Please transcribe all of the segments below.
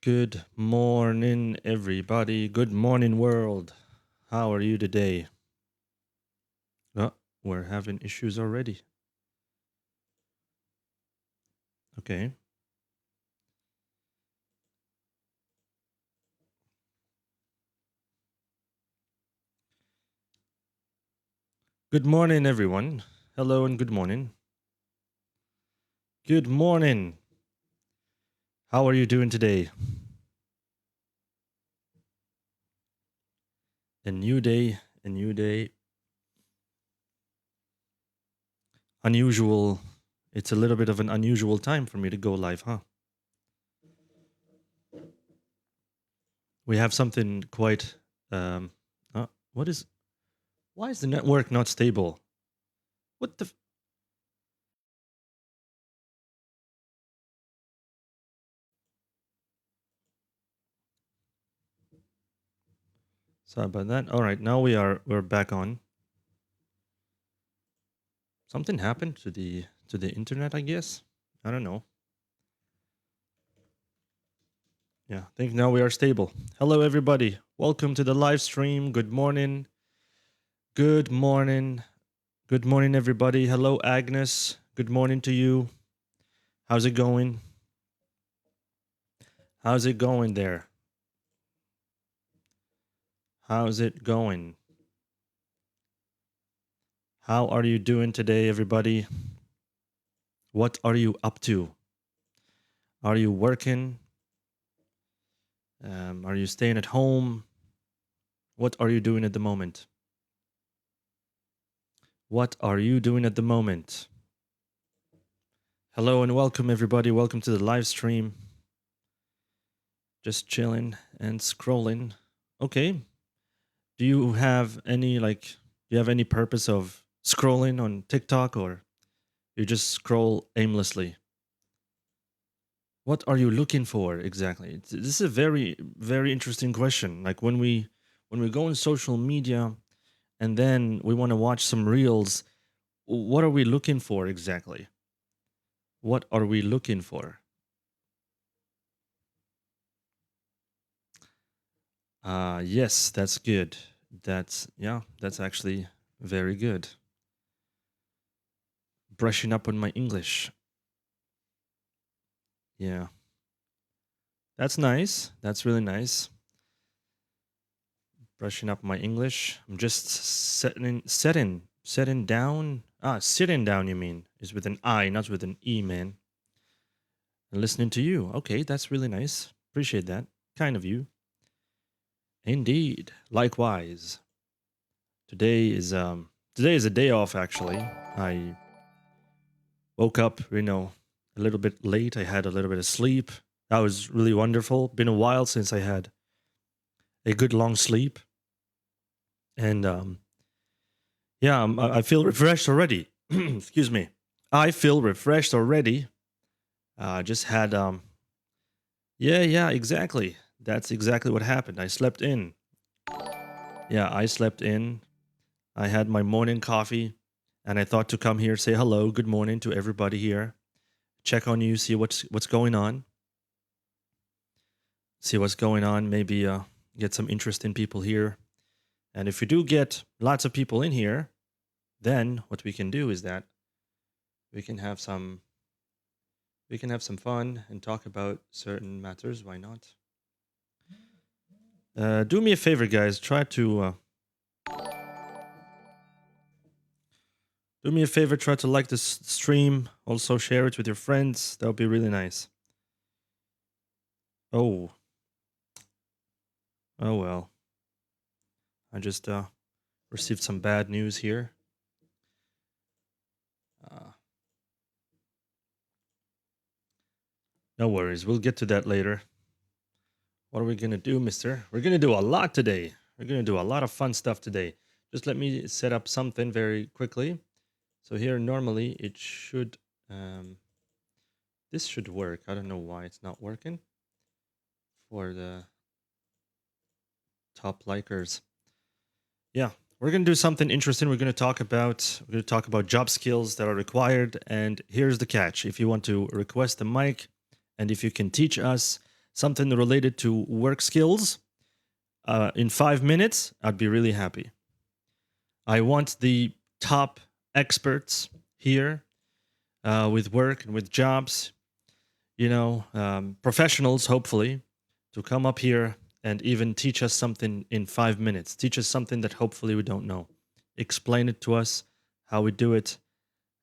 Good morning, everybody. Good morning, world. How are you today? Oh, we're having issues already. Okay. Good morning, everyone. Hello and good morning. Good morning. How are you doing today? A new day, a new day. Unusual. It's a little bit of an unusual time for me to go live, huh? We have something quite. What is. Why is the network not stable? What the. Sorry about that. All right, now we're back on. Something happened to the internet, I guess. I don't know. Yeah, I think now we are stable. Hello, everybody. Welcome to the live stream. Good morning. Good morning. Good morning, everybody. Hello, Agnes. Good morning to you. How's it going? How's it going there? How's it going? How are you doing today, everybody? What are you up to? Are you working? Are you staying at home? What are you doing at the moment? What are you doing at the moment? Hello and welcome, everybody. Welcome to the live stream. Just chilling and scrolling. Okay. Do you have any purpose of scrolling on TikTok, or you just scroll aimlessly? What are you looking for exactly? This is a very very interesting question. Like when we go on social media and then we want to watch some reels, what are we looking for exactly? What are we looking for? Yes, that's good. That's actually very good. Brushing up on my English. Yeah. That's nice. That's really nice. Brushing up my English. I'm just setting down. Sitting down, you mean, is with an I, not with an E, man. And listening to you. Okay, that's really nice. Appreciate that. Kind of you. Indeed. Likewise. Today is a day off actually. I woke up, a little bit late. I had a little bit of sleep. That was really wonderful. Been a while since I had a good long sleep. And yeah, I feel refreshed already. Excuse me. I feel refreshed already. Just had yeah, exactly. That's exactly what happened. I slept in. Yeah, I slept in. I had my morning coffee, and I thought to come here, say hello, good morning to everybody here, check on you, see what's going on, maybe get some interesting people here. And if we do get lots of people in here, then what we can do is that we can have some fun and talk about certain matters. Why not? Do me a favor, guys. Try to do me a favor. Try to like this stream. Also share it with your friends. That would be really nice. Oh, oh well. I just received some bad news here. Uh, no worries. We'll get to that later. What are we gonna do, Mister? We're gonna do a lot today. We're gonna do a lot of fun stuff today. Just let me set up something very quickly. So here, normally it should, this should work. I don't know why it's not working for the top likers. Yeah, we're gonna do something interesting. We're gonna talk about job skills that are required. And here's the catch: if you want to request a mic, and if you can teach us something related to work skills in 5 minutes, I'd be really happy. I want the top experts here with work and with jobs, professionals, hopefully, to come up here and even teach us something in 5 minutes. Teach us something that hopefully we don't know. Explain it to us, how we do it,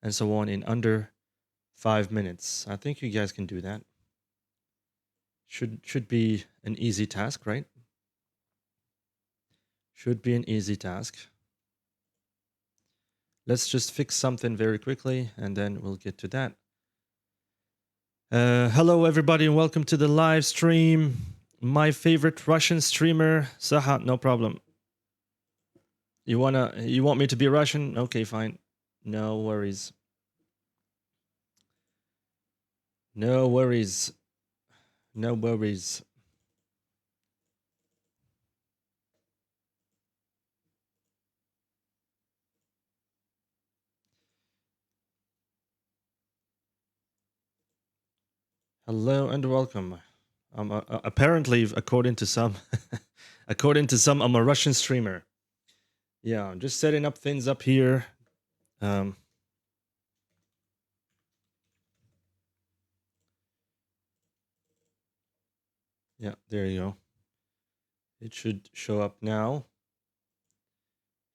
and so on in under 5 minutes. I think you guys can do that. Should be an easy task, right? Should be an easy task. Let's just fix something very quickly, and then we'll get to that. Hello, everybody, and welcome to the live stream. My favorite Russian streamer, Saha. No problem. You want me to be Russian? Okay, fine. No worries. No worries. No worries. Hello and welcome. Apparently, according to some, I'm a Russian streamer. Yeah, I'm just setting up things up here. Yeah, there you go. It should show up now.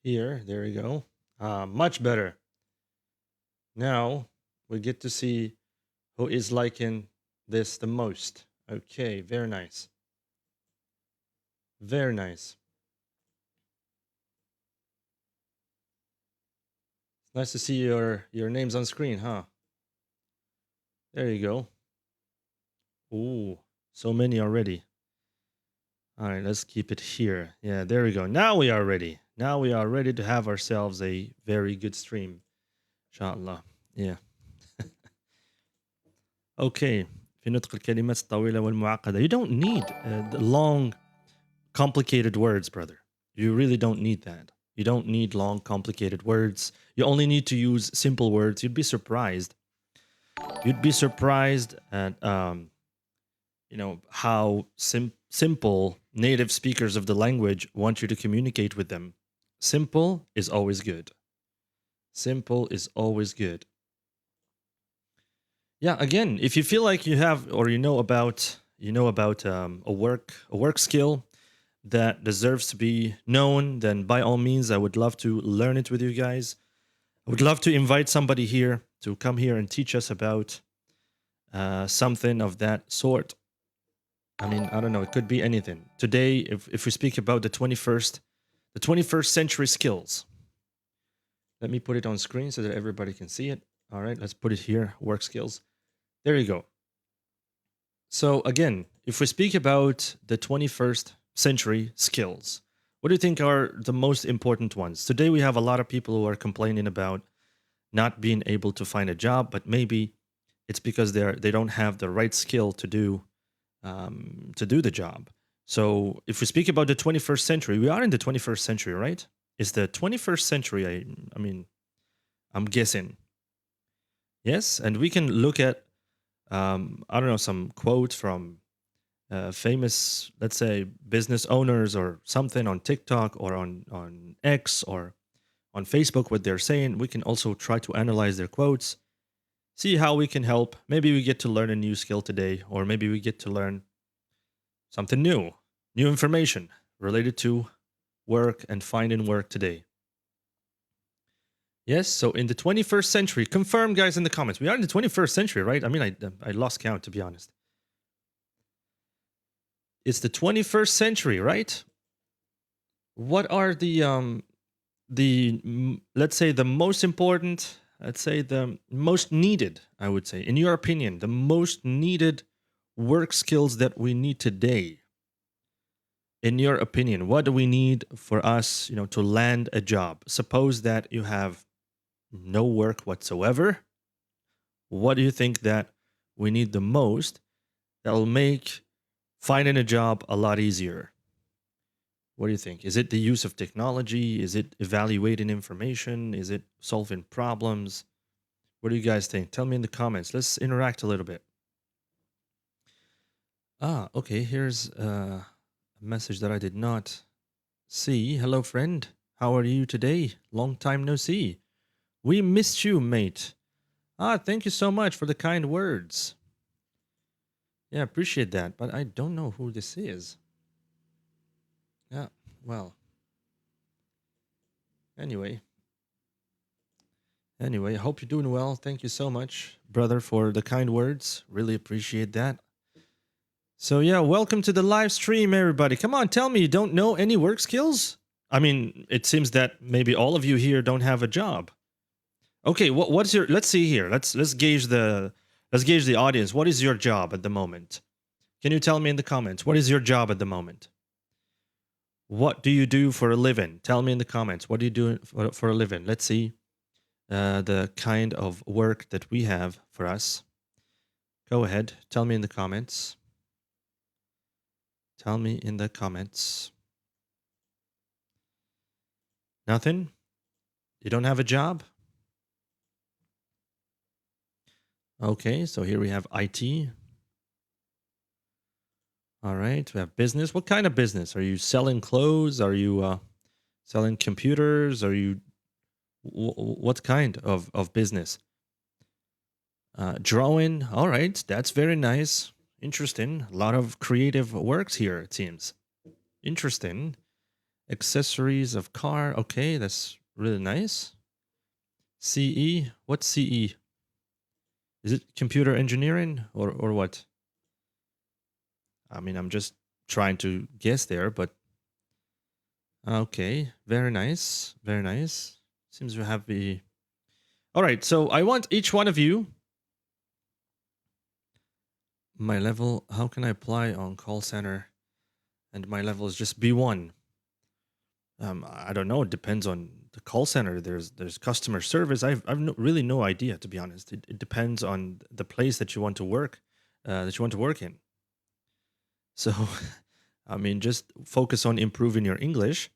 Here, there you go. Much better. Now we get to see who is liking this the most. Okay, very nice. Very nice. It's nice to see your names on screen, huh? There you go. Ooh, so many already. All right, let's keep it here. Yeah, there we go. Now we are ready. Now we are ready to have ourselves a very good stream. Inshallah. Yeah. Okay. في نطق الكلمات الطويلة والمعقدة. You don't need the long, complicated words, brother. You really don't need that. You don't need long, complicated words. You only need to use simple words. You'd be surprised. You'd be surprised at how simple native speakers of the language want you to communicate with them. Simple is always good. Simple is always good. Yeah, again, if you feel like you have or you know about a work skill that deserves to be known, then by all means I would love to learn it with you guys. I would love to invite somebody here to come here and teach us about something of that sort. I mean, I don't know, it could be anything. Today, if we speak about the 21st century skills. Let me put it on screen so that everybody can see it. All right, let's put it here, work skills. There you go. So again, if we speak about the 21st century skills, what do you think are the most important ones? Today we have a lot of people who are complaining about not being able to find a job, but maybe it's because they don't have the right skill to do the job. So if we speak about the 21st century, we are in the 21st century, right? It's the 21st century. I mean, I'm guessing. Yes, and we can look at I don't know, some quote from famous, let's say, business owners or something on TikTok or on X or on Facebook, what they're saying. We can also try to analyze their quotes, see how we can help. Maybe we get to learn a new skill today, or maybe we get to learn something new information related to work and finding work today. Yes, so in the 21st century, confirm, guys, in the comments. We are in the 21st century, right? I mean, I lost count, to be honest. It's the 21st century, right? What are let's say the most important, let's say the most needed, I would say, in your opinion, the most needed work skills that we need today? In your opinion, what do we need for us, to land a job? Suppose that you have no work whatsoever. What do you think that we need the most that will make finding a job a lot easier? What do you think? Is it the use of technology? Is it evaluating information? Is it solving problems? What do you guys think? Tell me in the comments. Let's interact a little bit. Okay. Here's a message that I did not see. Hello, friend. How are you today? Long time no see. We missed you, mate. Thank you so much for the kind words. Yeah, appreciate that. But I don't know who this is. Yeah, well, anyway. Anyway, I hope you're doing well. Thank you so much, brother, for the kind words. Really appreciate that. So, yeah, welcome to the live stream, everybody. Come on, tell me you don't know any work skills? I mean, it seems that maybe all of you here don't have a job. Okay, what's your let's see here. Let's gauge the audience. What is your job at the moment? Can you tell me in the comments? What is your job at the moment? What do you do for a living? Tell me in the comments. What do you do for a living? Let's see the kind of work that we have for us. Go ahead. Tell me in the comments. Tell me in the comments. Nothing? You don't have a job? Okay, so here we have IT. All right, we have business. What kind of business? Are you selling clothes? Are you selling computers? Are you what kind of business? Drawing. All right, that's very nice. Interesting. A lot of creative works here, it seems. Interesting. Accessories of car. Okay, that's really nice. CE. What's CE? Is it computer engineering or what? I mean, I'm just trying to guess there, but okay, very nice, very nice. Seems to have the. All right, so I want each one of you. My level. How can I apply on call center? And my level is just B1. I don't know. It depends on the call center. There's customer service. I've really no idea, to be honest. It depends on the place that you want to work, in. So, I mean, just focus on improving your English,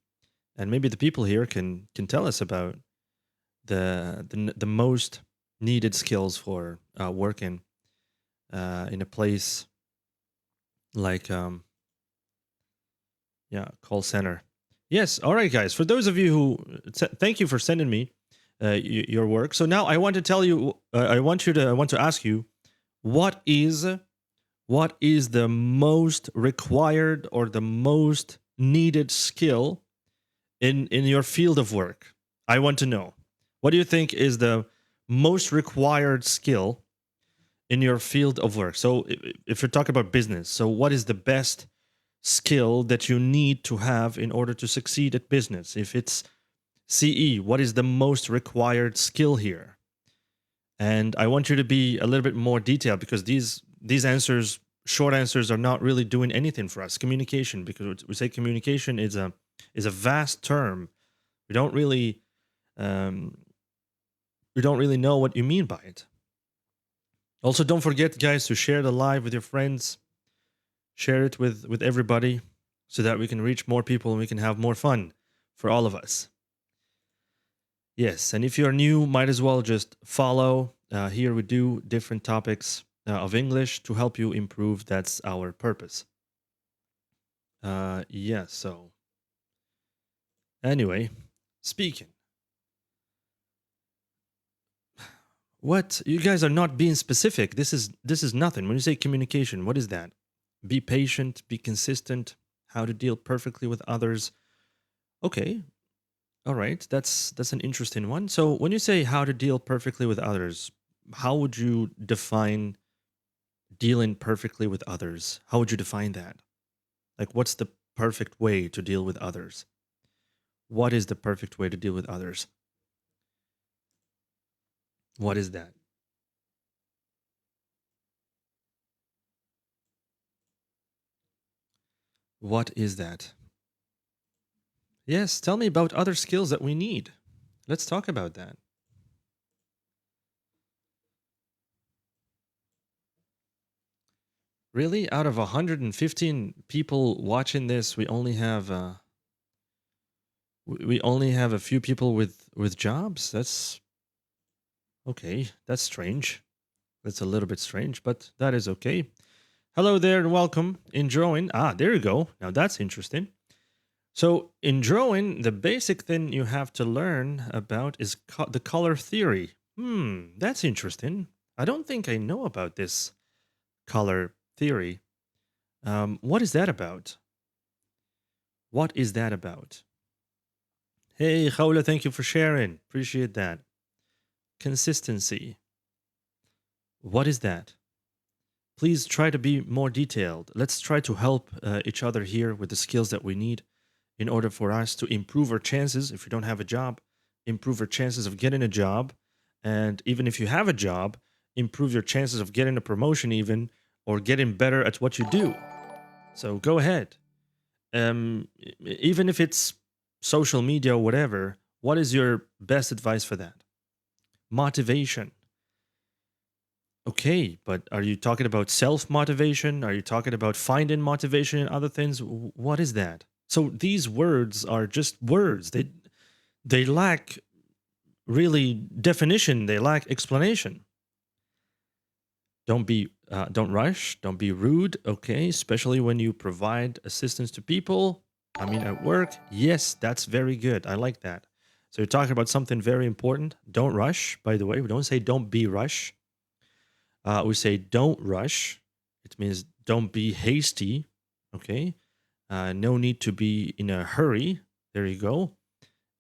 and maybe the people here can tell us about the most needed skills for working in a place like call center. Yes. All right, guys. For those of you who thank you for sending me your work. So now I want to tell you. I want to ask you what is the most required or the most needed skill in your field of work? I want to know. What do you think is the most required skill in your field of work? So if you're talking about business, so what is the best skill that you need to have in order to succeed at business? If it's CE, what is the most required skill here? And I want you to be a little bit more detailed, because these answers, short answers, are not really doing anything for us. Communication, because we say communication is a vast term. We don't really um, know what you mean by it. Also, don't forget, guys, to share the live with your friends. Share it with everybody, so that we can reach more people and we can have more fun for all of us. Yes, and if you're new, might as well just follow. Here we do different topics of English to help you improve. That's our purpose. Yeah, so anyway, speaking. What, you guys are not being specific. This is nothing. When you say communication, what is that? Be patient, be consistent, how to deal perfectly with others. Okay. All right. That's an interesting one. So when you say how to deal perfectly with others, how would you define dealing perfectly with others? How would you define that? Like, what's the perfect way to deal with others? What is the perfect way to deal with others? What is that? What is that? Yes, tell me about other skills that we need. Let's talk about that. Really? Out of 115 people watching this, we only have a few people with jobs? That's okay. That's strange. That's a little bit strange, but that is okay. Hello there and welcome. In drawing, there you go. Now that's interesting. So in drawing, the basic thing you have to learn about is the color theory. That's interesting. I don't think I know about this color theory. What is that about? What is that about? Hey, Khawla, thank you for sharing. Appreciate that. Consistency. What is that? Please try to be more detailed. Let's try to help each other here with the skills that we need in order for us to improve our chances. If you don't have a job, improve our chances of getting a job. And even if you have a job, improve your chances of getting a promotion, even or getting better at what you do. So go ahead. Even if it's social media or whatever, what is your best advice for that? Motivation. Okay, but are you talking about self motivation? Are you talking about finding motivation in other things? What is that? So these words are just words. They lack really definition. They lack explanation. Don't rush. Don't be rude. Okay, especially when you provide assistance to people. I mean, at work. Yes, that's very good. I like that. So you're talking about something very important. Don't rush. By the way, we don't say don't be rush. We say don't rush. It means don't be hasty. Okay. No need to be in a hurry. There you go.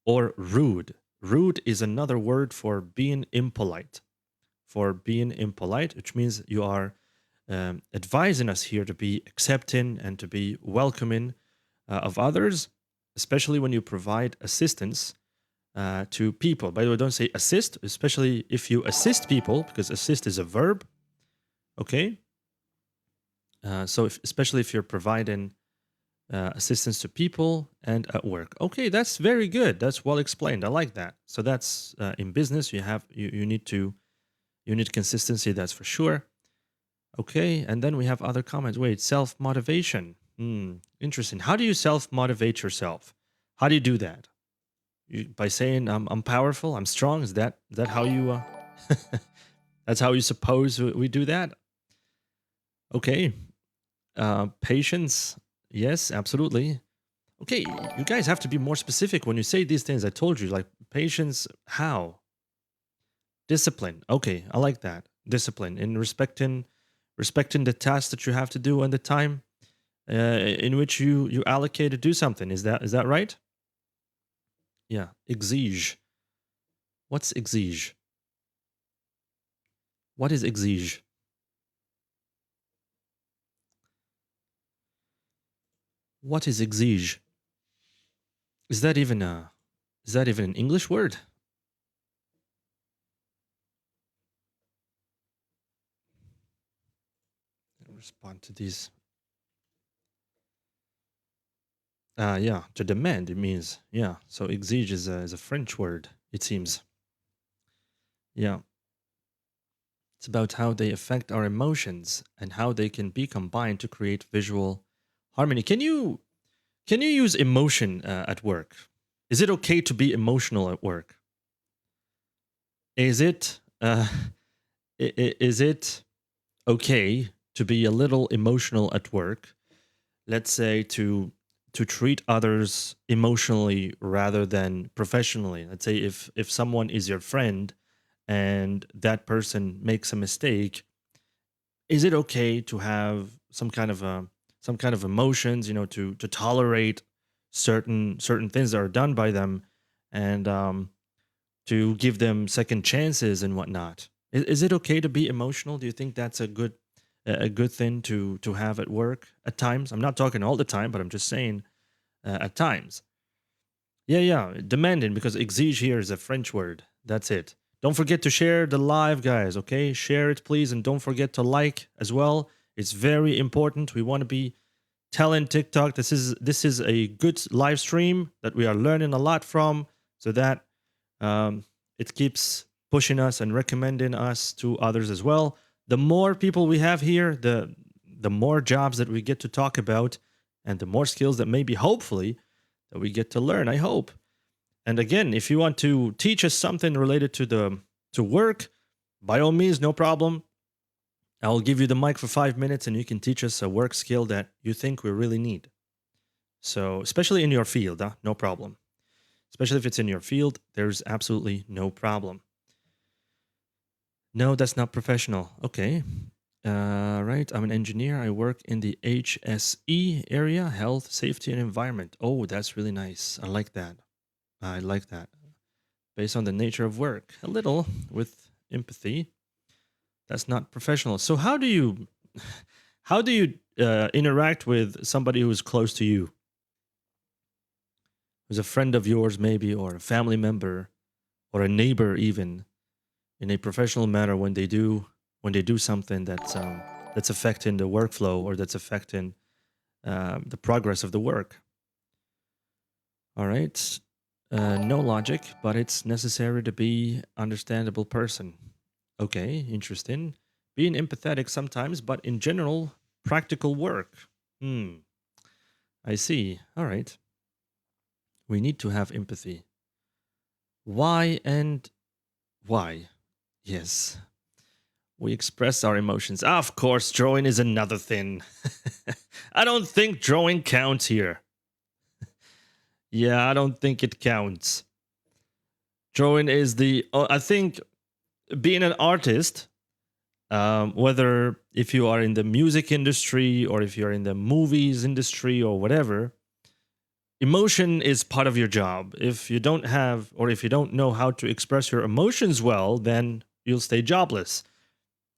Or rude. Rude is another word for being impolite. For being impolite, which means you are advising us here to be accepting and to be welcoming of others, especially when you provide assistance to people. By the way, don't say assist, especially if you assist people, because assist is a verb. Okay. So especially if you're providing assistance to people and at work. Okay, that's very good. That's well explained. I like that. So that's in business. You need consistency. That's for sure. Okay, and then we have other comments. Wait, self motivation. Interesting. How do you self motivate yourself? How do you do that? By saying I'm powerful, I'm strong. Is that how you? That's how you suppose we do that? Okay. Patience. Yes, absolutely. Okay, you guys have to be more specific when you say these things. I told you, like patience. How? Discipline. Okay, I like that. Discipline in respecting the task that you have to do and the time in which you allocate to do something. Is that right? Yeah. Exige. What's exige? What is exige? What is exige? Is that even an English word? I'll respond to these. Yeah, to demand it means, yeah. So exige is a French word, it seems. Yeah. It's about how they affect our emotions and how they can be combined to create visual harmony. Can you use emotion at work? Is it okay to be emotional at work? Is it is it okay to be a little emotional at work? Let's say to treat others emotionally rather than professionally. Let's say if someone is your friend and that person makes a mistake, is it okay to have some kind of emotions, to tolerate certain things that are done by them, and to give them second chances and whatnot? Is it okay to be emotional? Do you think that's a good thing to have at work at times? I'm not talking all the time, but I'm just saying at times. Yeah, yeah, demanding, because exige here is a French word. That's it. Don't forget to share the live, guys, okay? Share it, please, and don't forget to like as well. It's very important. We want to be telling TikTok this is a good live stream that we are learning a lot from, so that it keeps pushing us and recommending us to others as well. The more people we have here, the more jobs that we get to talk about, and the more skills that maybe hopefully that we get to learn. I hope. And again, if you want to teach us something related to work, by all means, no problem. I'll give you the mic for 5 minutes and you can teach us a work skill that you think we really need. So, especially in your field, no problem. Especially if it's in your field, there's absolutely no problem. No, that's not professional. Okay. Right. I'm an engineer. I work in the HSE area, health, safety, and environment. Oh, that's really nice. I like that. I like that. Based on the nature of work, a little with empathy. That's not professional. So how do you interact with somebody who's close to you, who's a friend of yours, maybe, or a family member, or a neighbor, even, in a professional manner when they do something that's affecting the workflow or that's affecting the progress of the work. All right. No logic, but it's necessary to be understandable person. Okay, interesting. Being empathetic sometimes, but in general, practical work. Hmm. I see. All right. We need to have empathy. Why and why? Yes. We express our emotions. Of course, drawing is another thing. I don't think drawing counts here. Yeah, I don't think it counts. Drawing is I think being an artist, whether if you are in the music industry or if you're in the movies industry or whatever, emotion is part of your job. If you don't have or if you don't know how to express your emotions well, then you'll stay jobless.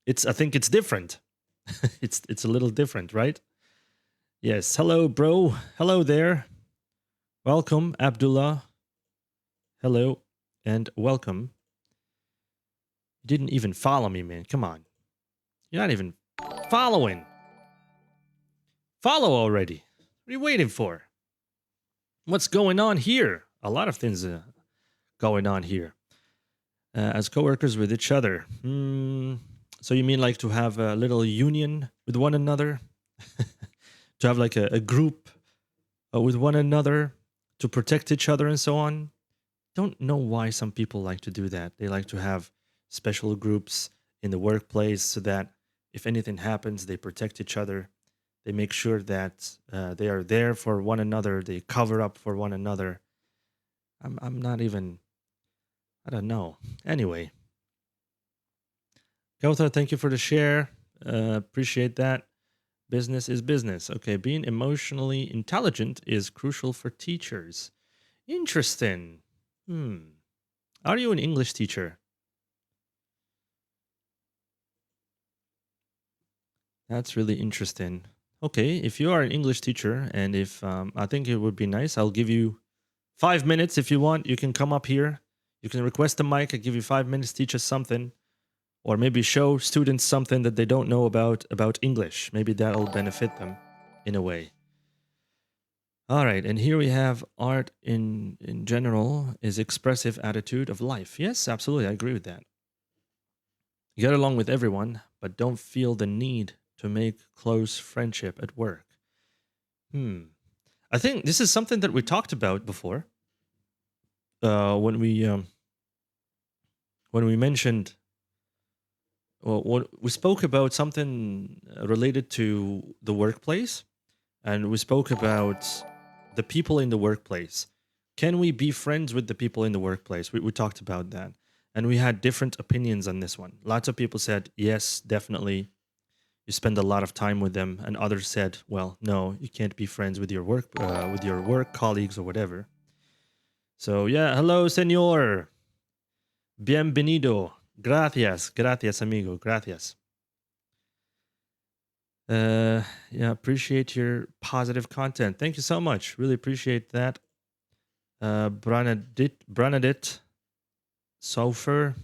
I think it's different. It's a little different, right? Yes. Hello, bro. Hello there. Welcome, Abdullah. Hello and welcome. You didn't even follow me, man. Come on. You're not even following. Follow already. What are you waiting for? What's going on here? A lot of things going on here. As coworkers with each other. So you mean like to have a little union with one another? To have like a group with one another to protect each other and so on? Don't know why some people like to do that. They like to have special groups in the workplace so that if anything happens, they protect each other. They make sure that they are there for one another. They cover up for one another. I'm not even, I don't know. Anyway, Gotha, thank you for the share. Appreciate that. Business is business. Okay, being emotionally intelligent is crucial for teachers. Interesting. Are you an English teacher? That's really interesting. Okay, if you are an English teacher, and if I think it would be nice, I'll give you 5 minutes if you want. You can come up here. You can request a mic. I give you 5 minutes, teach us something, or maybe show students something that they don't know about English. Maybe that'll benefit them in a way. All right, and here we have art in general is expressive attitude of life. Yes, absolutely, I agree with that. Get along with everyone, but don't feel the need to make close friendship at work. I think this is something that we talked about before. When we mentioned, well, we spoke about something related to the workplace, and we spoke about the people in the workplace. Can we be friends with the people in the workplace? We talked about that, and we had different opinions on this one. Lots of people said yes, definitely. You spend a lot of time with them, and others said, well, no, you can't be friends with your work colleagues or whatever. So yeah, hello, señor. Bienvenido. Gracias, amigo. Gracias. Yeah, appreciate your positive content. Thank you so much. Really appreciate that. Branadit Sofer.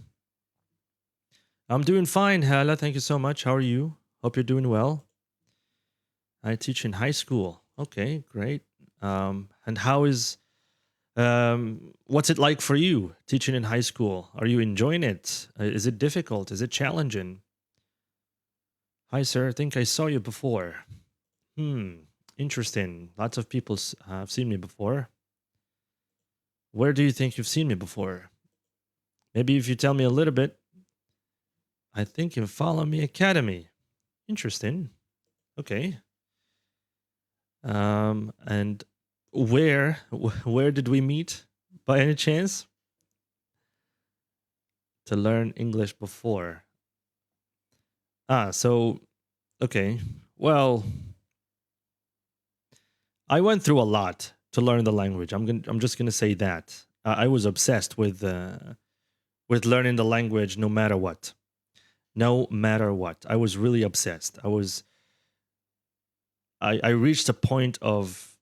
I'm doing fine, Hala. Thank you so much. How are you? Hope you're doing well. I teach in high school. Okay, great. And how is what's it like for you teaching in high school? Are you enjoying it? Is it difficult? Is it challenging? Hi, sir. I think I saw you before. Interesting. Lots of people have seen me before. Where do you think you've seen me before? Maybe if you tell me a little bit. I think you follow me academy. Interesting. Okay. And where did we meet by any chance to learn English before? So okay. Well, I went through a lot to learn the language. I'm just gonna say that I was obsessed with learning the language, no matter what. No matter what, I was really obsessed. I reached a point of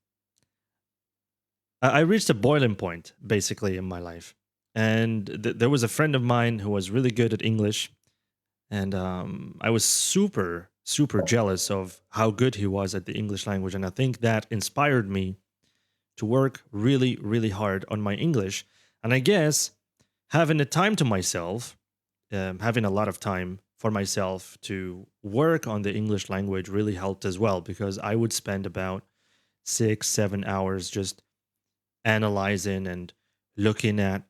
I reached a boiling point basically in my life, and there was a friend of mine who was really good at English, and I was super jealous of how good he was at the English language, and I think that inspired me to work really hard on my English. And I guess having the time to myself, having a lot of time for myself to work on the English language really helped as well, because I would spend about 6 7 hours just analyzing and looking at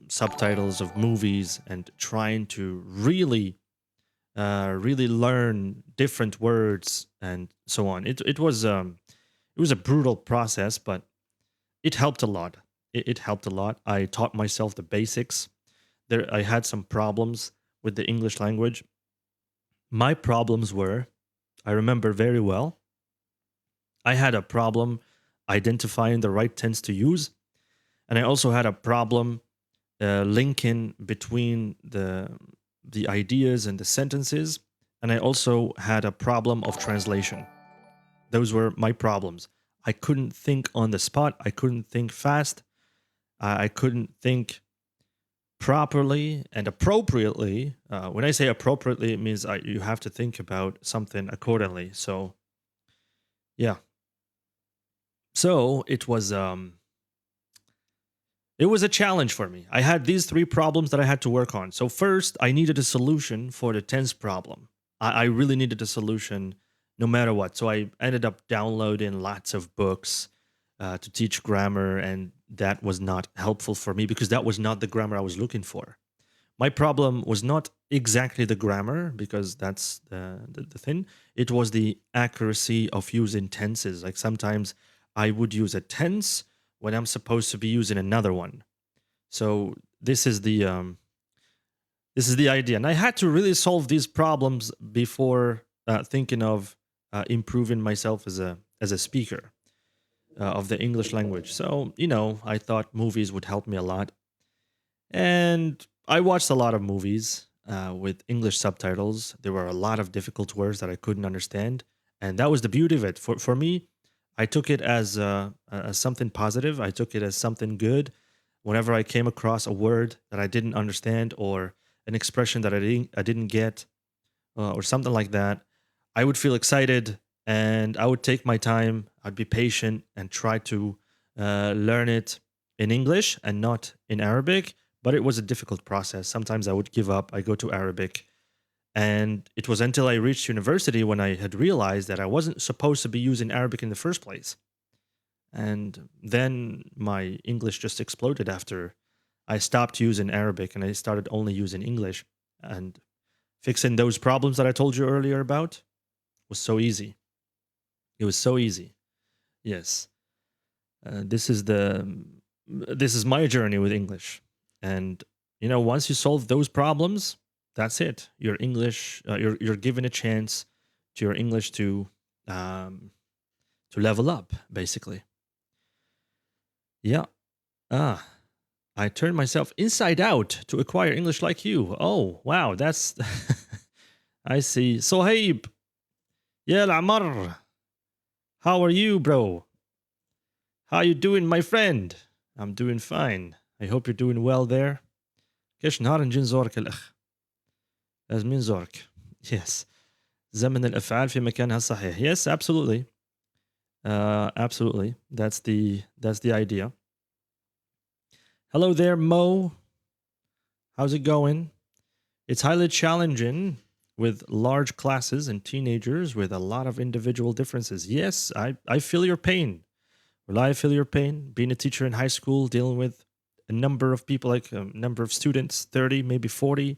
subtitles of movies and trying to really learn different words and so on. It was a brutal process, but it helped a lot. It helped a lot. I taught myself the basics. There, I had some problems with the English language. My problems were, I remember very well, I had a problem identifying the right tense to use, and I also had a problem linking between the ideas and the sentences, and I also had a problem of translation. Those were my problems. I couldn't think on the spot. I couldn't think fast. I couldn't think properly and appropriately. When I say appropriately, it means you have to think about something accordingly. So yeah, so it was a challenge for me. I had these three problems that I had to work on. So first, I needed a solution for the tense problem. I really needed a solution no matter what. So I ended up downloading lots of books to teach grammar, and that was not helpful for me because that was not the grammar I was looking for. My problem was not exactly the grammar, because that's the thing. It was the accuracy of using tenses. Like sometimes I would use a tense when I'm supposed to be using another one. So this is the idea, and I had to really solve these problems before thinking of improving myself as a speaker of the English language. So I thought movies would help me a lot, and I watched a lot of movies with English subtitles. There were a lot of difficult words that I couldn't understand, and that was the beauty of it. For me, I took it as something positive. I took it as something good. Whenever I came across a word that I didn't understand, or an expression that I didn't get, or something like that, I would feel excited, and I would take my time. I'd be patient and try to learn it in English and not in Arabic. But it was a difficult process. Sometimes I would give up. I go to Arabic. And it was until I reached university when I had realized that I wasn't supposed to be using Arabic in the first place. And then my English just exploded after I stopped using Arabic and I started only using English. And fixing those problems that I told you earlier about was so easy. It was so easy. Yes. This is my journey with English. And once you solve those problems, that's it. Your English, you're given a chance to your English um, to level up, basically. Yeah. Ah, I turned myself inside out to acquire English like you. Oh, wow, that's I see. Sohaib, yeah, Amar. How are you, bro? How you doing, my friend? I'm doing fine. I hope you're doing well there. كيش نهار نجي نزورك الأخ. لازم نزورك. Yes. زمن الأفعال في مكانها الصحيح. Yes, absolutely. Absolutely. That's the idea. Hello there, Mo. How's it going? It's highly challenging with large classes and teenagers with a lot of individual differences. Yes, I feel your pain. Well, I feel your pain. Being a teacher in high school, dealing with a number of people, like a number of students, 30, maybe 40,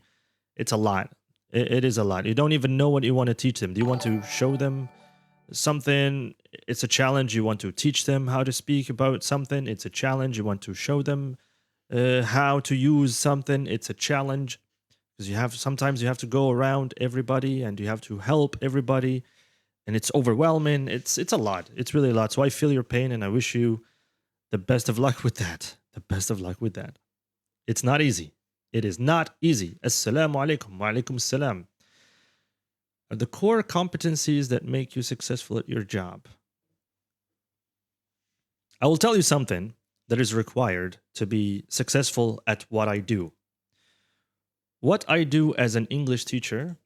it's a lot. It is a lot. You don't even know what you want to teach them. Do you want to show them something? It's a challenge. You want to teach them how to speak about something. It's a challenge. You want to show them how to use something. It's a challenge because sometimes you have to go around everybody and you have to help everybody, and it's overwhelming. It's a lot. It's really a lot. So I feel your pain, and I wish you the best of luck with that. The best of luck with that. It's not easy. It is not easy. Assalamu alaikum. Wa alaikum assalam. Are the core competencies that make you successful at your job? I will tell you something that is required to be successful at what I do. What I do as an English teacher,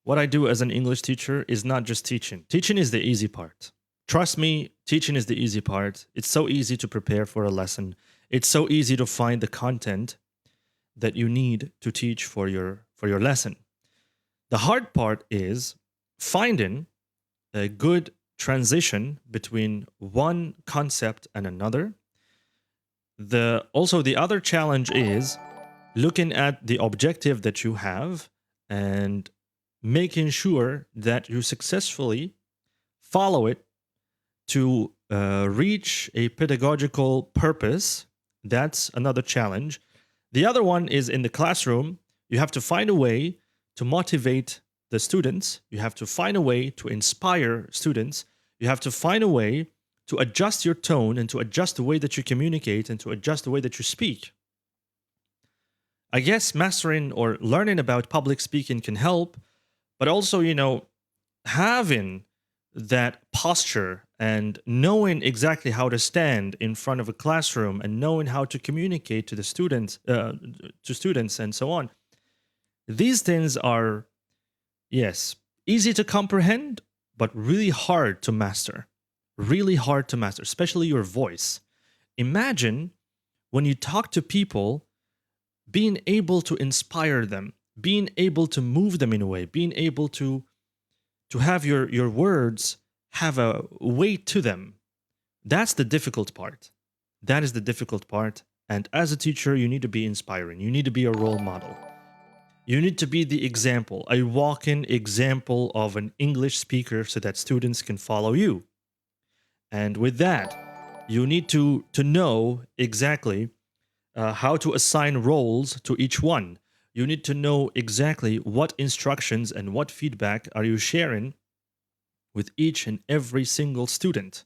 is not just teaching. Teaching is the easy part. Trust me, teaching is the easy part. It's so easy to prepare for a lesson. It's so easy to find the content that you need to teach for your lesson. The hard part is finding a good transition between one concept and another. The other challenge is looking at the objective that you have and making sure that you successfully follow it to reach a pedagogical purpose. That's another challenge. The other one is in the classroom, you have to find a way to motivate the students. You have to find a way to inspire students. You have to find a way to adjust your tone and to adjust the way that you communicate and to adjust the way that you speak. I guess mastering or learning about public speaking can help, but also, having that posture and knowing exactly how to stand in front of a classroom and knowing how to communicate to the students, and so on. These things are, yes, easy to comprehend, but really hard to master. Really hard to master, especially your voice. Imagine when you talk to people, being able to inspire them, being able to move them in a way, being able to have your words have a weight to them. That's the difficult part. That is the difficult part. And as a teacher, you need to be inspiring. You need to be a role model. You need to be the example, a walk-in example of an English speaker so that students can follow you. And with that, you need to know exactly how to assign roles to each one. You need to know exactly what instructions and what feedback are you sharing with each and every single student.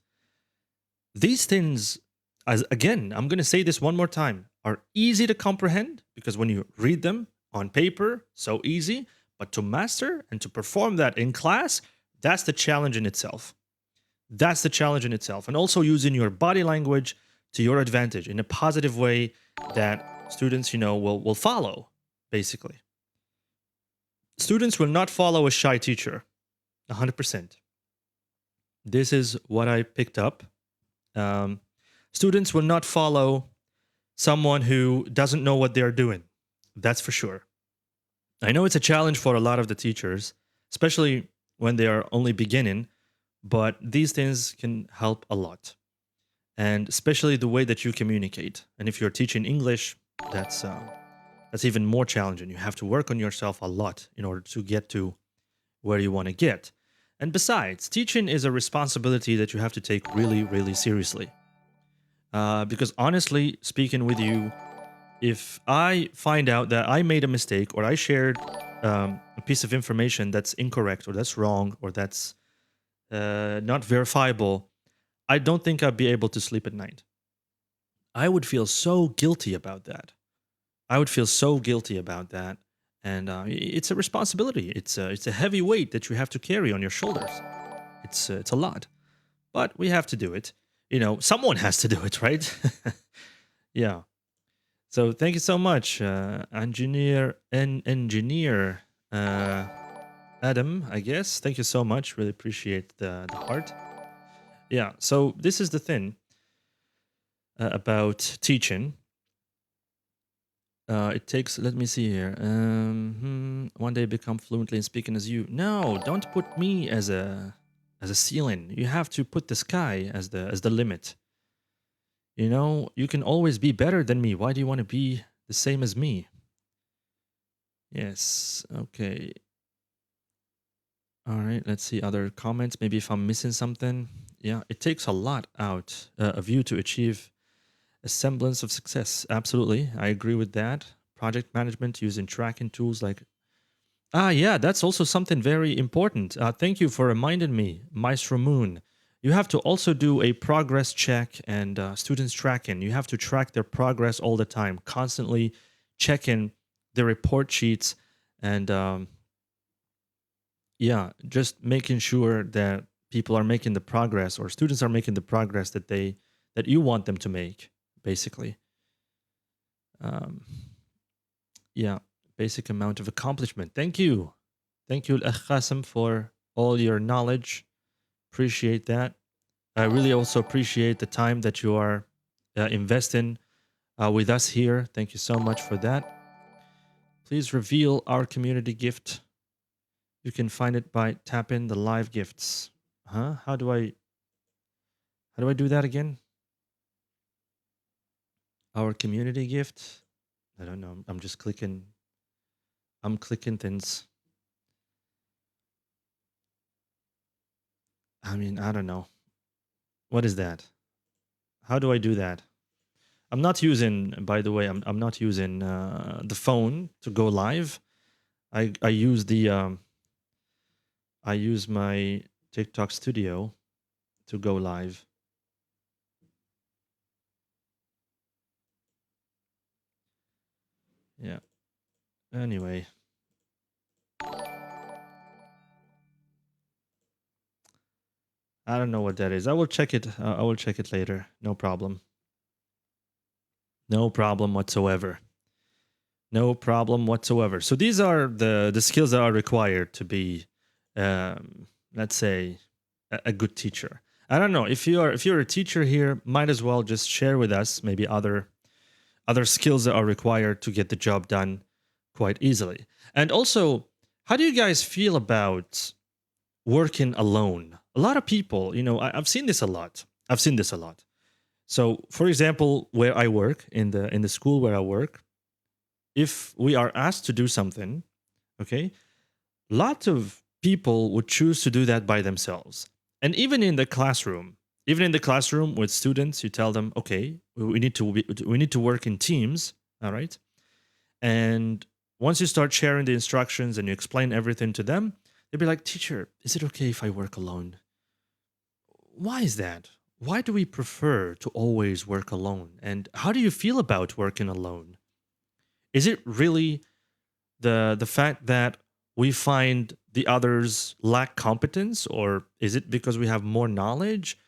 These things, again, I'm going to say this one more time, are easy to comprehend because when you read them on paper, so easy, but to master and to perform that in class, that's the challenge in itself. That's the challenge in itself. And also using your body language to your advantage in a positive way that students, will follow, basically. Students will not follow a shy teacher, 100%. This is what I picked up. Students will not follow someone who doesn't know what they're doing. That's for sure. I know it's a challenge for a lot of the teachers, especially when they are only beginning, but these things can help a lot. And especially the way that you communicate. And if you're teaching English, that's even more challenging. You have to work on yourself a lot in order to get to where you want to get. And besides, teaching is a responsibility that you have to take really, really seriously. Because honestly, speaking with you, if I find out that I made a mistake or I shared a piece of information that's incorrect or that's wrong or that's not verifiable, I don't think I'd be able to sleep at night. I would feel so guilty about that. And it's a responsibility. It's a heavy weight that you have to carry on your shoulders. It's a lot, but we have to do it. Someone has to do it, right? Yeah. So thank you so much, engineer Adam. I guess. Thank you so much. Really appreciate the heart. Yeah. So this is the thing about teaching. It takes, let me see here. One day become fluently in speaking as you. No, don't put me as a ceiling. You have to put the sky as the limit. You can always be better than me. Why do you want to be the same as me? Yes. Okay. All right. Let's see other comments. Maybe if I'm missing something. Yeah, it takes a lot out of you to achieve a semblance of success. Absolutely. I agree with that. Project management using tracking tools like. Yeah, that's also something very important. Thank you for reminding me, Maestro Moon. You have to also do a progress check and students tracking. You have to track their progress all the time, constantly checking the report sheets and yeah, just making sure that people are making the progress or students are making the progress that you want them to make, basically. Um, yeah, basic amount of accomplishment. Thank you. Thank you, Al Qasim, for all your knowledge. Appreciate that. I really also appreciate the time that you are investing with us here. Thank you so much for that. Please reveal our community gift. You can find it by tapping the live gifts. Huh? How do I do that again? Our community gift. I don't know. I'm just clicking. I'm clicking things. I mean, I don't know. What is that? How do I do that? I'm not using, by the way, I'm not using the phone to go live. I use the I use my TikTok Studio to go live. Yeah. Anyway, I don't know what that is. I will check it. I will check it later. No problem. No problem whatsoever. No problem whatsoever. So these are the skills that are required to be, let's say, a good teacher. I don't know if you're a teacher here, might as well just share with us maybe other skills that are required to get the job done quite easily. And also, how do you guys feel about working alone? A lot of people, I've seen this a lot. I've seen this a lot. So, for example, where I work in the school where I work, if we are asked to do something, okay, lots of people would choose to do that by themselves. And even in the classroom with students, you tell them, okay, we need to work in teams, all right? And once you start sharing the instructions and you explain everything to them, they'll be like, "Teacher, is it okay if I work alone?" Why is that? Why do we prefer to always work alone? And how do you feel about working alone? Is it really the fact that we find the others lack competence, or is it because we have more knowledge?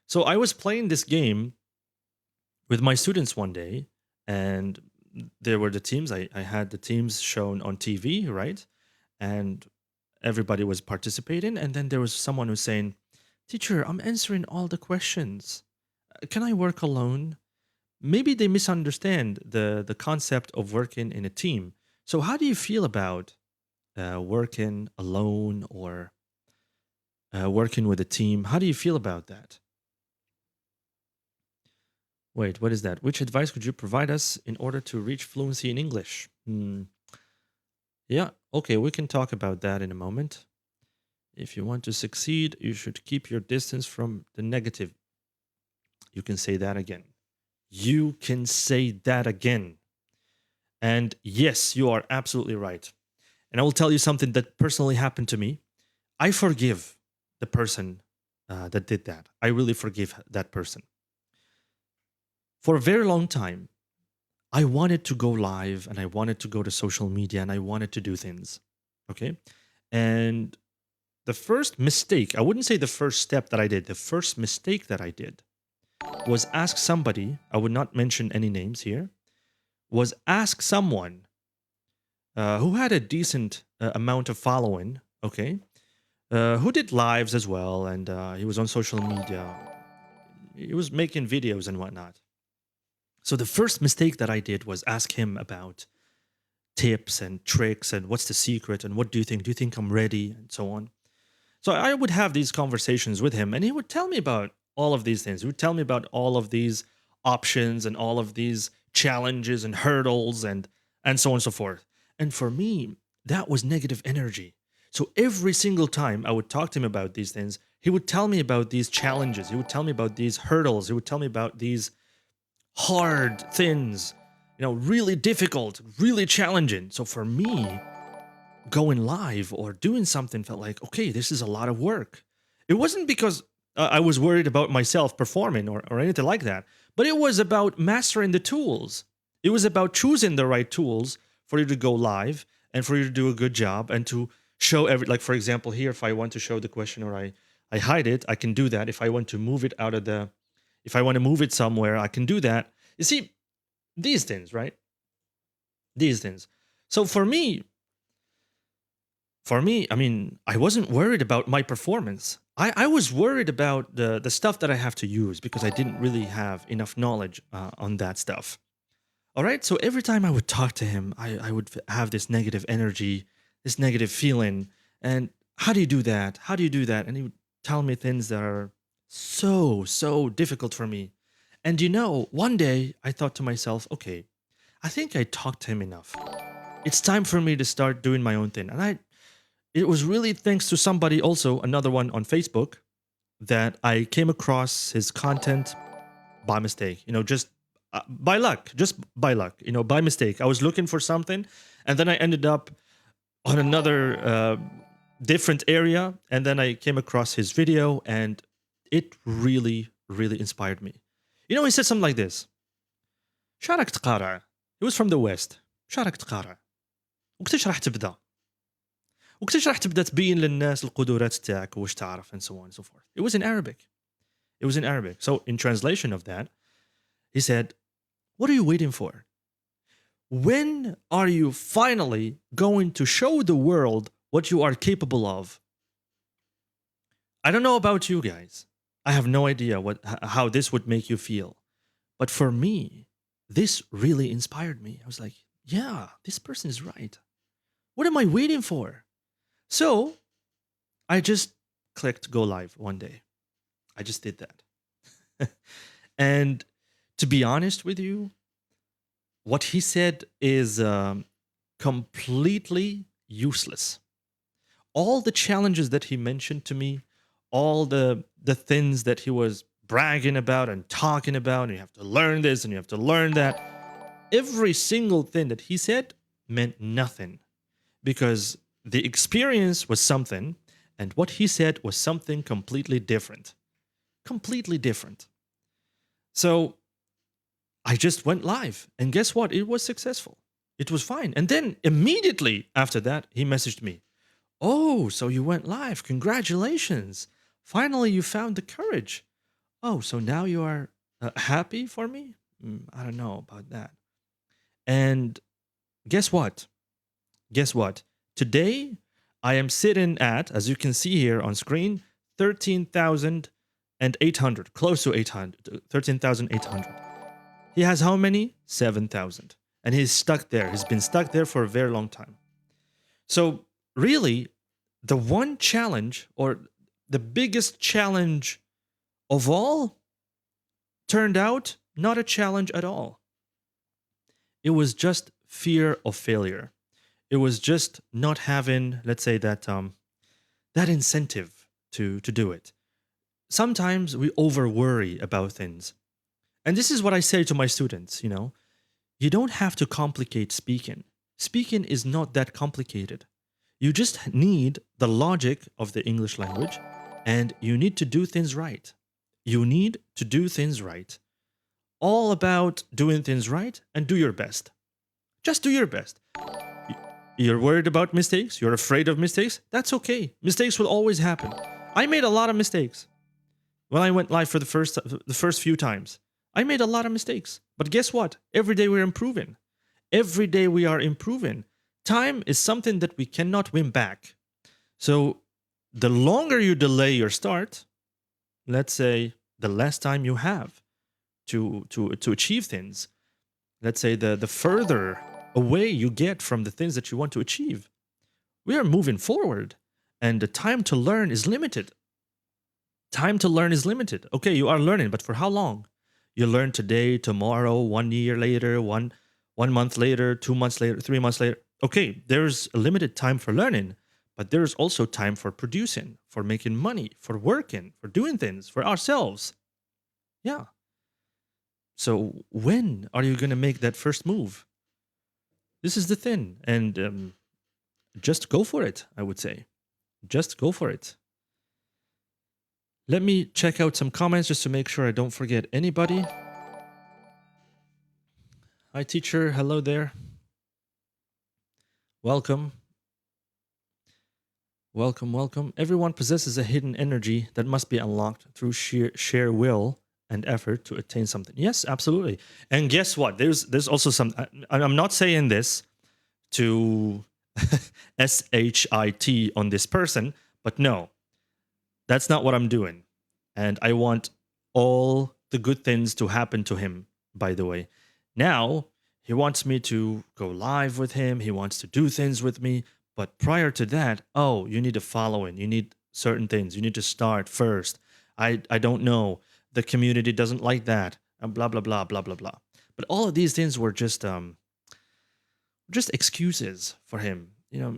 So I was playing this game with my students one day, and there were the teams. I had the teams shown on TV, right? And everybody was participating. And then there was someone who's saying, "Teacher, I'm answering all the questions. Can I work alone?" Maybe they misunderstand the concept of working in a team. So how do you feel about working alone or working with a team? How do you feel about that? Wait, what is that? Which advice could you provide us in order to reach fluency in English? Yeah, okay, we can talk about that in a moment. If you want to succeed, you should keep your distance from the negative. You can say that again. You can say that again. And yes, you are absolutely right. And I will tell you something that personally happened to me. I forgive the person that did that. I really forgive that person. For a very long time, I wanted to go live and I wanted to go to social media and I wanted to do things. Okay. And the first mistake, I wouldn't say the first step that I did, the first mistake that I did was ask somebody, I would not mention any names here, was ask someone who had a decent amount of following, okay, who did lives as well, and he was on social media. He was making videos and whatnot. So the first mistake that I did was ask him about tips and tricks and what's the secret and what do you think? Do you think I'm ready? And so on. So I would have these conversations with him and he would tell me about all of these things. He would tell me about all of these options and all of these challenges and hurdles and so on and so forth. And for me, that was negative energy. So every single time I would talk to him about these things, he would tell me about these challenges. He would tell me about these hurdles. He would tell me about these hard things, really difficult, really challenging. So for me, going live or doing something felt like, okay, this is a lot of work. It wasn't because I was worried about myself performing or anything like that, but it was about mastering the tools. It was about choosing the right tools for you to go live and for you to do a good job and to show like for example, here, if I want to show the question or I hide it, I can do that. If I want to move it if I want to move it somewhere, I can do that. You see, these things, right? These things. So for me, I mean, I wasn't worried about my performance. I was worried about the stuff that I have to use because I didn't really have enough knowledge on that stuff. All right. So every time I would talk to him, I would have this negative energy, this negative feeling. And how do you do that? How do you do that? And he would tell me things that are so difficult for me. And one day I thought to myself, okay, I think I talked to him enough. It's time for me to start doing my own thing. And it was really thanks to somebody also, another one on Facebook, that I came across his content by mistake, just by luck, by mistake. I was looking for something and then I ended up on another different area. And then I came across his video and it really, really inspired me. He said something like this. شارك تقارع. He was from the West. شارك تقارع. وقتاش راح تبدأ؟ وقتاش راح تبدأ تبين للناس القدرات تاعك وش تعرف and so on and so forth. It was in Arabic. So in translation of that, he said, what are you waiting for? When are you finally going to show the world what you are capable of? I don't know about you guys. I have no idea how this would make you feel. But for me, this really inspired me. I was like, yeah, this person is right. What am I waiting for? So I just clicked go live one day. I just did that. And to be honest with you, what he said is completely useless. All the challenges that he mentioned to me, all the things that he was bragging about and talking about, and you have to learn this and you have to learn that, every single thing that he said meant nothing because the experience was something and what he said was something completely different. Completely different. So I just went live and guess what? It was successful. It was fine. And then immediately after that, he messaged me. Oh, so you went live. Congratulations. Finally, you found the courage. Oh, so now you are happy for me? I don't know about that. And guess what? Today, I am sitting at, as you can see here on screen, 13,800, close to 800, 13,800. He has how many? 7,000. And he's stuck there. He's been stuck there for a very long time. So really, the one challenge or the biggest challenge of all turned out not a challenge at all. It was just fear of failure. It was just not having, let's say, that incentive to do it. Sometimes we over worry about things. And this is what I say to my students, you don't have to complicate speaking. Speaking is not that complicated. You just need the logic of the English language and you need to do things right. You need to do things right. All about doing things right and do your best. Just do your best. You're worried about mistakes. You're afraid of mistakes. That's okay. Mistakes will always happen. I made a lot of mistakes when I went live for the first few times. I made a lot of mistakes. But guess what? Every day we're improving. Every day we are improving. Time is something that we cannot win back. So the longer you delay your start, let's say the less time you have to achieve things. Let's say the further away you get from the things that you want to achieve. We are moving forward and the time to learn is limited. Time to learn is limited. Okay, you are learning, but for how long? You learn today, tomorrow, 1 year later, one month later, 2 months later, 3 months later. okay, there's a limited time for learning, but there's also time for producing, for making money, for working, for doing things for ourselves. Yeah. So when are you going to make that first move? This is the thing. And just go for it, I would say. Just go for it. Let me check out some comments just to make sure I don't forget anybody. Hi, teacher. Hello there. Welcome. Welcome, welcome. Everyone possesses a hidden energy that must be unlocked through sheer will and effort to attain something. Yes, absolutely. And guess what? There's also some. I'm not saying this to shit on this person, but no, that's not what I'm doing. And I want all the good things to happen to him. By the way, now he wants me to go live with him. He wants to do things with me. But prior to that, oh, you need a following. You need certain things. You need to start first. I don't know. The community doesn't like that. And blah blah blah blah blah blah. But all of these things were just excuses for him. You know,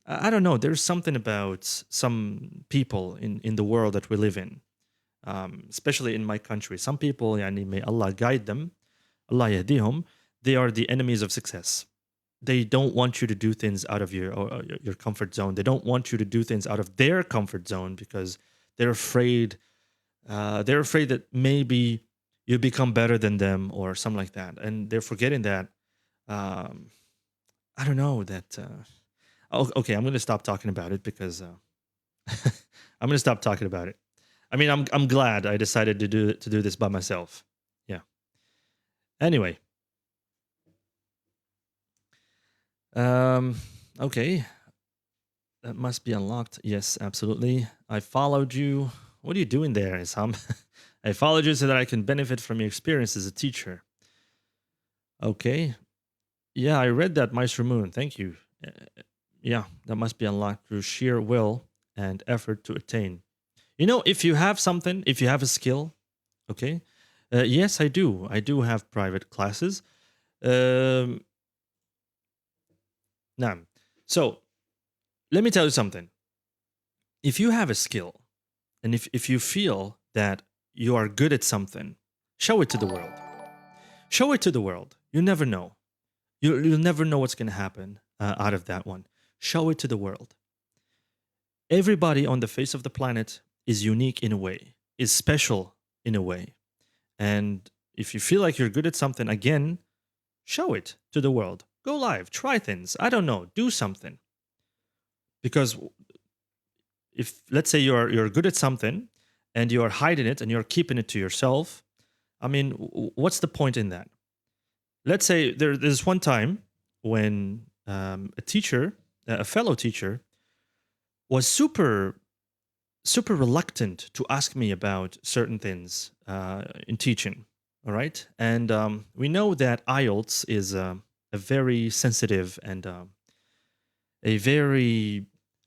I don't know. There's something about some people in the world that we live in, especially in my country. Some people, yani, may Allah guide them, Allah yahdihum, they are the enemies of success. They don't want you to do things out of your comfort zone. They don't want you to do things out of their comfort zone because they're afraid. They're afraid that maybe you become better than them or something like that, and they're forgetting that. Um, I don't know that. Okay, I'm going to stop talking about it because I'm going to stop talking about it. I mean, I'm glad I decided to do this by myself. Yeah. Anyway. Okay. That must be unlocked. Yes, absolutely. I followed you. What are you doing there, Isham? I followed you so that I can benefit from your experience as a teacher. Okay. Yeah, I read that, Maestro Moon. Thank you. Yeah, that must be unlocked through sheer will and effort to attain. You know, if you have something, if you have a skill, okay. Yes, I do. I do have private classes. Now, so let me tell you something. If you have a skill and if you feel that you are good at something, show it to the world. Show it to the world. You never know. You'll never know what's going to happen out of that one. Show it to the world. Everybody on the face of the planet is unique in a way, is special in a way. And if you feel like you're good at something, again, show it to the world. Go live, try things. I don't know, do something. Because if, let's say, you're good at something and you're hiding it and you're keeping it to yourself, I mean, what's the point in that? Let's say there's one time when a teacher, a fellow teacher, was super reluctant to ask me about certain things in teaching. All right, and we know that IELTS is a very sensitive and a very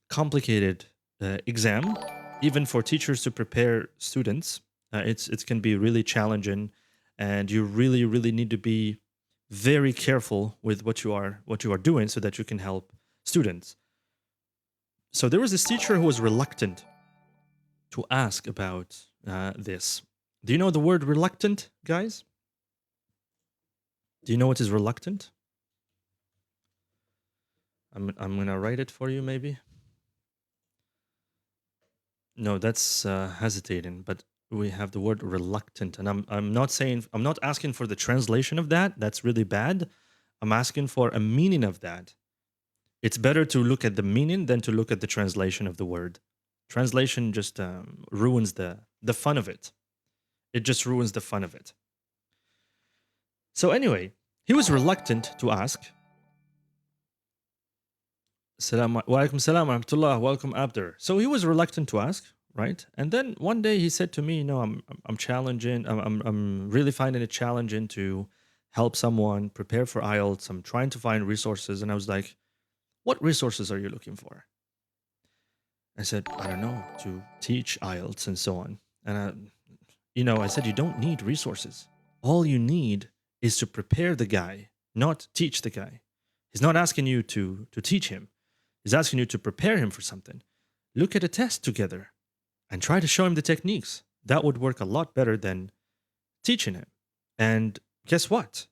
complicated exam, even for teachers to prepare students. It can be really challenging, and you really need to be very careful with what you are doing so that you can help students. So there was this teacher who was reluctant to ask about this. Do you know the word reluctant, guys? Do you know what is reluctant? I'm gonna write it for you, maybe. No, that's hesitating, but we have the word reluctant, and I'm not asking for the translation of that. That's really bad. I'm asking for a meaning of that. It's better to look at the meaning than to look at the translation of the word. Translation just ruins the fun of it. It just ruins the fun of it. So anyway, he was reluctant to ask. Wa alaikum salam wa rahmatullah. Welcome, Abdur. So he was reluctant to ask, right? And then one day he said to me, "No, I'm challenging. I'm really finding it challenging to help someone prepare for IELTS. I'm trying to find resources." And I was like, "What resources are you looking for?" I said, "I don't know, to teach IELTS and so on." And I said, "You don't need resources. All you need is to prepare the guy, not teach the guy." He's not asking you to teach him. He's asking you to prepare him for something. Look at a test together and try to show him the techniques. That would work a lot better than teaching him. And guess what?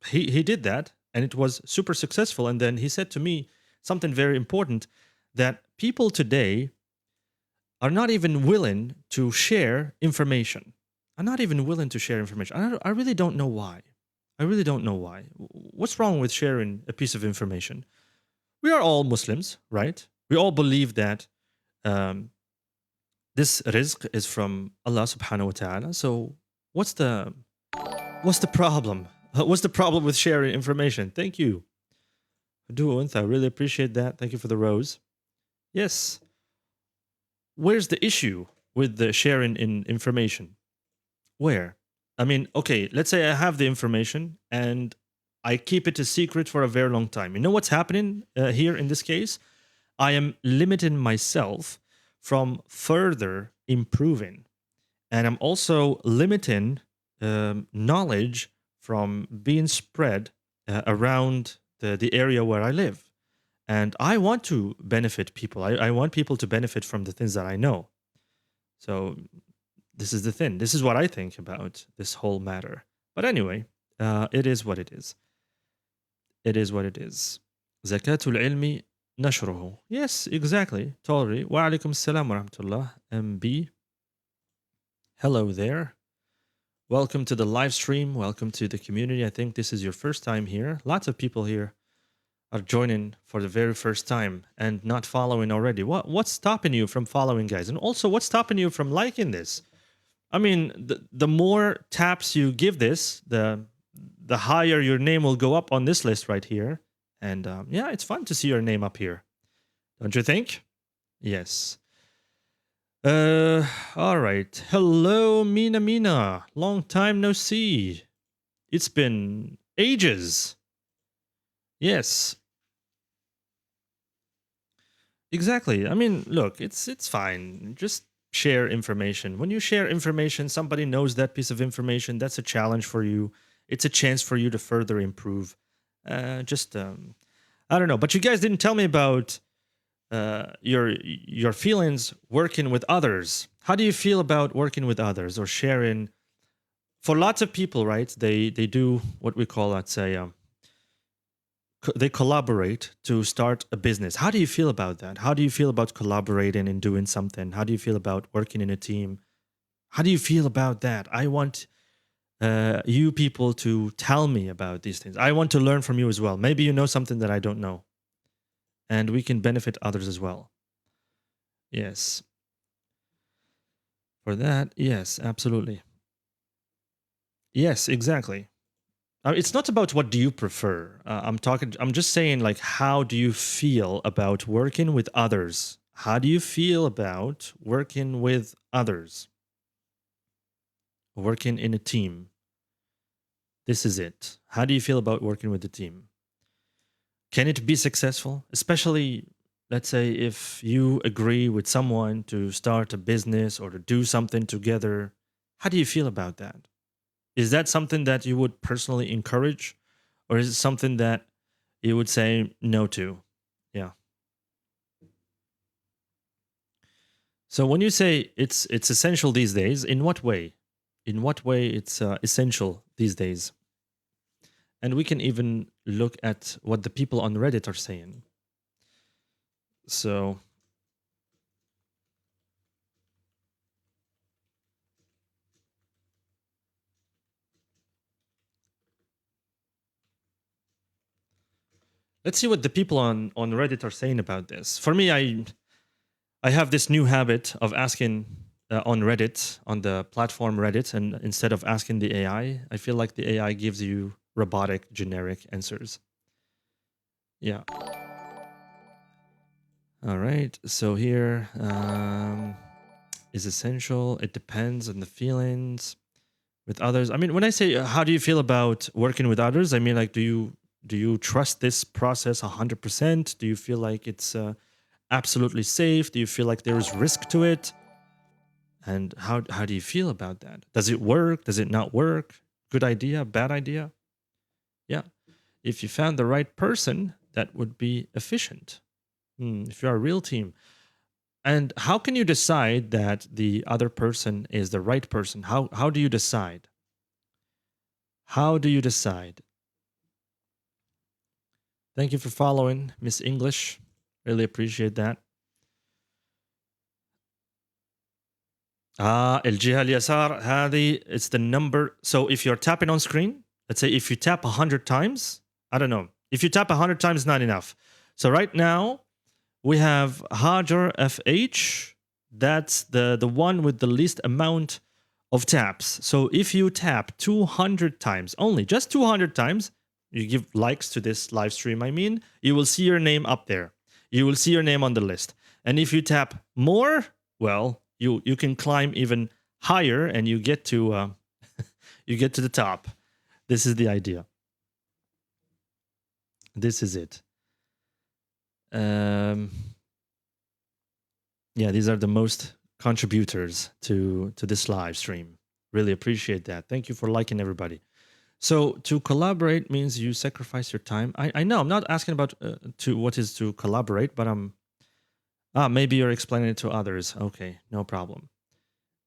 He did that and it was super successful. And then he said to me something very important, that people today are not even willing to share information. Are not even willing to share information. I really don't know why. I really don't know why. What's wrong with sharing a piece of information? We are all Muslims, right? We all believe that this rizq is from Allah subhanahu wa ta'ala. So what's the problem? What's the problem with sharing information? Thank you. I really appreciate that. Thank you for the rose. Yes. Where's the issue with the sharing in information? Where? I mean, okay, let's say I have the information and I keep it a secret for a very long time. You know what's happening here in this case? I am limiting myself from further improving. And I'm also limiting knowledge from being spread around the area where I live. And I want to benefit people. I want people to benefit from the things that I know. So this is the thing. This is what I think about this whole matter. But anyway, it is what it is. It is what it is. Zakatul ilmi nashruhu. Yes, exactly. Totally. Wa alaikum assalam wa rahmatullah. MB. Hello there. Welcome to the live stream. Welcome to the community. I think this is your first time here. Lots of people here are joining for the very first time and not following already. What's stopping you from following, guys? And also, what's stopping you from liking this? I mean, the more taps you give this, the higher your name will go up on this list right here. And yeah, it's fun to see your name up here. Don't you think? Yes. All right. Hello, Mina. Long time no see. It's been ages. Yes. Exactly. I mean, look, it's fine. Just share information. When you share information, somebody knows that piece of information. That's a challenge for you. It's a chance for you to further improve. I don't know. But you guys didn't tell me about your feelings working with others. How do you feel about working with others or sharing? For lots of people, right? They do what we call, let's say, they collaborate to start a business. How do you feel about that? How do you feel about collaborating and doing something? How do you feel about working in a team? How do you feel about that? I want you people to tell me about these things. I want to learn from you as well. Maybe you know something that I don't know. And we can benefit others as well. Yes. For that, yes, absolutely. Yes, exactly. It's not about what do you prefer. I'm just saying, like, how do you feel about working with others? How do you feel about working with others? Working in a team. This is it. How do you feel about working with the team? Can it be successful? Especially, let's say, if you agree with someone to start a business or to do something together. How do you feel about that? Is that something that you would personally encourage? Or is it something that you would say no to? Yeah. So when you say it's essential these days, in what way? In what way it's essential these days? And we can even look at what the people on Reddit are saying. So let's see what the people on Reddit are saying about this. For me, I have this new habit of asking on Reddit, on the platform Reddit, and instead of asking the AI, I feel like the AI gives you robotic, generic answers. Yeah. All right. So here is essential. It depends on the feelings with others. I mean, when I say how do you feel about working with others, I mean, like, do you trust this process 100%? Do you feel like it's absolutely safe? Do you feel like there is risk to it? And how do you feel about that? Does it work? Does it not work? Good idea? Bad idea? Yeah. If you found the right person, that would be efficient. If you're a real team. And how can you decide that the other person is the right person? How do you decide? How do you decide? Thank you for following, Miss English. Really appreciate that. الجهة اليسار هذه it's the number. So if you're tapping on screen, let's say if you tap 100 times, I don't know. If you tap 100 times, not enough. So right now we have Hajar FH. That's the one with the least amount of taps. So if you tap 200 times, only just 200 times, you give likes to this live stream, I mean, you will see your name up there. You will see your name on the list. And if you tap more, well, you can climb even higher and you get to you get to the top. This is the idea. This is it. Yeah, these are the most contributors to this live stream. Really appreciate that. Thank you for liking, everybody. So to collaborate means you sacrifice your time. I know I'm not asking about to what is to collaborate, but maybe you're explaining it to others. Okay, no problem.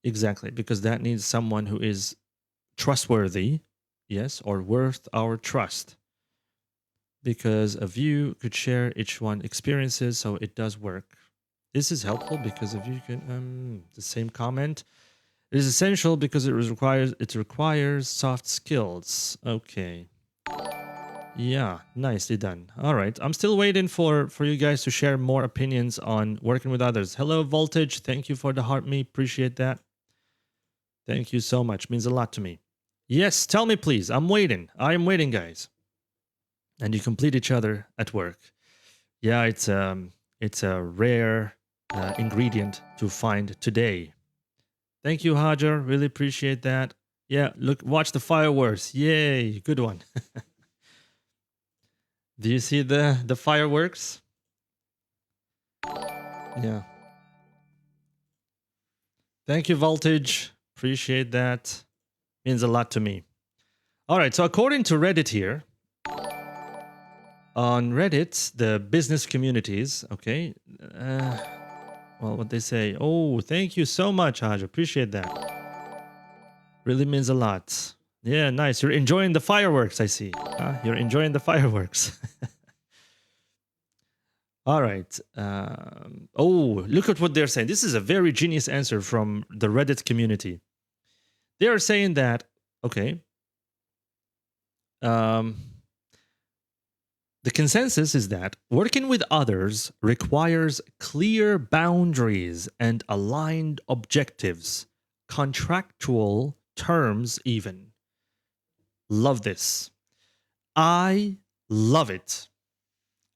Exactly, because that needs someone who is trustworthy, yes, or worth our trust. Because of you could share each one experiences, so it does work. This is helpful because if you can the same comment. It is essential because it requires soft skills. Okay. Yeah, nicely done. All right. I'm still waiting for you guys to share more opinions on working with others. Hello, Voltage. Thank you for the heart me. Appreciate that. Thank you so much. Means a lot to me. Yes, tell me please. I'm waiting. I am waiting, guys. And you complete each other at work. Yeah, it's a rare ingredient to find today. Thank you, Hajar. Really appreciate that. Yeah, look, watch the fireworks. Yay, good one. Do you see the fireworks? Yeah. Thank you, Voltage. Appreciate that. Means a lot to me. All right, so according to Reddit here, on Reddit, the business communities, okay, well, what they say. Oh, thank you so much, Haj. Appreciate that. Really means a lot. Yeah, nice. You're enjoying the fireworks, I see. You're enjoying the fireworks. All right. Oh, look at what they're saying. This is a very genius answer from the Reddit community. They are saying that, okay, the consensus is that working with others requires clear boundaries and aligned objectives, contractual terms even. Love this. I love it.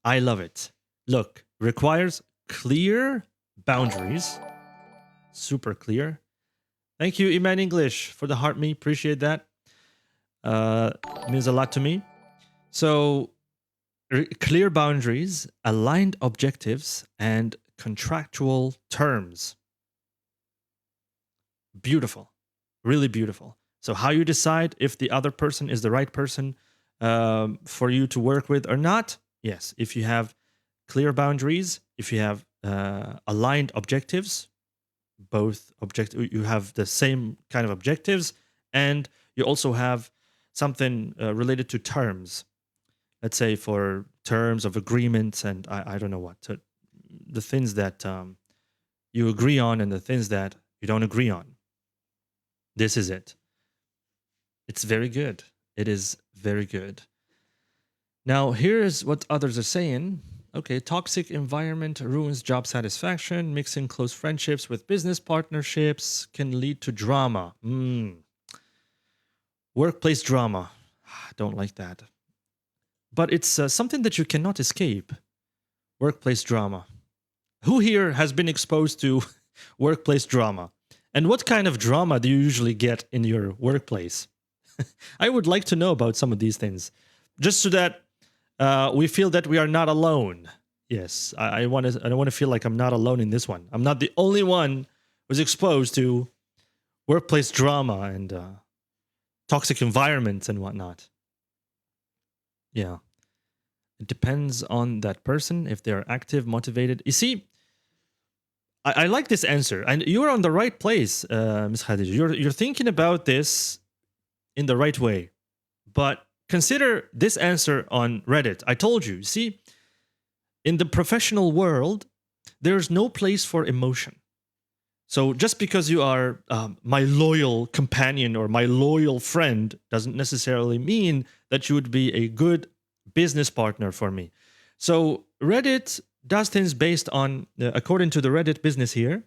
I love it. Look, requires clear boundaries. Super clear. Thank you, Iman English, for the heart me. Appreciate that. Means a lot to me. So, clear boundaries, aligned objectives, and contractual terms. Beautiful. Really beautiful. So how you decide if the other person is the right person for you to work with or not? Yes, if you have clear boundaries, if you have aligned objectives, you have the same kind of objectives, and you also have something related to terms. Let's say for terms of agreements and I don't know what, the things that you agree on and the things that you don't agree on. This is it. It's very good. It is very good. Now, here's what others are saying. Okay, toxic environment ruins job satisfaction. Mixing close friendships with business partnerships can lead to drama. Workplace drama. Don't like that. But it's something that you cannot escape. Workplace drama. Who here has been exposed to workplace drama? And what kind of drama do you usually get in your workplace? I would like to know about some of these things, just so that we feel that we are not alone. Yes, I want to feel like I'm not alone in this one. I'm not the only one who's exposed to workplace drama and toxic environments and whatnot. Yeah, It depends on that person if they're active, motivated. You see, I like this answer, and you're on the right place, Ms. Khadija. You're thinking about this in the right way, but consider this answer on Reddit. I told you. See, in the professional world, there's no place for emotion. So just because you are my loyal companion or my loyal friend doesn't necessarily mean that you would be a good business partner for me. So Reddit does things based on, according to the Reddit business here,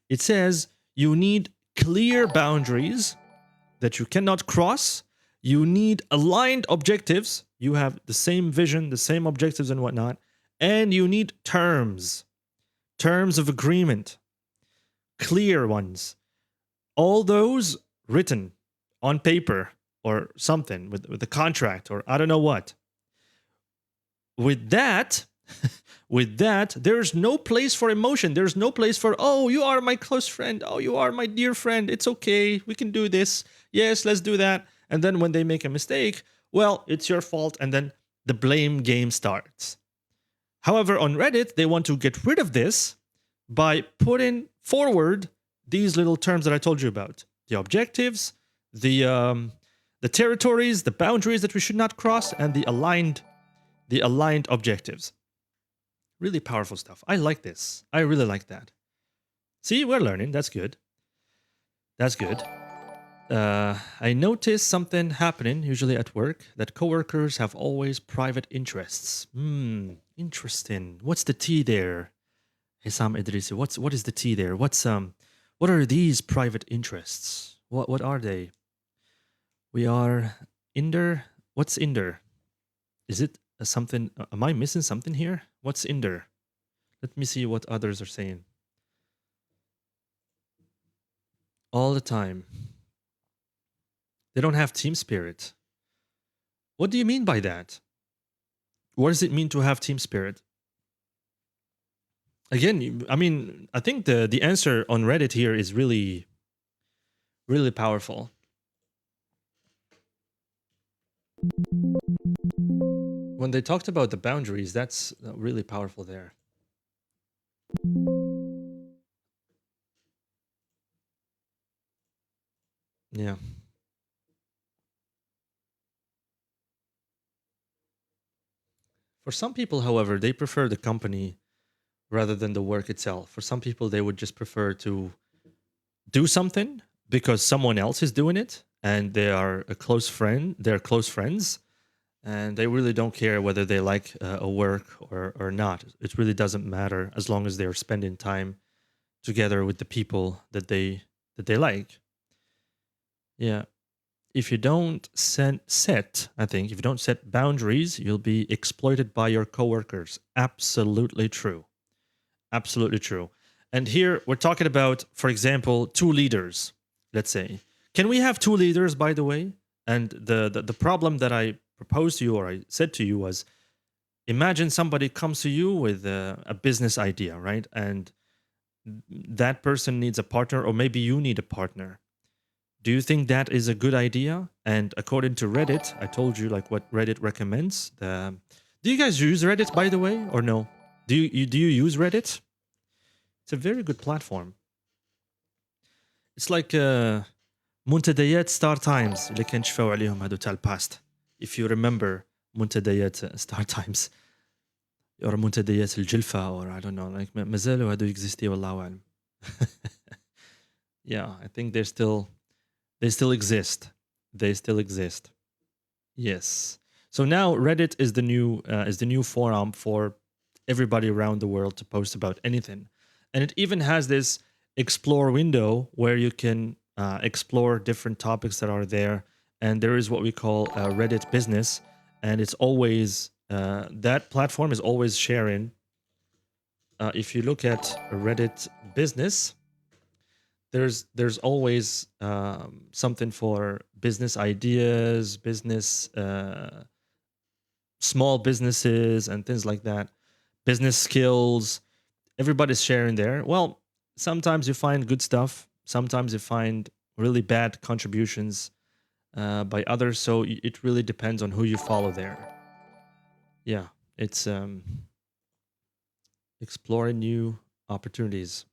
it says you need clear boundaries that you cannot cross. You need aligned objectives. You have the same vision, the same objectives and whatnot. And you need terms of agreement, clear ones. All those written on paper or something with a contract or I don't know what. With that, there's no place for emotion. There's no place for, oh, you are my close friend. Oh, you are my dear friend. It's okay. We can do this. Yes, let's do that. And then when they make a mistake, well, it's your fault. And then the blame game starts. However, on Reddit, they want to get rid of this by putting forward these little terms that I told you about. The objectives, the territories, the boundaries that we should not cross, and the aligned objectives. Really powerful stuff. I like this. I really like that. See, we're learning. That's good. That's good. I noticed something happening, usually at work, that coworkers have always private interests. Interesting. What's the T there? Hissam Idrisi. What is the T there? What are these private interests? What are they? We are Inder. What's Inder? Is it something? Am I missing something here? What's Inder? Let me see what others are saying. All the time. They don't have team spirit. What do you mean by that? What does it mean to have team spirit? Again, I mean, I think the answer on Reddit here is really, really powerful. When they talked about the boundaries, that's really powerful there. Yeah. For some people, however, they prefer the company rather than the work itself. For some people, they would just prefer to do something because someone else is doing it and they are a close friend, they're close friends, and they really don't care whether they like a work or not. It really doesn't matter as long as they're spending time together with the people that they like. Yeah. If you don't set, I think, if you don't set boundaries, you'll be exploited by your coworkers. Absolutely true. Absolutely true. And here we're talking about, for example, two leaders, let's say. Can we have two leaders, by the way? And the problem that I proposed to you or I said to you was, imagine somebody comes to you with a business idea, right? And that person needs a partner, or maybe you need a partner. Do you think that is a good idea? And according to Reddit, I told you like what Reddit recommends. Do you guys use Reddit, by the way, or no? Do you use Reddit? It's a very good platform. It's like منتديات ستار تايمز اللي كان شفاو عليهم هادو تاع الباست. If you remember منتديات ستار تايمز or منتديات الجلفة or I don't know, like مازالوا هادو يكزيستي والله أعلم. Yeah, I think they still exist. They still exist. Yes. So now Reddit is the new forum for everybody around the world to post about anything. And it even has this explore window where you can explore different topics that are there. And there is what we call Reddit Business. And it's always, that platform is always sharing. If you look at Reddit Business, there's always something for business ideas, business, small businesses and things like that, business skills. Everybody's sharing there. Well, sometimes you find good stuff. Sometimes you find really bad contributions by others. So it really depends on who you follow there. Yeah. It's exploring new opportunities.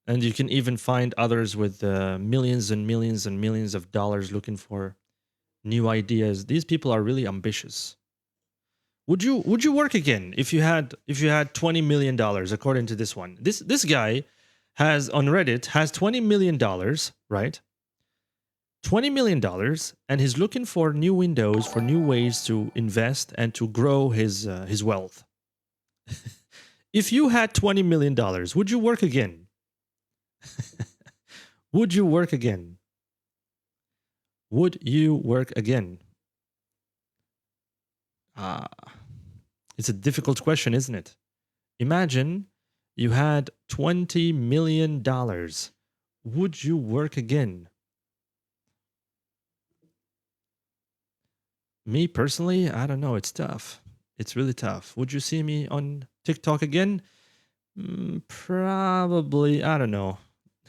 And you can even find others with millions and millions and millions of dollars looking for new ideas. These people are really ambitious. Would you work again if you had $20 million according to this one? This guy has on Reddit has $20 million, right? $20 million, and he's looking for new windows, for new ways to invest and to grow his wealth. If you had $20 million, would you work again? Would you work again? Would you work again? Ah, it's a difficult question, isn't it? Imagine you had $20 million. Would you work again? Me personally, I don't know. It's tough. It's really tough. Would you see me on TikTok again? Probably. I don't know.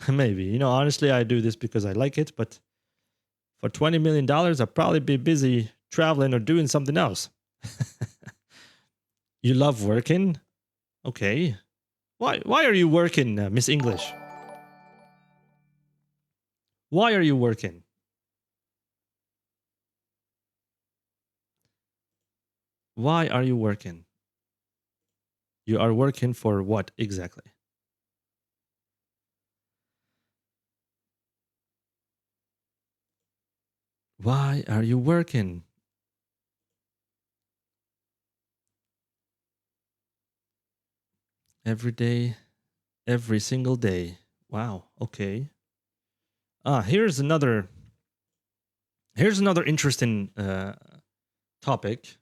Maybe. Honestly, I do this because I like it, but for $20 million, I'd probably be busy traveling or doing something else. You love working? Okay. Why are you working, Miss English? Why are you working? Why are you working? You are working for what exactly? Why are you working? Every day, every single day. Wow. Okay. Here's another interesting topic.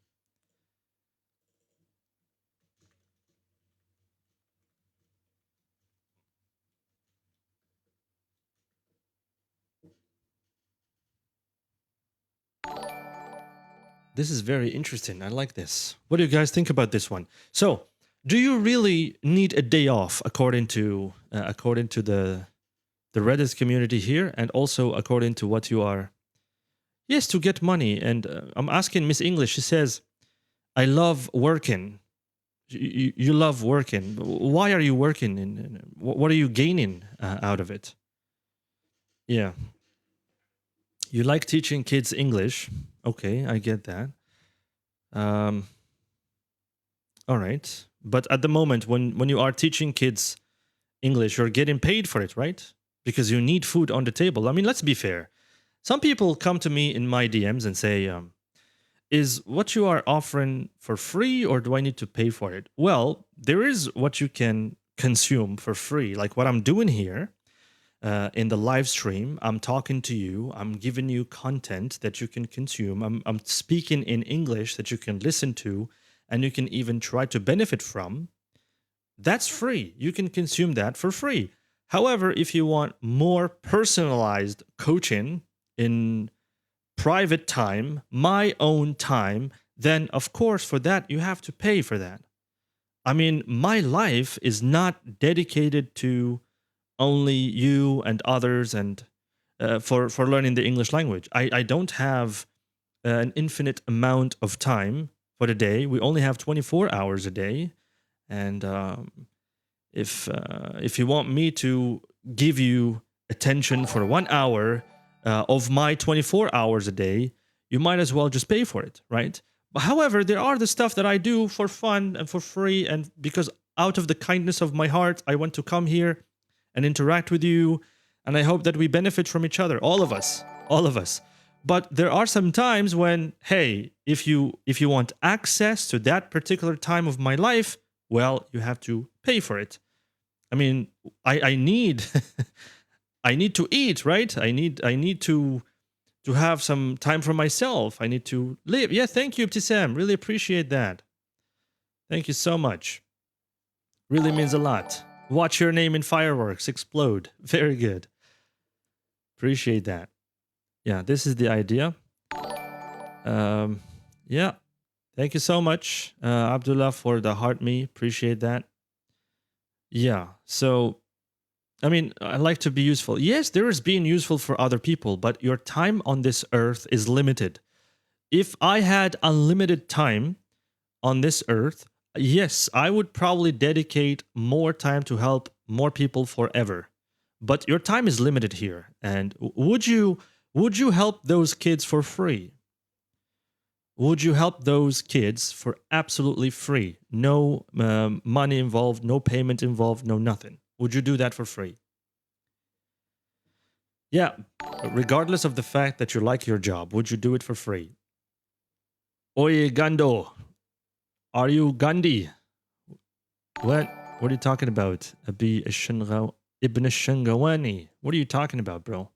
This is very interesting. I like this. What do you guys think about this one? So, do you really need a day off according to the Reddit community here, and also according to what you are? Yes, to get money. And I'm asking Miss English. She says, "I love working." You love working. Why are you working? And what are you gaining out of it? Yeah, you like teaching kids English. Okay, I get that. Um, all right. But at the moment, when you are teaching kids English, you're getting paid for it, right? Because you need food on the table. I mean, let's be fair. Some people come to me in my DMs and say, is what you are offering for free or do I need to pay for it? Well, there is what you can consume for free, like what I'm doing here in the live stream. I'm talking to you, I'm giving you content that you can consume, I'm speaking in English that you can listen to and you can even try to benefit from. That's free. You can consume that for free. However, if you want more personalized coaching in private time, my own time, then of course for that you have to pay for that. I mean, my life is not dedicated to only you and others and for learning the English language. I don't have an infinite amount of time for the day. We only have 24 hours a day, and if you want me to give you attention for 1 hour of my 24 hours a day, you might as well just pay for it, right? But however, there are the stuff that I do for fun and for free, and because out of the kindness of my heart, I want to come here and interact with you, and I hope that we benefit from each other, all of us, all of us. But there are some times when, hey, if you want access to that particular time of my life, well, you have to pay for it. I mean, I need I need to eat, right? I need to have some time for myself. I need to live. Yeah, thank you, Ibtisam. Really appreciate that. Thank you so much. Really means a lot. Watch your name in fireworks explode. Very good. Appreciate that. Yeah, this is the idea. Yeah. Thank you so much, Abdullah, for the heart me. Appreciate that. Yeah. So, I mean, I like to be useful. Yes, there is being useful for other people, but your time on this earth is limited. If I had unlimited time, on this earth, yes, I would probably dedicate more time to help more people forever. But your time is limited here. And would you help those kids for free? Would you help those kids for absolutely free? No money involved, no payment involved, no nothing. Would you do that for free? Yeah, regardless of the fact that you like your job, would you do it for free? Oye, Gando, are you Gandhi? What? What are you talking about? Abi Ibn Shangawani. What are you talking about, bro?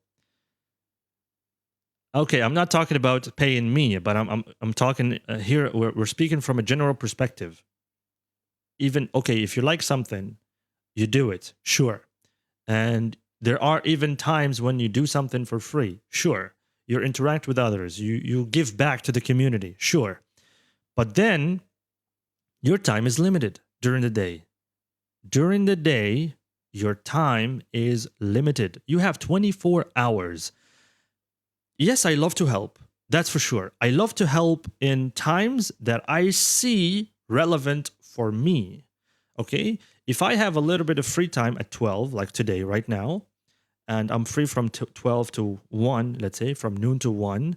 Okay, I'm not talking about paying me, but I'm talking here. We're speaking from a general perspective. Even okay, if you like something, you do it, sure. And there are even times when you do something for free, sure. You interact with others, you give back to the community, sure. But then your time is limited during the day. During the day, your time is limited. You have 24 hours. Yes, I love to help. That's for sure. I love to help in times that I see relevant for me. Okay? If I have a little bit of free time at 12, like today, right now, and I'm free from 12 to 1, let's say, from noon to 1,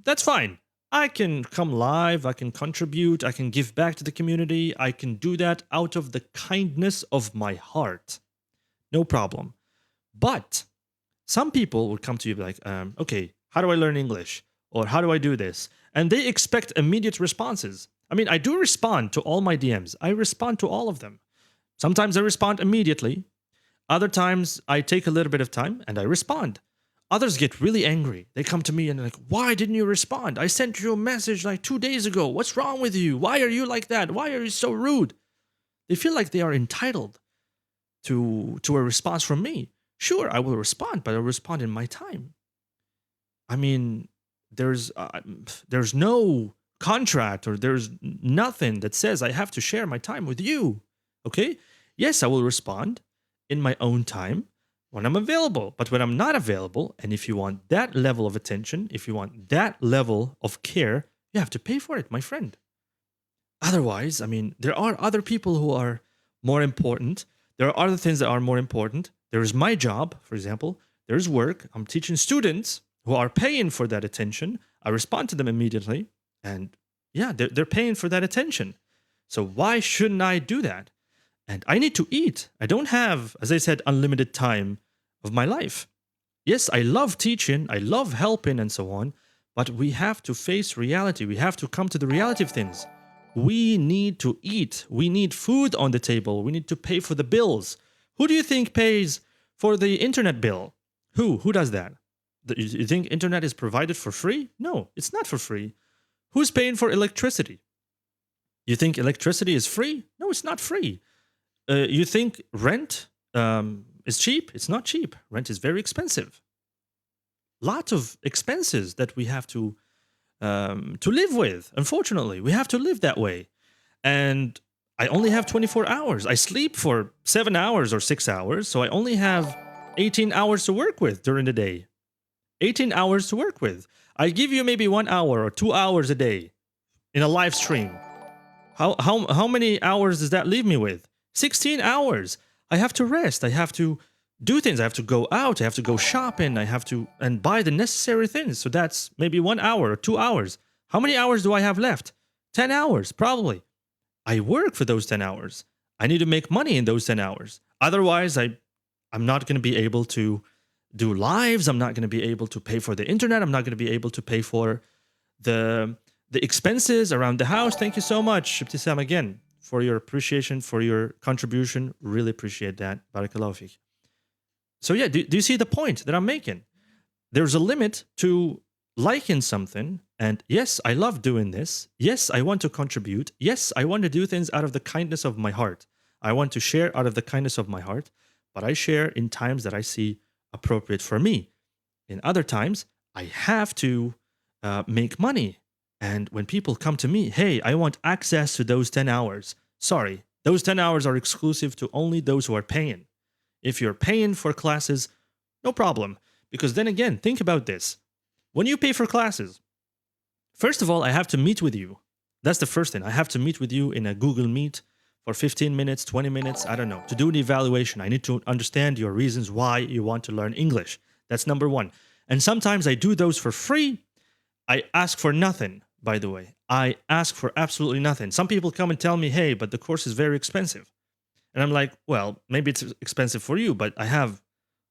that's fine. I can come live, I can contribute, I can give back to the community. I can do that out of the kindness of my heart. No problem. But some people would come to you like, okay, how do I learn English? Or how do I do this? And they expect immediate responses. I mean, I do respond to all my DMs. I respond to all of them. Sometimes I respond immediately. Other times I take a little bit of time and I respond. Others get really angry. They come to me and they're like, why didn't you respond? I sent you a message like 2 days ago. What's wrong with you? Why are you like that? Why are you so rude? They feel like they are entitled to a response from me. Sure, I will respond, but I'll respond in my time. I mean, there's no contract or there's nothing that says I have to share my time with you. Okay? Yes, I will respond in my own time when I'm available. But when I'm not available, and if you want that level of attention, if you want that level of care, you have to pay for it, my friend. Otherwise, I mean, there are other people who are more important. There are other things that are more important. There's my job, for example. There's work. I'm teaching students who are paying for that attention. I respond to them immediately. And yeah, they're paying for that attention. So why shouldn't I do that? And I need to eat. I don't have, as I said, unlimited time of my life. Yes, I love teaching. I love helping and so on. But we have to face reality. We have to come to the reality of things. We need to eat. We need food on the table. We need to pay for the bills. Who do you think pays for the internet bill? Who does that? You think internet is provided for free? No, it's not for free. Who's paying for electricity? You think electricity is free? No, it's not free. You think rent is cheap? It's not cheap. Rent is very expensive. Lots of expenses that we have to live with. Unfortunately, we have to live that way. And I only have 24 hours. I sleep for 7 hours or 6 hours, so I only have 18 hours to work with during the day. 18 hours to work with. I give you maybe 1 hour or 2 hours a day in a live stream. How many hours does that leave me with? 16 hours. I have to rest. I have to do things. I have to go out. I have to go shopping. I have to and buy the necessary things. So that's maybe 1 hour or 2 hours. How many hours do I have left? 10 hours, probably. I work for those 10 hours. I need to make money in those 10 hours. Otherwise, I'm not going to be able to do lives. I'm not going to be able to pay for the internet. I'm not going to be able to pay for the expenses around the house. Thank you so much, Ibtisam, again, for your appreciation, for your contribution. Really appreciate that. Barakallahu feek. So yeah, do you see the point that I'm making? There's a limit to liking something. And yes, I love doing this. Yes, I want to contribute. Yes, I want to do things out of the kindness of my heart. I want to share out of the kindness of my heart. But I share in times that I see appropriate for me. In other times, I have to make money. And when people come to me, hey, I want access to those 10 hours. Sorry, those 10 hours are exclusive to only those who are paying. If you're paying for classes, no problem. Because then again, think about this. When you pay for classes, first of all, I have to meet with you. That's the first thing. I have to meet with you in a Google Meet for 15 minutes, 20 minutes, I don't know, to do an evaluation. I need to understand your reasons why you want to learn English. That's number one. And sometimes I do those for free. I ask for nothing, by the way. I ask for absolutely nothing. Some people come and tell me, hey, but the course is very expensive. And I'm like, well, maybe it's expensive for you, but I have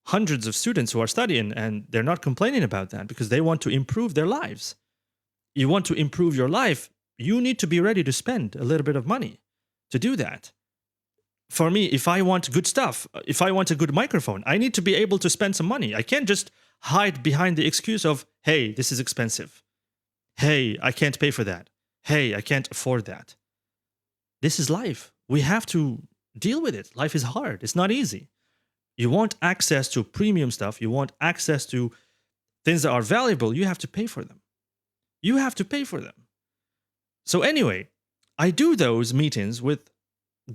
hundreds of students who are studying and they're not complaining about that because they want to improve their lives. You want to improve your life, you need to be ready to spend a little bit of money to do that. For me, if I want good stuff, if I want a good microphone, I need to be able to spend some money. I can't just hide behind the excuse of, hey, this is expensive. Hey, I can't pay for that. Hey, I can't afford that. This is life. We have to deal with it. Life is hard. It's not easy. You want access to premium stuff. You want access to things that are valuable. You have to pay for them. You have to pay for them. So anyway, I do those meetings with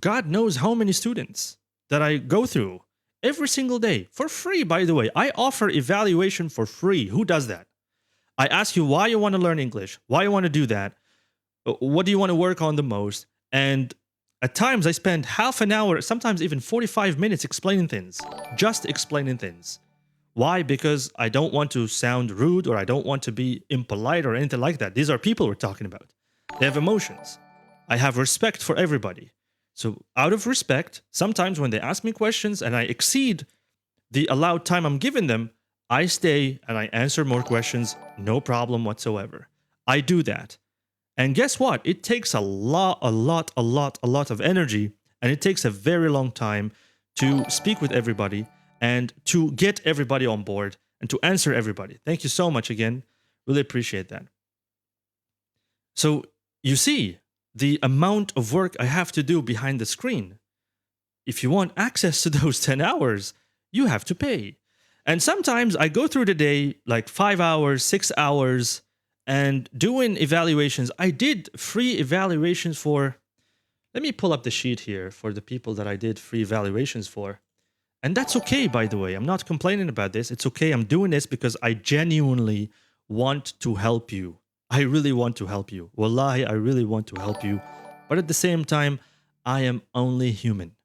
God knows how many students that I go through every single day for free, by the way. I offer evaluation for free. Who does that? I ask you why you want to learn English, why you want to do that, what do you want to work on the most, and at times I spend half an hour, sometimes even 45 minutes explaining things, just explaining things. Why? Because I don't want to sound rude or I don't want to be impolite or anything like that. These are people we're talking about. They have emotions. I have respect for everybody. So out of respect, sometimes when they ask me questions and I exceed the allowed time I'm giving them, I stay and I answer more questions, no problem whatsoever. I do that. And guess what? It takes a lot of energy, and it takes a very long time to speak with everybody and to get everybody on board and to answer everybody. Thank you so much again. Really appreciate that. So you see the amount of work I have to do behind the screen. If you want access to those 10 hours, you have to pay. And sometimes I go through the day like 5 hours, 6 hours, and doing evaluations. I did free evaluations for, let me pull up the sheet here for the people that I did free evaluations for. And that's okay, by the way. I'm not complaining about this. It's okay. I'm doing this because I genuinely want to help you. I really want to help you. Wallahi, I really want to help you. But at the same time, I am only human.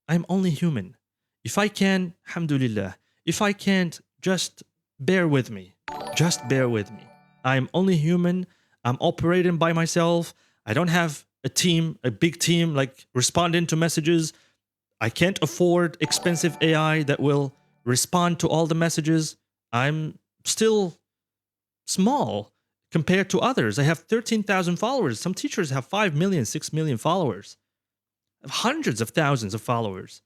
I'm only human. If I can, alhamdulillah. If I can't, just bear with me. Just bear with me. I'm only human. I'm operating by myself. I don't have a team, a big team, like responding to messages. I can't afford expensive AI that will respond to all the messages. I'm still small compared to others. I have 13,000 followers. Some teachers have 5 million, 6 million followers. I have hundreds of thousands of followers.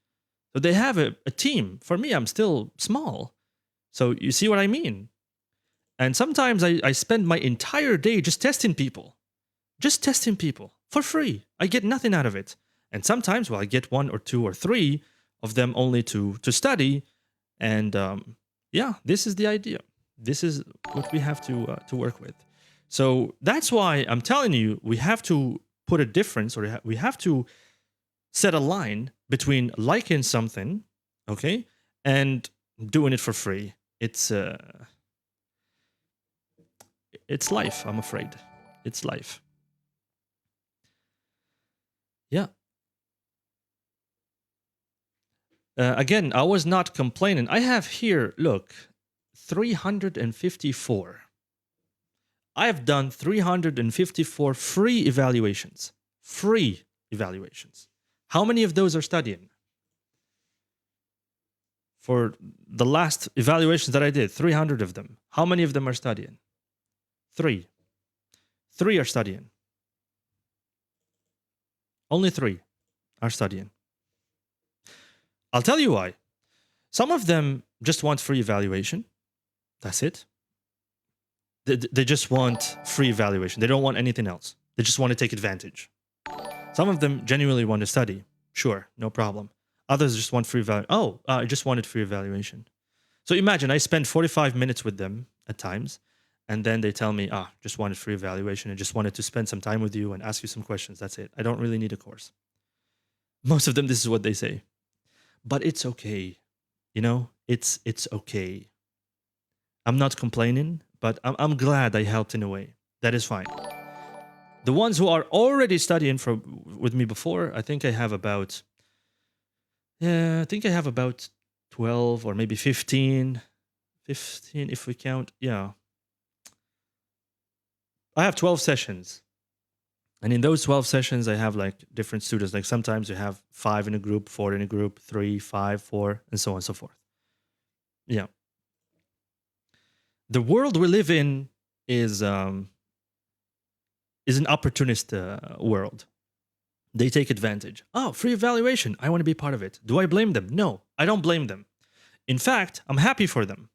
So they have a team. For me, I'm still small. So you see what I mean? And sometimes I spend my entire day just testing people. Just testing people for free. I get nothing out of it. And sometimes, well, I get 1 or 2 or 3 of them only to study. And yeah, this is the idea. This is what we have to work with. So that's why I'm telling you, we have to put a difference, or we have to set a line between liking something, okay, and doing it for free. It's life, I'm afraid. It's life. Yeah. Again, I was not complaining. I have here, look, 354. I have done 354 free evaluations. Free evaluations. How many of those are studying? For the last evaluations that I did, 300 of them. How many of them are studying? 3. 3 are studying. Only 3 are studying. I'll tell you why. Some of them just want free evaluation. That's it. They just want free evaluation. They don't want anything else. They just want to take advantage. Some of them genuinely want to study. Sure, no problem. Others just want free evaluation. Oh, I just wanted free evaluation. So imagine I spend 45 minutes with them at times, and then they tell me, just wanted free evaluation and just wanted to spend some time with you and ask you some questions. That's it. I don't really need a course. Most of them, this is what they say. But it's okay. You know, it's okay. I'm not complaining, but I'm glad I helped in a way. That is fine. The ones who are already studying with me before, I think I have about, yeah, I think I have about 12 or maybe 15, 15 if we count. Yeah, I have 12 sessions. And in those 12 sessions, I have like different students. Like sometimes you have 5 in a group, 4 in a group, 3, 5, 4, and so on and so forth. Yeah. The world we live in is an opportunist world. They take advantage. Oh, free evaluation. I want to be part of it. Do I blame them? No, I don't blame them. In fact, I'm happy for them.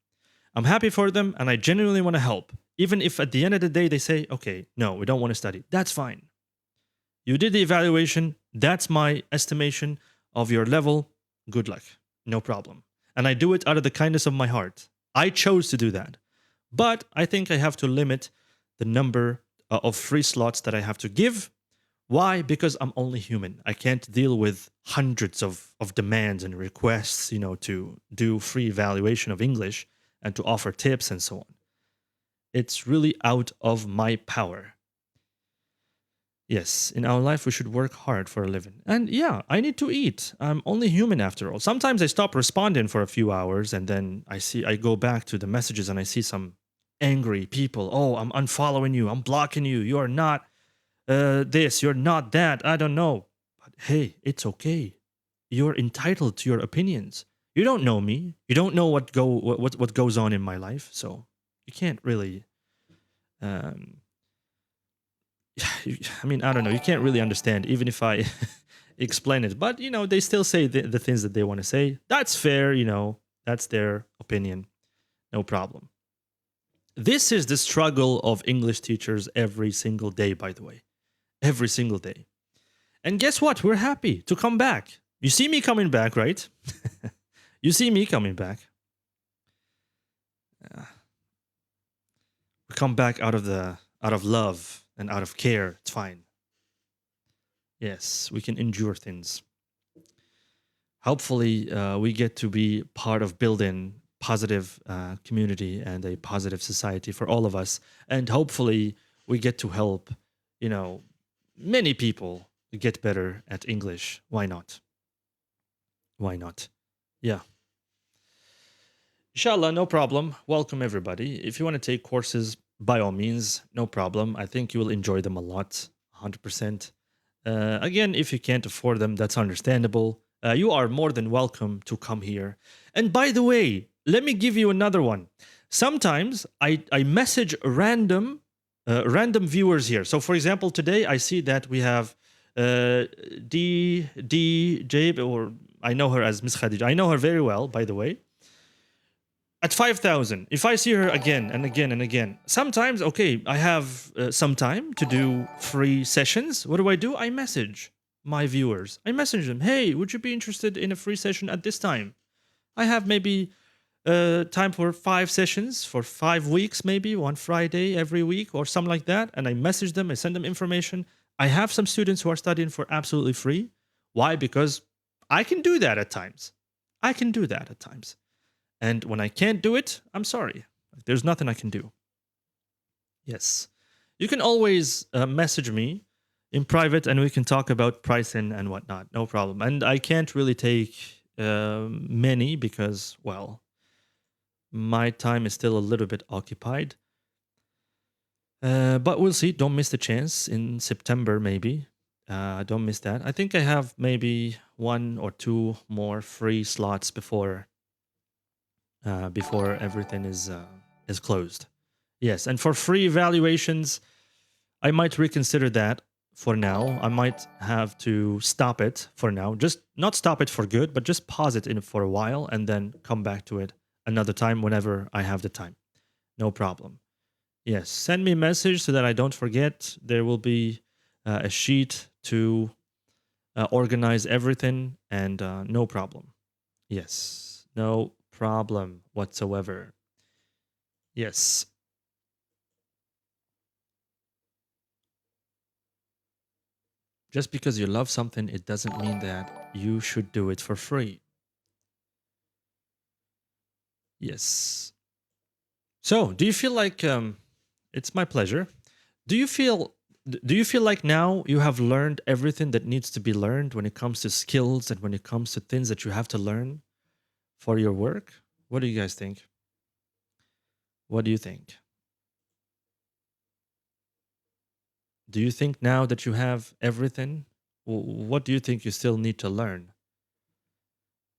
I'm happy for them and I genuinely want to help. Even if at the end of the day they say, okay, no, we don't want to study. That's fine. You did the evaluation. That's my estimation of your level. Good luck. No problem. And I do it out of the kindness of my heart. I chose to do that. But I think I have to limit the number of free slots that I have to give. Why? Because I'm only human. I can't deal with hundreds of demands and requests, to do free evaluation of English and to offer tips and so on. It's really out of my power. Yes, in our life, we should work hard for a living. And yeah, I need to eat. I'm only human after all. Sometimes I stop responding for a few hours and then I go back to the messages and I see some angry people. Oh, I'm unfollowing you. I'm blocking you. You're not this. You're not that. I don't know. But hey, it's okay. You're entitled to your opinions. You don't know me. You don't know what goes on in my life. So you can't really um, I mean, I don't know. You can't really understand, even if I explain it. But, they still say the things that they want to say. That's fair, that's their opinion. No problem. This is the struggle of English teachers every single day, by the way. Every single day. And guess what? We're happy to come back. You see me coming back, right? You see me coming back. We come back out of love and out of care. It's fine. Yes, we can endure things. Hopefully, we get to be part of building positive community and a positive society for all of us. And hopefully, we get to help, many people get better at English. Why not? Why not? Yeah. Inshallah, no problem. Welcome, everybody. If you want to take courses, by all means, no problem. I think you will enjoy them a lot, 100%. Again, if you can't afford them, that's understandable. You are more than welcome to come here. And by the way, let me give you another one. Sometimes I message random viewers here. So, for example, today I see that we have DJ, or I know her as Miss Khadija. I know her very well, by the way. At 5,000, if I see her again and again and again, sometimes, okay, I have some time to do free sessions. What do? I message my viewers. I message them, hey, would you be interested in a free session at this time? I have maybe time for 5 sessions for 5 weeks, maybe 1 Friday every week or something like that. And I message them, I send them information. I have some students who are studying for absolutely free. Why? Because I can do that at times. I can do that at times. And when I can't do it, I'm sorry. There's nothing I can do. Yes. You can always message me in private and we can talk about pricing and whatnot. No problem. And I can't really take many because, well, my time is still a little bit occupied. But we'll see. Don't miss the chance in September, maybe. Don't miss that. I think I have maybe 1 or 2 more free slots before everything is closed. Yes, and for free evaluations, I might reconsider that for now. I might have to stop it for now. Just not stop it for good, but just pause it in for a while and then come back to it another time whenever I have the time. No problem. Yes, send me a message so that I don't forget. There will be a sheet to organize everything, and no problem. Yes, no problem whatsoever. Yes. Just because you love something, it doesn't mean that you should do it for free. Yes. So, do you feel like it's my pleasure? Do you feel Do you feel like now you have learned everything that needs to be learned when it comes to skills and when it comes to things that you have to learn for your work? What do you guys think? What do you think? Do you think now that you have everything, what do you think you still need to learn?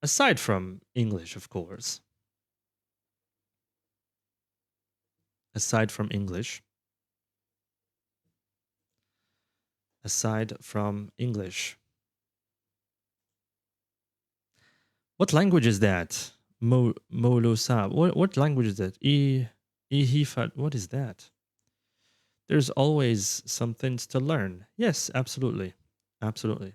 Aside from English, of course. Aside from English. Aside from English. What language is that? Molosa. What language is that? Ihifat. What is that? There's always some things to learn. Yes, absolutely. Absolutely.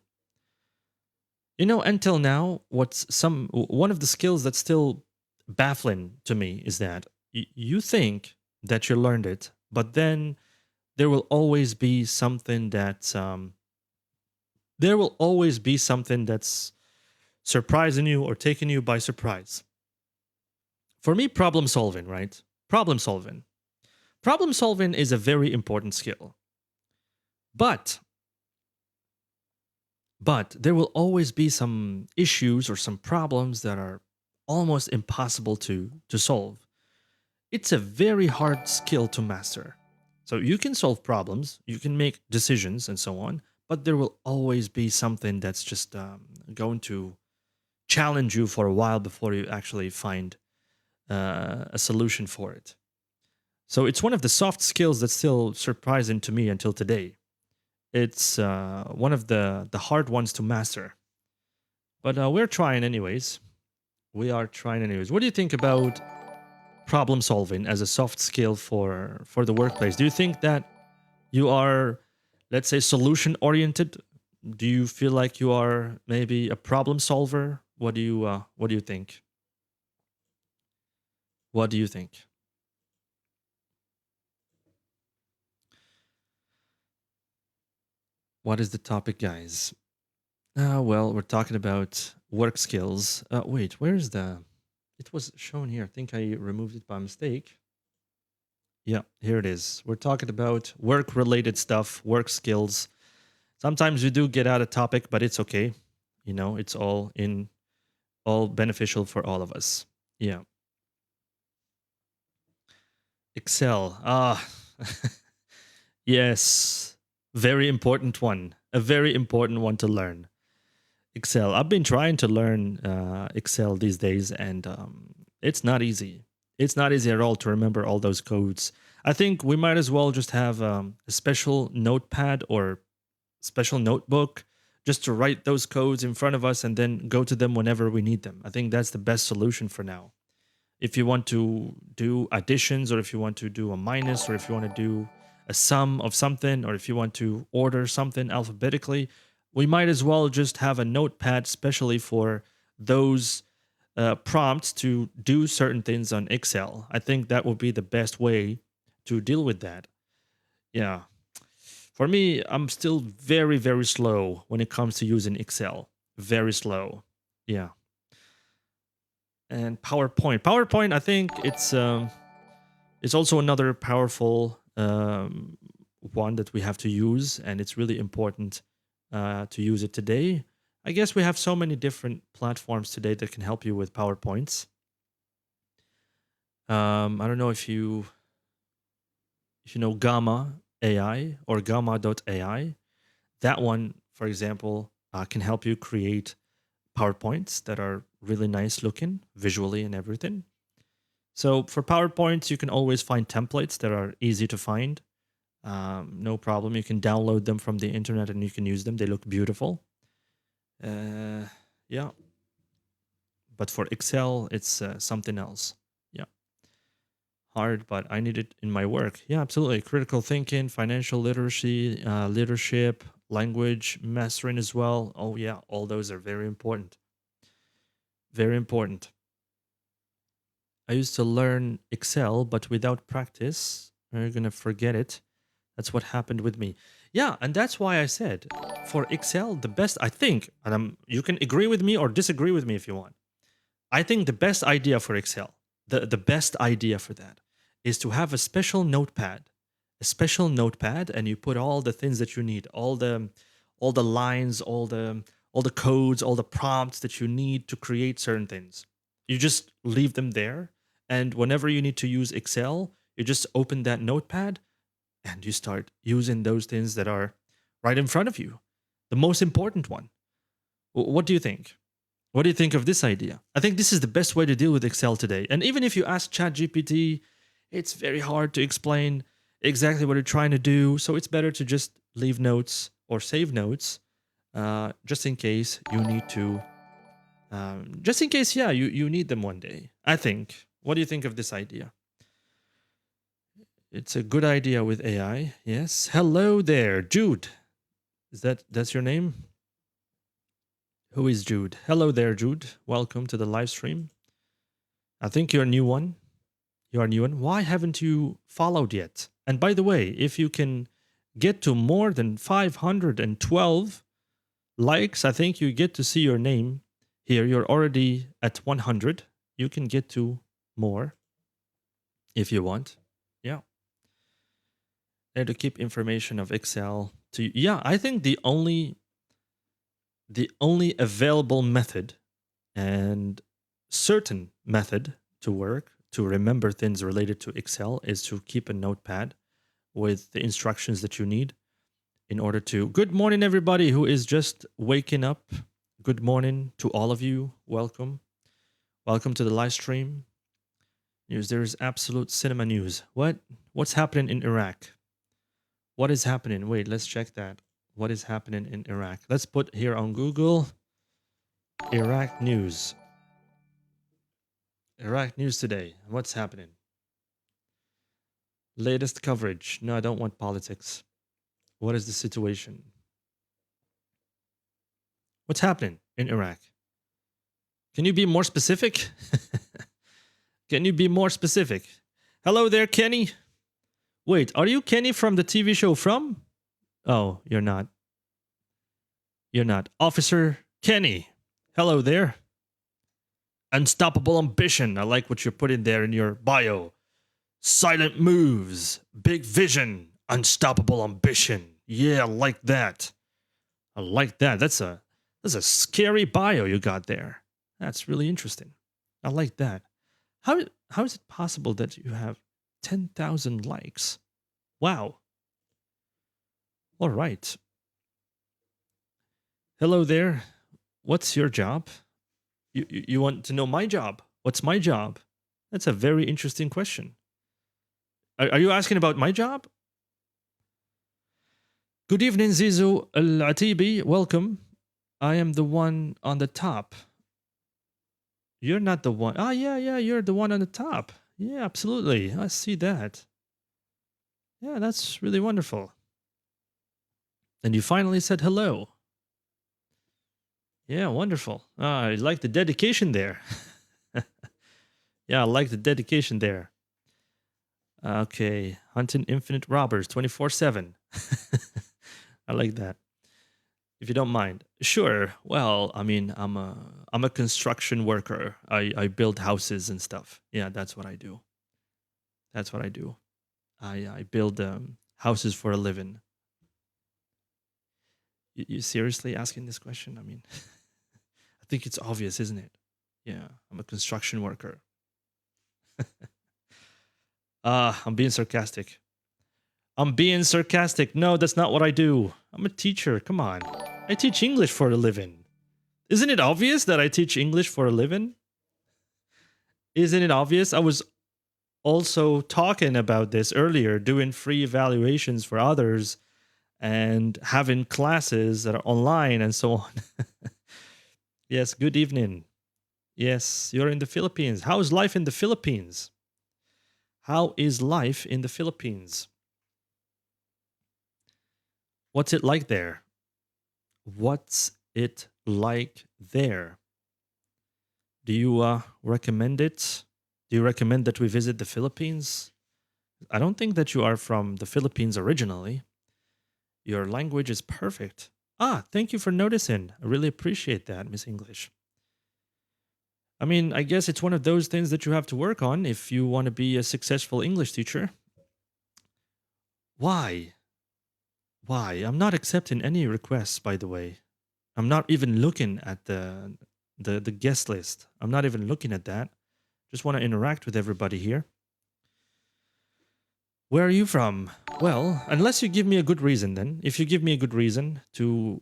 You know, until now, one of the skills that's still baffling to me is that you think that you learned it, but then there will always be something that's surprising you or taking you by surprise. For me, problem solving, right? Problem solving. Problem solving is a very important skill. But there will always be some issues or some problems that are almost impossible to solve. It's a very hard skill to master. So you can solve problems, you can make decisions and so on, but there will always be something that's just going to challenge you for a while before you actually find a solution for it. So it's one of the soft skills that's still surprising to me until today. It's one of the hard ones to master, but we're trying anyways. We are trying anyways. What do you think about problem solving as a soft skill for the workplace? Do you think that you are, let's say, solution oriented? Do you feel like you are maybe a problem solver? What do you think? What do you think? What is the topic, guys? Well, we're talking about work skills. Wait, where's the? It was shown here. I think I removed it by mistake. Yeah, here it is. We're talking about work related stuff, work skills. Sometimes we do get out of topic, but it's okay. You know, it's all beneficial for all of us. Yeah. Excel. Yes. Very important one. A very important one to learn. Excel. I've been trying to learn Excel these days, and it's not easy. It's not easy at all to remember all those codes. I think we might as well just have a special notepad or special notebook just to write those codes in front of us and then go to them whenever we need them. I think that's the best solution for now. If you want to do additions, or if you want to do a minus, or if you want to do a sum of something, or if you want to order something alphabetically, we might as well just have a notepad specially for those prompts to do certain things on Excel. I think that would be the best way to deal with that. Yeah. For me, I'm still very, very slow when it comes to using Excel. Very slow. Yeah. And PowerPoint. PowerPoint, I think it's also another powerful one that we have to use, and it's really important to use it today. I guess we have so many different platforms today that can help you with PowerPoints. I don't know if you know Gamma AI or Gamma.ai. That one, for example, can help you create PowerPoints that are really nice looking visually and everything. So for PowerPoints, you can always find templates that are easy to find. No problem. You can download them from the internet and you can use them. They look beautiful. Yeah. But for Excel, it's something else. Yeah. Hard, but I need it in my work. Yeah, absolutely. Critical thinking, financial literacy, leadership, language mastering as well. Oh, yeah. All those are very important. Very important. I used to learn Excel, but without practice, you're going to forget it. That's what happened with me. Yeah, and that's why I said for Excel, the best, I think, and you can agree with me or disagree with me if you want. I think the best idea for Excel, the best idea for that is to have a special notepad a special notepad and you put all the things that you need, all the lines, all the codes, all the prompts that you need to create certain things. You just leave them there, and whenever you need to use Excel, you just open that notepad and you start using those things that are right in front of you. The most important one. What do you think? What do you think of this idea? I think this is the best way to deal with Excel today. And even if you ask ChatGPT, it's very hard to explain exactly what you're trying to do. So it's better to just leave notes or save notes just in case you need to, just in case, yeah, you need them one day. I think. What do you think of this idea? It's a good idea with AI. Yes. Hello there, Jude. That's your name? Who is Jude? Hello there, Jude. Welcome to the live stream. I think you're a new one. You're a new one. Why haven't you followed yet? And by the way, if you can get to more than 512 likes, I think you get to see your name here. You're already at 100. You can get to more if you want. Yeah. And to keep information of Excel to you. Yeah, I think the only available method and certain method to work to remember things related to Excel is to keep a notepad with the instructions that you need in order to. Good morning, everybody who is just waking up. Good morning to all of you. Welcome. Welcome to the live stream. News. There is absolute cinema news. What's happening in Iraq? What is happening? Wait, let's check that. What is happening in Iraq? Let's put here on Google Iraq news. Iraq news today. What's happening? Latest coverage. No, I don't want politics. What is the situation? What's happening in Iraq? Can you be more specific? Can you be more specific? Hello there, Kenny. Wait, are you Kenny from the TV show From? Oh, you're not. You're not. Officer Kenny. Hello there. Unstoppable ambition. I like what you're putting there in your bio. Silent moves. Big vision. Unstoppable ambition. Yeah, I like that. I like that. That's a scary bio you got there. That's really interesting. I like that. How is it possible that you have 10,000 likes? Wow. All right. Hello there. What's your job? You want to know my job? What's my job? That's a very interesting question. Are you asking about my job? Good evening, Zizu Al-Atibi. Welcome. I am the one on the top. You're not the one. Yeah, you're the one on the top. Yeah, absolutely. I see that. Yeah, that's really wonderful. And you finally said hello. Yeah, wonderful. I like the dedication there. Yeah, I like the dedication there. Okay, hunting infinite robbers 24/7. I like that. If you don't mind. Sure. Well, I mean, I'm a construction worker. I build houses and stuff. Yeah, that's what I do. That's what I do. I build houses for a living. You seriously asking this question? I mean, I think it's obvious, isn't it? Yeah, I'm a construction worker. I'm being sarcastic. I'm being sarcastic. No, that's not what I do. I'm a teacher. Come on. I teach English for a living. Isn't it obvious that I teach English for a living? Isn't it obvious? I was also talking about this earlier, doing free evaluations for others and having classes that are online and so on. Yes, good evening. Yes, you're in the Philippines. How is life in the Philippines? How is life in the Philippines? What's it like there? What's it like there? Do you recommend it? Do you recommend that we visit the Philippines? I don't think that you are from the Philippines originally. Your language is perfect. Thank you for noticing. I really appreciate that, Miss English. I mean, I guess it's one of those things that you have to work on if you want to be a successful English teacher. Why? Why? I'm not accepting any requests, by the way. I'm not even looking at the guest list. I'm not even looking at that. Just want to interact with everybody here. Where are you from? Well, unless you give me a good reason, then. If you give me a good reason to,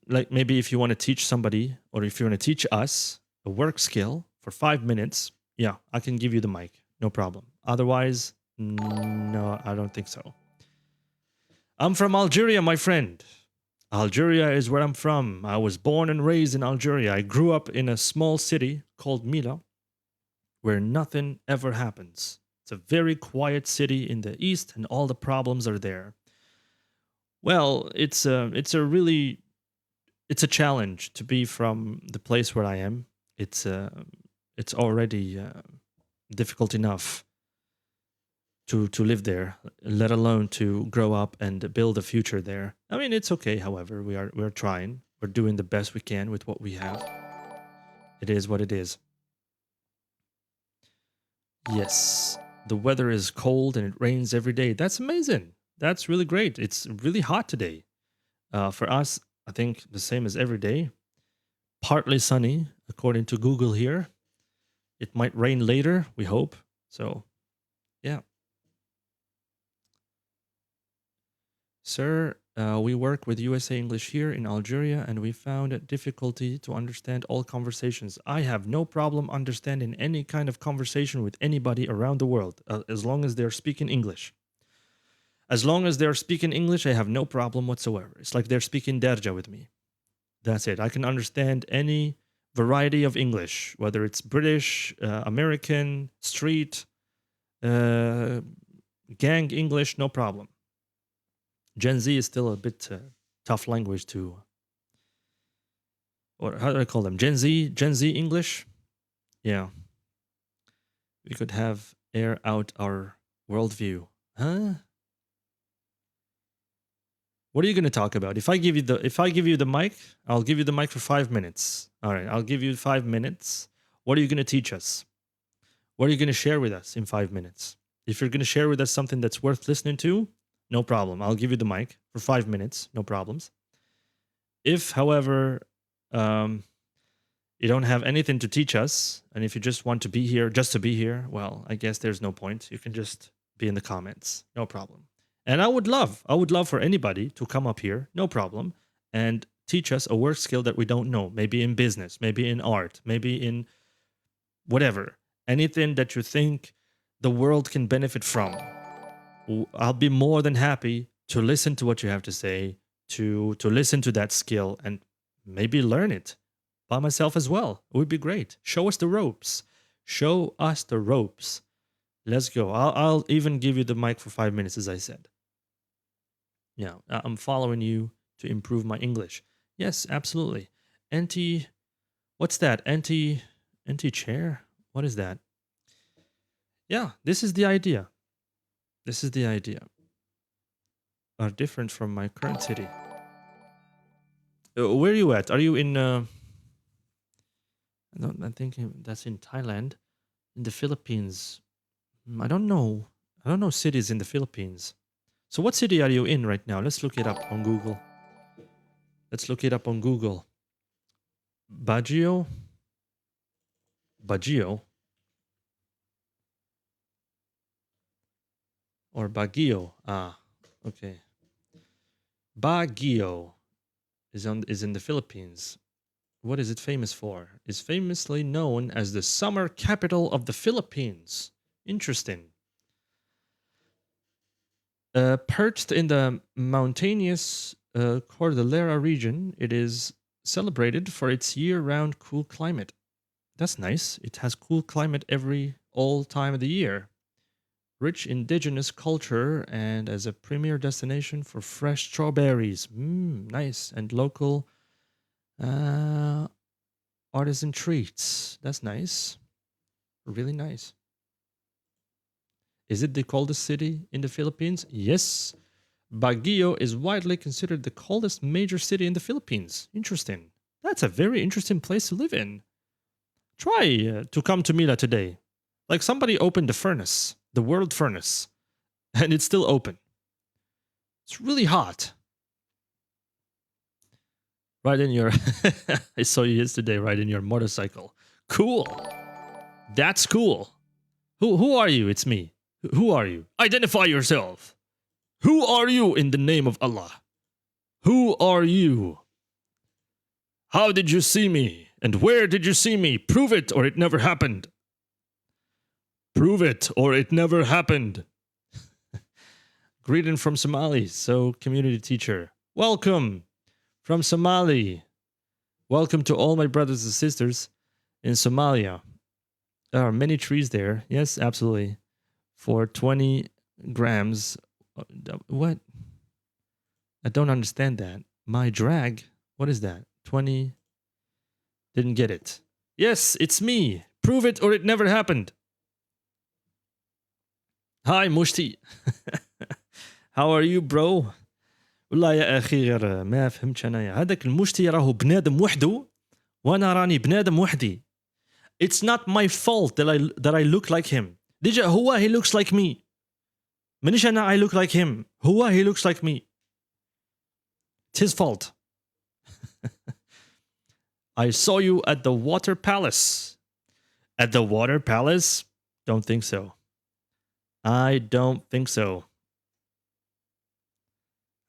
like, maybe if you want to teach somebody or if you want to teach us a work skill for 5 minutes, yeah, I can give you the mic. No problem. Otherwise, no, I don't think so. I'm from Algeria, my friend. Algeria is where I'm from. I was born and raised in Algeria. I grew up in a small city called Mila, where nothing ever happens. It's a very quiet city in the east, and all the problems are there. Well, it's a challenge to be from the place where I am. It's already difficult enough to live there, let alone to grow up and build a future there. I mean, it's okay. However, we're trying. We're doing the best we can with what we have. It is what it is. Yes, the weather is cold and it rains every day. That's amazing. That's really great. It's really hot today. For us, I think the same as every day. Partly sunny, according to Google here. It might rain later, we hope. So, yeah. Sir, we work with USA English here in Algeria, and we found it difficulty to understand all conversations. I have no problem understanding any kind of conversation with anybody around the world, as long as they're speaking English. As long as they're speaking English, I have no problem whatsoever. It's like they're speaking Derja with me. That's it. I can understand any variety of English, whether it's British, American, street, gang English, no problem. Gen Z is still a bit tough language to, or how do I call them? Gen Z English? Yeah. We could have air out our worldview. Huh? What are you going to talk about? If I give you the mic, I'll give you the mic for 5 minutes. All right, I'll give you 5 minutes. What are you going to teach us? What are you going to share with us in 5 minutes? If you're going to share with us something that's worth listening to, no problem. I'll give you the mic for 5 minutes. No problems. If, however, you don't have anything to teach us, and if you just want to be here just to be here, well, I guess there's no point. You can just be in the comments. No problem. And I would love for anybody to come up here, no problem, and teach us a work skill that we don't know. Maybe in business, maybe in art, maybe in whatever. Anything that you think the world can benefit from. I'll be more than happy to listen to what you have to say, to listen to that skill and maybe learn it by myself as well. It would be great. Show us the ropes. Show us the ropes. Let's go. I'll even give you the mic for 5 minutes, as I said. Yeah, I'm following you to improve my English. Yes, absolutely. What's that? Anti-chair? What is that? Yeah, this is the idea. This is the idea. Are different from my current city. Where are you at? Are you in? I think that's in Thailand, in the Philippines. I don't know. I don't know cities in the Philippines. So what city are you in right now? Let's look it up on Google. Baguio. Or Baguio. Ah, okay. Baguio is in the Philippines. What is it famous for? It's famously known as the summer capital of the Philippines. Interesting. Perched in the mountainous Cordillera region, it is celebrated for its year-round cool climate. That's nice. It has cool climate all time of the year. Rich indigenous culture and as a premier destination for fresh strawberries. Nice. And local artisan treats. That's nice. Really nice. Is it the coldest city in the Philippines? Yes. Baguio is widely considered the coldest major city in the Philippines. Interesting. That's a very interesting place to live in. Try to come to Mila today. Like somebody opened the furnace, the world furnace, and it's still open. It's really hot. Right in your I saw you yesterday right in your motorcycle. Cool. That's cool. Who are you? It's me. Who are you? Identify yourself. Who are you in the name of Allah? Who are you? How did you see me? And where did you see me? Prove it or it never happened. Prove it or it never happened. Greeting from Somali. So, community teacher. Welcome from Somali. Welcome to all my brothers and sisters in Somalia. There are many trees there. Yes, absolutely. For 20 grams. What? I don't understand that. My drag? What is that? 20. Didn't get it. Yes, it's me. Prove it or it never happened. Hi, Mushti. How are you, bro? والله يا أخي غير ما فهمتش أنايا هذاك المشتي راهو بنادم وحده وأنا راني بنادم وحدي. It's not my fault that I look like him. ديجا هو he looks like me. مانيش أنا I look like him. هو he looks like me. It's his fault. I saw you at the Water Palace. At the Water Palace? Don't think so. I don't think so.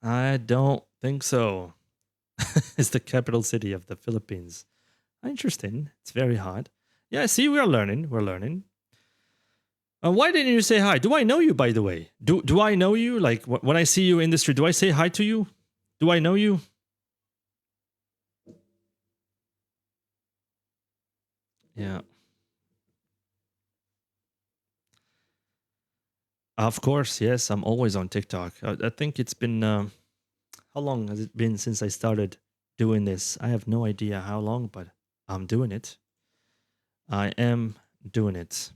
I don't think so. It's the capital city of the Philippines. Interesting. It's very hot. Yeah, see, we're learning. We're learning. Why didn't you say hi? Do I know you, by the way? Do I know you? Like, when I see you in the street, do I say hi to you? Do I know you? Yeah. Of course, yes. I'm always on TikTok. I think it's been... how long has it been since I started doing this? I have no idea how long, but I'm doing it. I am doing it.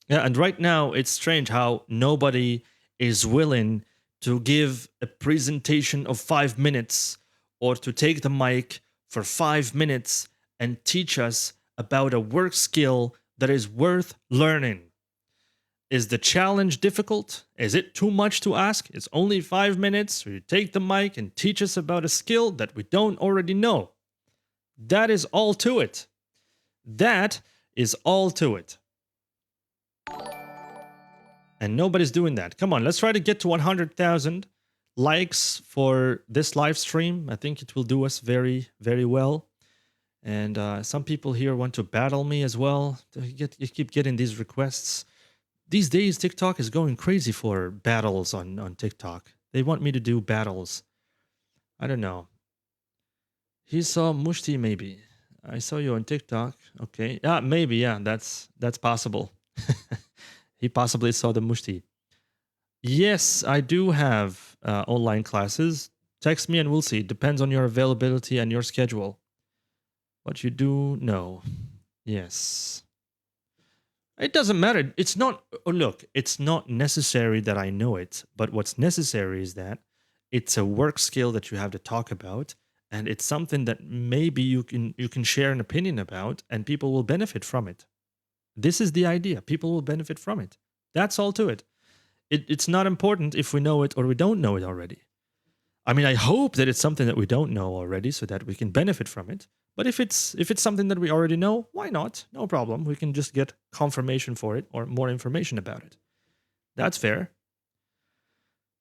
Yeah, and right now it's strange how nobody is willing to give a presentation of 5 minutes or to take the mic for 5 minutes and teach us about a work skill that is worth learning. Is the challenge difficult? Is it too much to ask? It's only 5 minutes, so you take the mic and teach us about a skill that we don't already know. That is all to it. That is all to it. And nobody's doing that. Come on, let's try to get to 100,000 likes for this live stream. I think it will do us very, very well. And some people here want to battle me as well. You keep getting these requests. These days, TikTok is going crazy for battles on TikTok. They want me to do battles. I don't know. He saw Mushti, maybe. I saw you on TikTok. Okay. Yeah, maybe. Yeah, that's possible. He possibly saw the Mushti. Yes, I do have online classes. Text me and we'll see. Depends on your availability and your schedule. What you do know. Yes. It doesn't matter. It's not, look, it's not necessary that I know it, but what's necessary is that it's a work skill that you have to talk about, and it's something that maybe you can share an opinion about, and people will benefit from it. This is the idea. People will benefit from it. That's all to it. It's not important if we know it or we don't know it already. I mean, I hope that it's something that we don't know already so that we can benefit from it. But if it's something that we already know, why not? No problem. We can just get confirmation for it or more information about it. That's fair.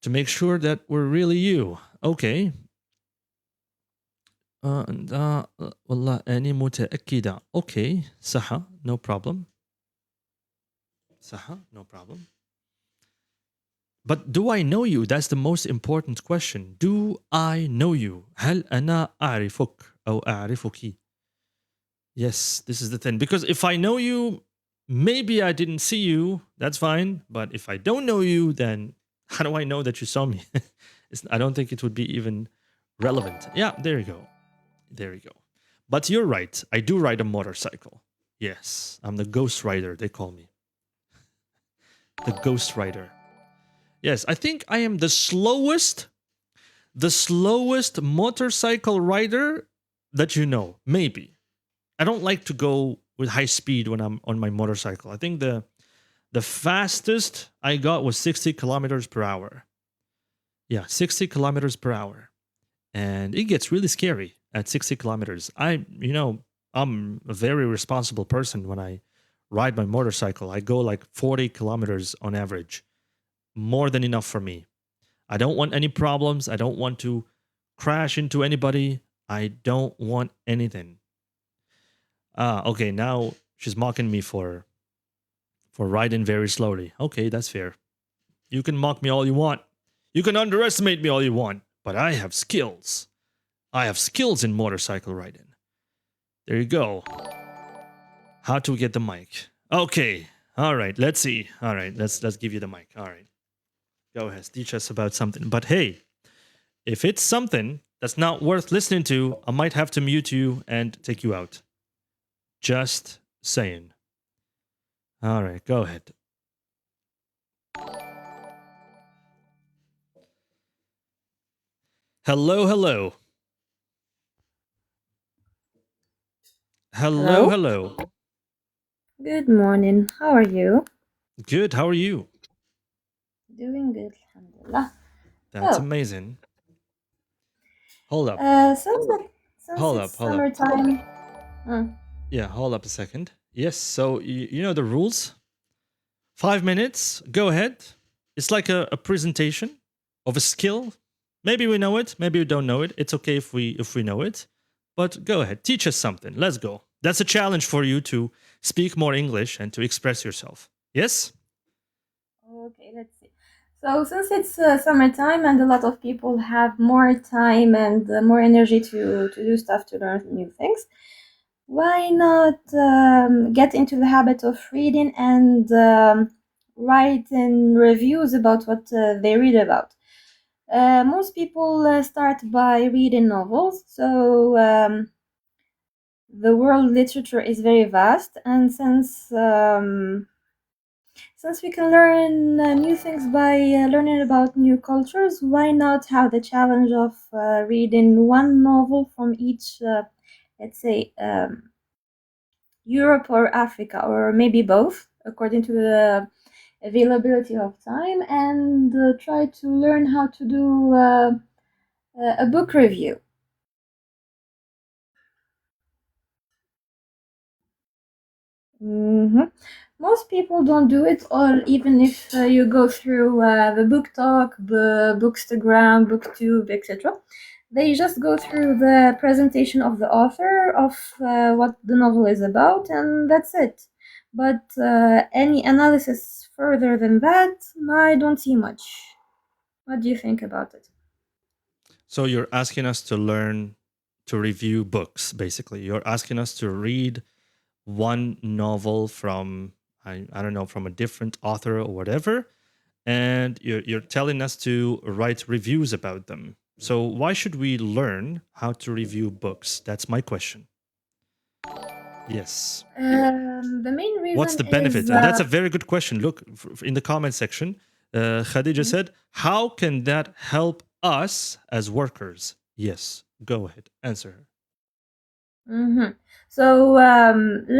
To make sure that we're really you. Okay. والله أني متأكدة. Okay. صح. No problem. صح. No problem. But do I know you? That's the most important question. Do I know you? هل أنا أعرفك أو أعرفك? Yes, this is the thing. Because if I know you, maybe I didn't see you. That's fine. But if I don't know you, then how do I know that you saw me? I don't think it would be even relevant. Yeah, there you go. There you go. But you're right. I do ride a motorcycle. Yes, I'm the Ghost Rider, they call me. The Ghost Rider. Yes, I think I am the slowest motorcycle rider that you know. Maybe. I don't like to go with high speed when I'm on my motorcycle. I think the fastest I got was 60 kilometers per hour. Yeah, 60 kilometers per hour. And it gets really scary at 60 kilometers. I'm a very responsible person when I ride my motorcycle. I go like 40 kilometers on average, more than enough for me. I don't want any problems. I don't want to crash into anybody. I don't want anything. Okay, now she's mocking me for riding very slowly. Okay, that's fair. You can mock me all you want. You can underestimate me all you want, but I have skills. I have skills in motorcycle riding. There you go. How to get the mic? Okay. All right. Let's see. All right. Let's give you the mic. All right. Go ahead. Teach us about something. But hey, if it's something that's not worth listening to, I might have to mute you and take you out. Just saying. All right. Go ahead. Hello, hello. Hello, Hello. hello. Good morning. How are you? Good. How are you? Doing good, alhamdulillah. That's So, amazing. Hold up. since Hold it's up. Hold up. summertime, uh, Yeah, hold up a second. Yes, so you know the rules? 5 minutes, go ahead. It's like a presentation of a skill. Maybe we know it, maybe we don't know it. It's okay if we know it. But go ahead, teach us something. Let's go. That's a challenge for you to speak more English and to express yourself. Yes? okay, let's see. So, since it's summertime and a lot of people have more time and more energy to do stuff to learn new things, why not get into the habit of reading and writing reviews about what they read about? Most people start by reading novels, so the world literature is very vast, and since we can learn new things by learning about new cultures, why not have the challenge of reading one novel from each, let's say, Europe or Africa, or maybe both, according to the availability of time, and try to learn how to do a book review. Most people don't do it, or even if you go through the book talk, the bookstagram, booktube, etc., they just go through the presentation of the author of what the novel is about, and that's it. But any analysis further than that, I don't see much. What do you think about it? So you're asking us to learn to review books, basically. You're asking us to read one novel from, I don't know, from a different author or whatever, and you're telling us to write reviews about them. So why should we learn how to review books? That's my question. Yes. The main What's reason the is benefit? And that's a very good question. Look, in the comment section, Khadija Mhm. said, how can that help us as workers? Yes, go ahead, answer her. So,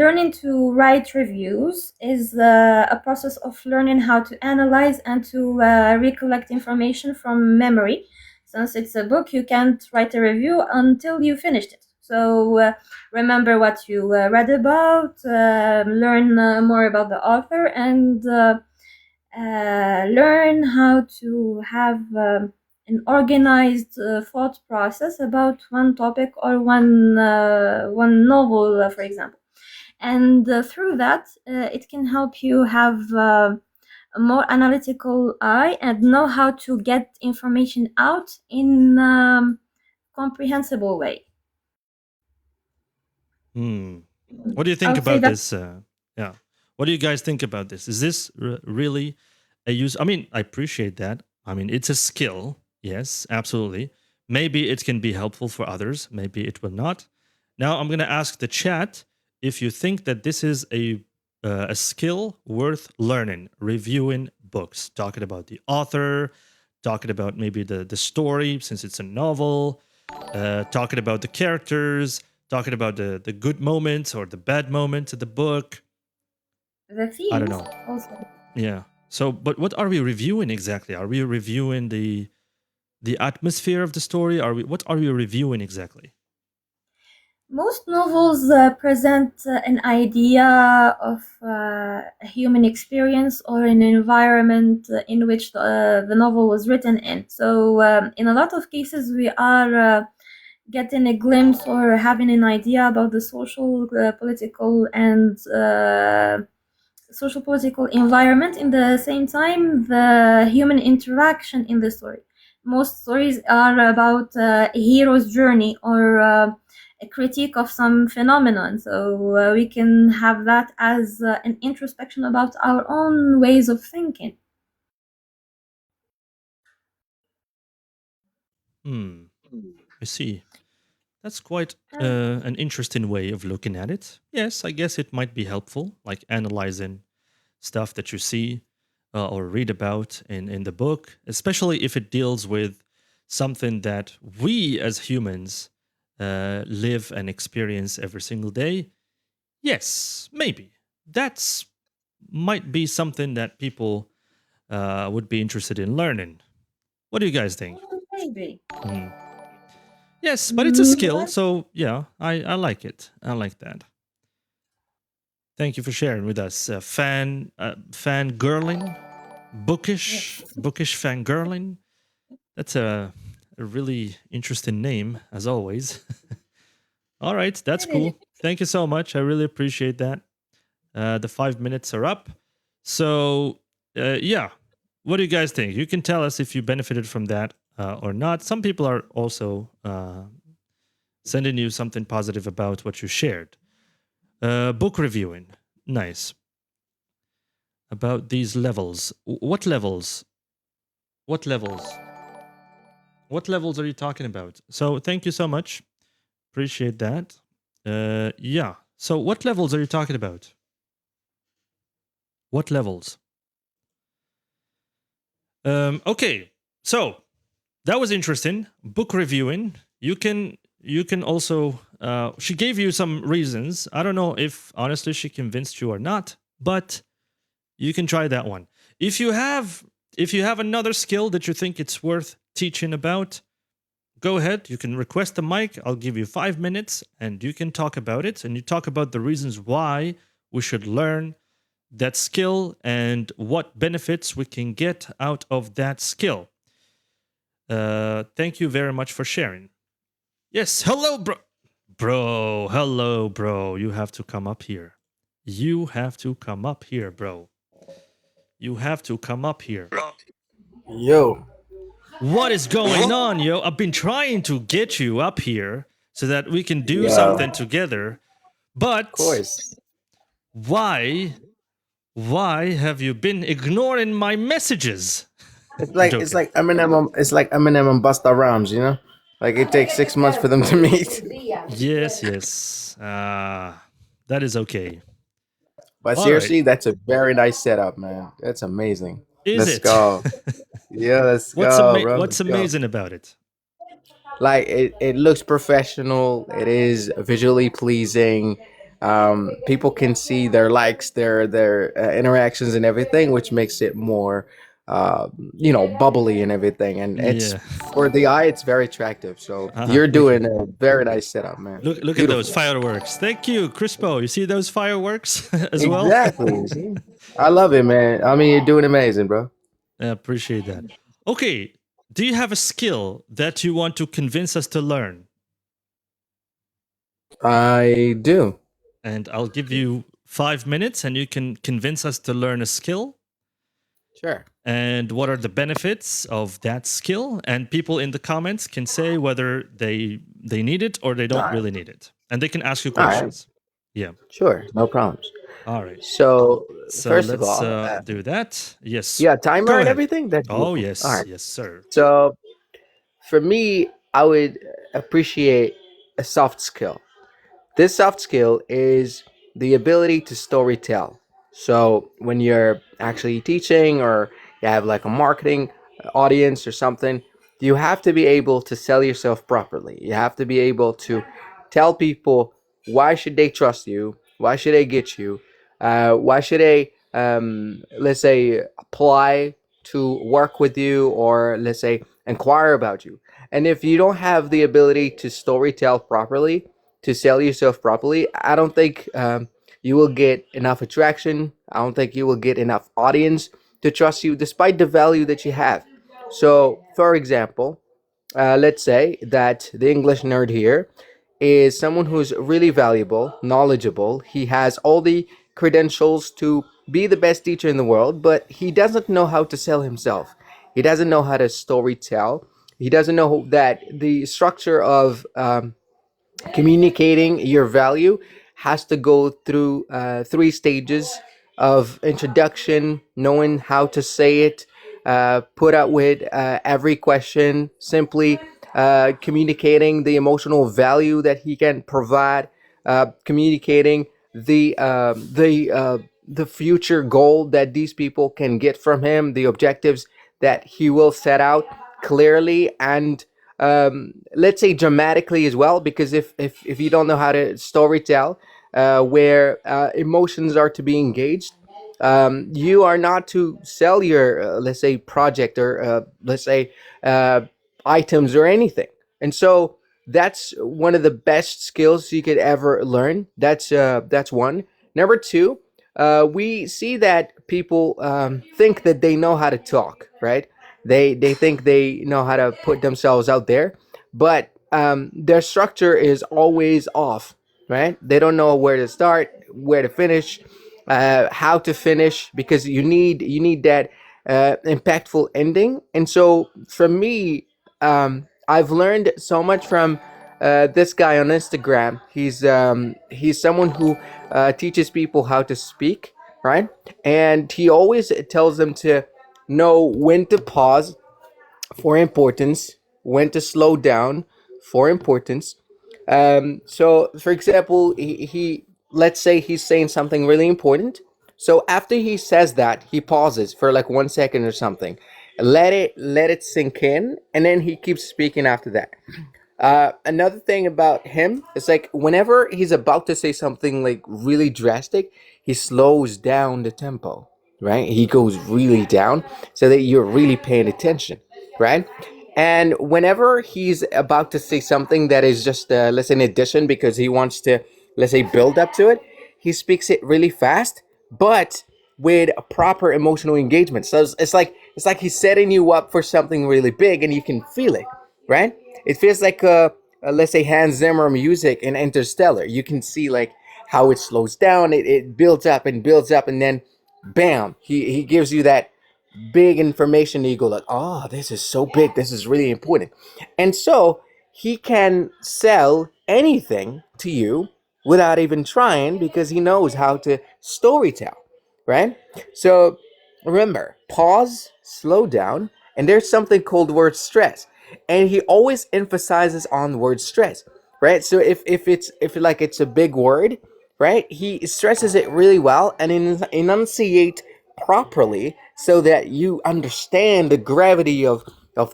learning to write reviews is a process of learning how to analyze and to recollect information from memory. Since it's a book, you can't write a review until you finished it. So, remember what you read about, learn more about the author, and learn how to have an organized thought process about one topic or one novel, for example. And through that, it can help you have a more analytical eye and know how to get information out in comprehensible way. Hmm. What do you I think would say about that. this? Yeah. What do you guys think about this? Is this really a use? I mean, I appreciate that. I mean, it's a skill. Yes, absolutely. Maybe it can be helpful for others. Maybe it will not. Now, I'm going to ask the chat if you think that this is a skill worth learning, reviewing books, talking about the author, talking about maybe the story, since it's a novel, talking about the characters, talking about the good moments or the bad moments of the book. The I don't themes know. also. Yeah. So, but what are we reviewing exactly? Are we reviewing the? the atmosphere of the story? What are we reviewing exactly? Most novels present an idea of a human experience or an environment in which the novel was written in. So, in a lot of cases, we are getting a glimpse or having an idea about the political, and social political environment. In the same time, the human interaction in the story. Most stories are about a hero's journey or a critique of some phenomenon, so we can have that as an introspection about our own ways of thinking. I see. That's quite an interesting way of looking at it. Yes, I guess it might be helpful, like analyzing stuff that you see or read about in the book, especially if it deals with something that we as humans live and experience every single day. Yes, maybe. That's might be something that people would be interested in learning. What do you guys think? Maybe. Mhm. Yes, but it's a skill, But so yeah, I like it. I like that. Thank you for sharing with us. Fangirling, bookish, yes. bookish fangirling. That's a really interesting name, as always. All right, that's It is. cool. Thank you so much. I really appreciate that. The 5 minutes are up. So, yeah, what do you guys think? You can tell us if you benefited from that or not. Some people are also sending you something positive about what you shared. Book reviewing. Nice. About these levels. What levels? What levels? What levels are you talking about? So, thank you so much. Appreciate that. Yeah. So, what levels are you talking about? What levels? Okay. So, that was interesting. Book reviewing. You can also she gave you some reasons. I don't know if honestly she convinced you or not, but you can try that one. If you have another skill that you think it's worth teaching about, go ahead. You can request the mic. I'll give you 5 minutes and you can talk about it, and you talk about the reasons why we should learn that skill and what benefits we can get out of that skill. Thank you very much for sharing. Yes, hello, bro. Bro, hello, bro. You have to come up here. You have to come up here, bro. You have to come up here. Yo, What is going on, yo? I've been trying to get you up here so that we can do yeah, something together. of But course. why? Why have you been ignoring my messages? It's I'm like it's joking. like Eminem. It's like Eminem and Busta Rhymes. Like it takes 6 months for them to meet. Yes, yes. That is okay. But All right. seriously, that's a very nice setup, man. That's amazing. Is Let's it? go. Yeah, let's go, bro. What's Let's go. amazing about it? Like it looks professional. It is visually pleasing. People can see their likes, their interactions, and everything, which makes it more, bubbly and everything. And it's Yeah. for the eye, it's very attractive. So you're Thank you. doing a very nice setup, man. Look at those Beautiful. fireworks. Thank you, Crispo. You see those fireworks as well? Exactly. See? I love it, man. I mean, you're doing amazing, bro. I appreciate that. Okay. Do you have a skill that you want to convince us to learn? I do. And I'll give you 5 minutes and you can convince us to learn a skill. Sure. And what are the benefits of that skill? And people in the comments can say whether they need it or they don't All right. really need it. And they can ask you All right. questions. Yeah. Sure. No problems. All right. So So first of let's all, do that. Yes. yeah, timer Go and ahead. everything. That's Oh, beautiful. All yes. right. Yes, sir. So for me, I would appreciate a soft skill. This soft skill is the ability to story tell. So when you're actually teaching or you have like a marketing audience or something, you have to be able to sell yourself properly. You have to be able to tell people why should they trust you, why should they get you, why should they, let's say, apply to work with you, or let's say inquire about you. And if you don't have the ability to storytell properly, to sell yourself properly, I don't think you will get enough attraction. I don't think you will get enough audience to trust you despite the value that you have. So, for example, let's say that the English nerd here is someone who's really valuable, knowledgeable. He has all the credentials to be the best teacher in the world, but he doesn't know how to sell himself. He doesn't know how to story tell. He doesn't know that the structure of communicating your value has to go through three stages of introduction, knowing how to say it, put up with every question, simply communicating the emotional value that he can provide, communicating the future goal that these people can get from him, the objectives that he will set out clearly and let's say dramatically as well, because if you don't know how to story tell where emotions are to be engaged, you are not to sell your let's say project or let's say uh, items or anything. And so that's one of the best skills you could ever learn. That's one. Number two, we see that people think that they know how to talk, right? They think they know how to put themselves out there, but their structure is always off, right? They don't know where to start, where to finish, how to finish, because you need that impactful ending. And so for me, I've learned so much from this guy on Instagram. He's someone who teaches people how to speak, right? And he always tells them to know when to pause for importance, when to slow down for importance. So, for example, he let's say he's saying something really important. So after he says that, he pauses for like 1 second or something, let it sink in, and then he keeps speaking after that. Another thing about him is like whenever he's about to say something like really drastic, he slows down the tempo, right? He goes really down so that you're really paying attention, right? And whenever he's about to say something that is just, let's say, an addition because he wants to, let's say, build up to it, he speaks it really fast, but with a proper emotional engagement. So it's like he's setting you up for something really big, and you can feel it, right? It feels like let's say Hans Zimmer music in Interstellar. You can see like how it slows down, it builds up, and then bam, he gives you that big information that you go like, oh, this is so big, this is really important. And so he can sell anything to you without even trying because he knows how to story tell, right? So remember, pause, slow down, and there's something called word stress. And he always emphasizes on word stress, right? So if like it's a big word, right? He stresses it really well and enunciate properly so that you understand the gravity of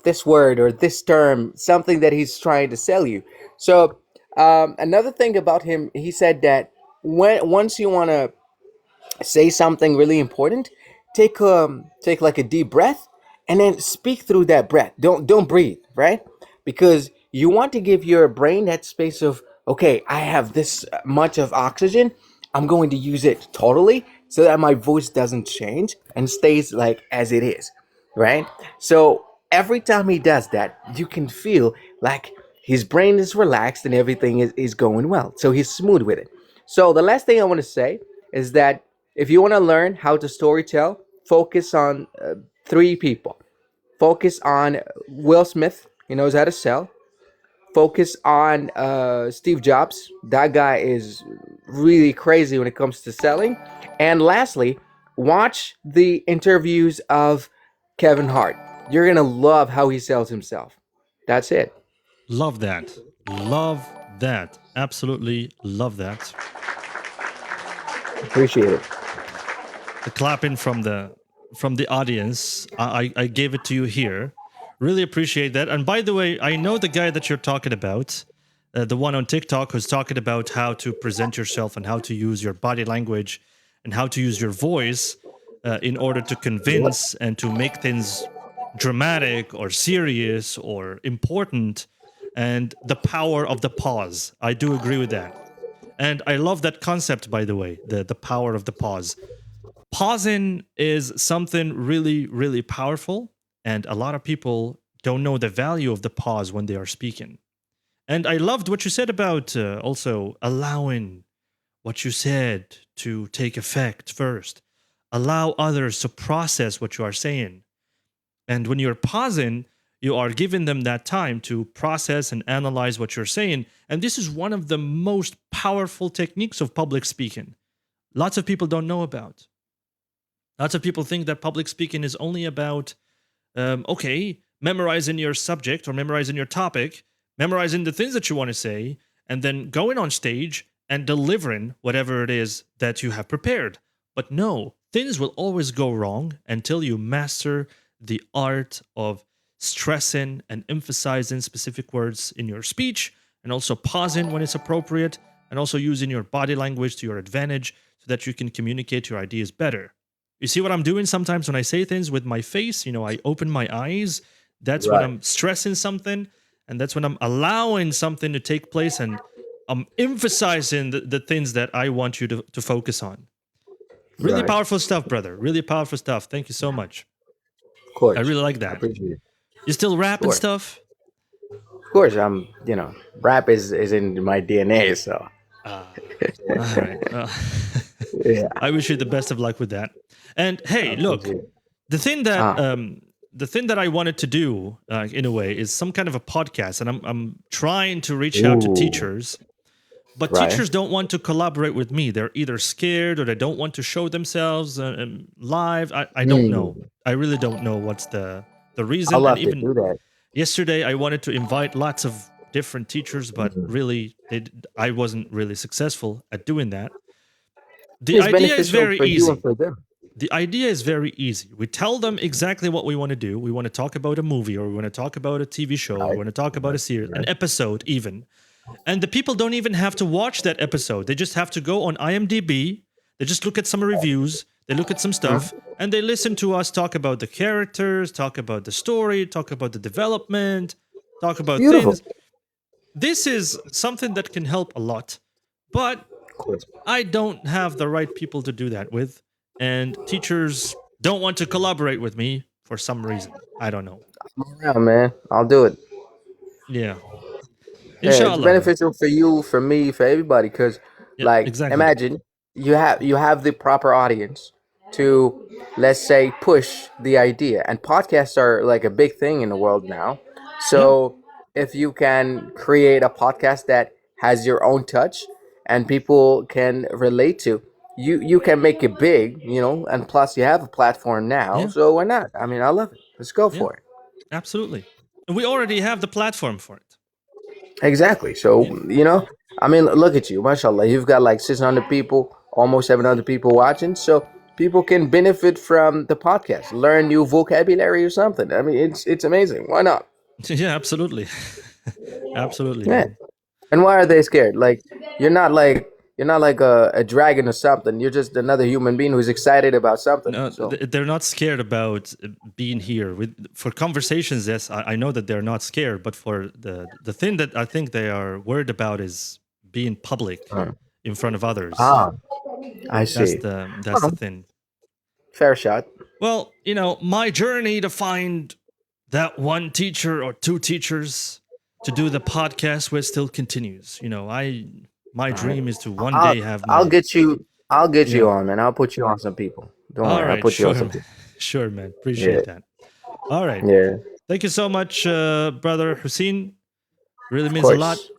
this word or this term, something that he's trying to sell you. So another thing about him, he said that once you want to say something really important, take like a deep breath and then speak through that breath. Don't breathe, right? Because you want to give your brain that space of, okay, I have this much of oxygen. I'm going to use it totally so that my voice doesn't change and stays like as it is, right? So every time he does that, you can feel like his brain is relaxed and everything is going well. So he's smooth with it. So the last thing I want to say is that if you want to learn how to storytell, focus on three people. Focus on Will Smith. He knows how to sell. Focus on Steve Jobs. That guy is really crazy when it comes to selling. And lastly, watch the interviews of Kevin Hart. You're going to love how he sells himself. That's it. Love that. Love that. Absolutely love that. Appreciate it. The clapping from the audience. I gave it to you here. Really appreciate that. And by the way, I know the guy that you're talking about, the one on TikTok who's talking about how to present yourself and how to use your body language and how to use your voice in order to convince and to make things dramatic or serious or important, and the power of the pause. I do agree with that. And I love that concept, by the way, the power of the pause. Pausing is something really, really powerful. And a lot of people don't know the value of the pause when they are speaking. And I loved what you said about also allowing what you said to take effect first. Allow others to process what you are saying. And when you're pausing, you are giving them that time to process and analyze what you're saying. And this is one of the most powerful techniques of public speaking. Lots of people don't know about. Lots of people think that public speaking is only about, memorizing your subject or memorizing your topic, memorizing the things that you want to say, and then going on stage and delivering whatever it is that you have prepared. But no, things will always go wrong until you master the art of stressing and emphasizing specific words in your speech, and also pausing when it's appropriate, and also using your body language to your advantage so that you can communicate your ideas better. You see what I'm doing sometimes when I say things with my face? I open my eyes. That's when Right. I'm stressing something, and that's when I'm allowing something to take place, and I'm emphasizing the things that I want you to focus on. Really Right. powerful stuff, brother. Really powerful stuff. Thank you so much. Of course. I really like I that. appreciate it. You still rap and Sure. stuff? Of course, rap is in my DNA, so All right. Well, yeah. I wish you the best of luck with that. And I hey, look, appreciate it. the thing that Ah. the thing that I wanted to do, in a way, is some kind of a podcast, and I'm trying to reach out to Ooh. teachers, but Right. teachers don't want to collaborate with me. They're either scared or they don't want to show themselves live. I don't know. I really don't know what's the I'll reason. And love to even do that. yesterday, I wanted to invite lots of different teachers, but Mhm. really, I wasn't really successful at doing that. The It's idea is beneficial very for you and easy. for them. The idea is very easy. We tell them exactly what we want to do. We want to talk about a movie, or we want to talk about a TV show, or we Right. want to talk about a series, an Right. episode, even. And the people don't even have to watch that episode. They just have to go on IMDb. They just look at some reviews. They look at some stuff, and they listen to us talk about the characters, talk about the story, talk about the development, talk about Beautiful. things. This is something that can help a lot. But Of course. I don't have the right people to do that with, and teachers don't want to collaborate with me for some reason. I don't know. Yeah, man. I'll do it. Yeah. Yeah, it's Inshallah, man. beneficial for you, for me, for everybody. Because, Yeah, like, exactly. imagine you have the proper audience to, let's say, push the idea. And podcasts are like a big thing in the world now. So if you can create a podcast that has your own touch and people can relate to, you can make it big. And plus you have a platform now. Yeah. So why not? I mean, I love it. Let's go Yeah. for it. Absolutely. And we already have the platform for it. Exactly. So, I mean, look at you, mashallah. You've got like 600 people, almost 700 people watching. So people can benefit from the podcast, learn new vocabulary or something. I mean, it's amazing. Why not? Yeah, absolutely. Absolutely, Yeah. man. And why are they scared? Like, you're not like a dragon or something. You're just another human being who's excited about something. No, So they're not scared about being here. For conversations, yes, I know that they're not scared. But for the thing that I think they are worried about is being public Uh. in front of others. I That's see. the thing. Fair shot. Well, my journey to find that one teacher or two teachers to do the podcast with still continues. My dream is to one I'll day have I'll my. get you. I'll get Yeah. you on, man. I'll put you on some people. Don't All worry. I'll right, put you on sure, some man. people. Sure, man. Yeah. Appreciate that. All right. Yeah. Thank you so much, brother Hussein. Really Of means a lot. course.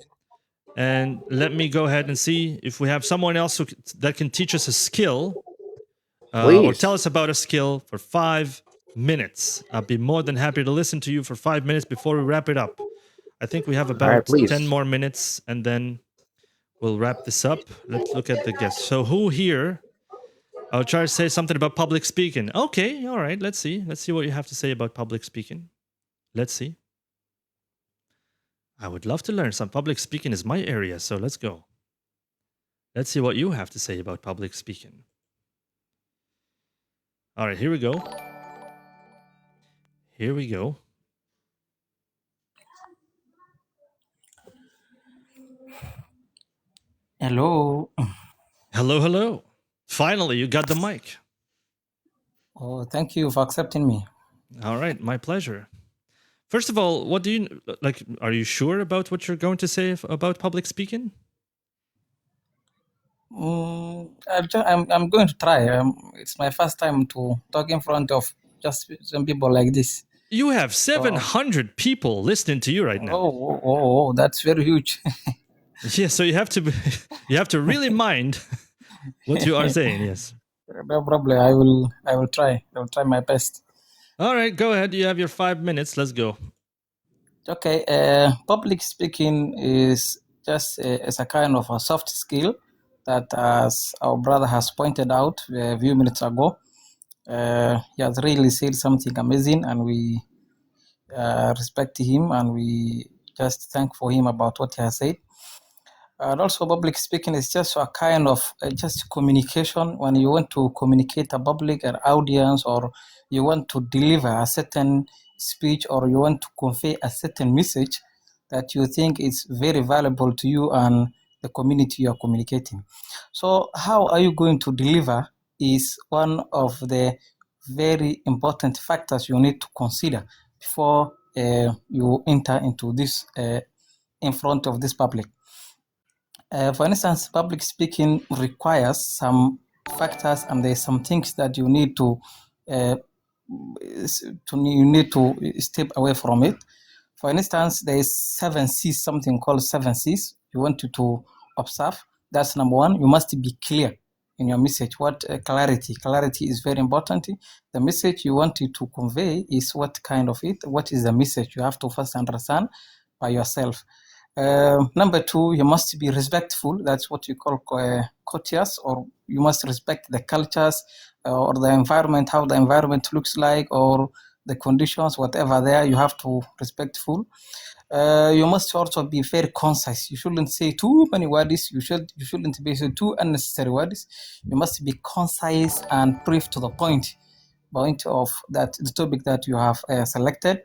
And let me go ahead and see if we have someone else that can teach us a skill, or Please. tell us about a skill for 5 minutes. I'll be more than happy to listen to you for 5 minutes before we wrap it up. I think we have All right, about please. 10 more minutes, and then we'll wrap this up. Let's look at the guests. So who here? I'll try to say something about public speaking. Okay, all right. Let's see. Let's see what you have to say about public speaking. Let's see. I would love to learn some. Public speaking is my area, so let's go. Let's see what you have to say about public speaking. All right, here we go. Here we go. Hello. Hello, hello. Finally, you got the mic. Oh, thank you for accepting me. All right, my pleasure. First of all, what do you like? Are you sure about what you're going to say about public speaking? I'm going to try. It's my first time to talk in front of just some people like this. You have 700 people listening to you right now. Oh, that's very huge. Yeah, so you have to really mind what you are saying. Yes. No problem. I will try. I will try my best. All right, go ahead. You have your 5 minutes. Let's go. Okay. Public speaking is just is a kind of a soft skill that, as our brother has pointed out a few minutes ago, he has really said something amazing, and we respect him, and we just thank for him about what he has said. And also, public speaking is just a kind of just communication. When you want to communicate a public an audience, or you want to deliver a certain speech, or you want to convey a certain message that you think is very valuable to you and the community you are communicating. So, how are you going to deliver is one of the very important factors you need to consider before you enter into this in front of this public. For instance, public speaking requires some factors, and there's some things that you need to step away from it. For instance, there is 7 C's, something called 7 C's. You want to observe. That's number one. You must be clear in your message. What clarity? Clarity is very important. The message you want to convey is what kind of it. What is the message? You have to first understand by yourself. Number two, you must be respectful. That's what you call courteous, or you must respect the cultures or the environment, how the environment looks like, or the conditions, whatever there, you have to respectful. You must also be very concise. You shouldn't say too many words. You shouldn't be saying too unnecessary words. You must be concise and brief to the point of that the topic that you have selected.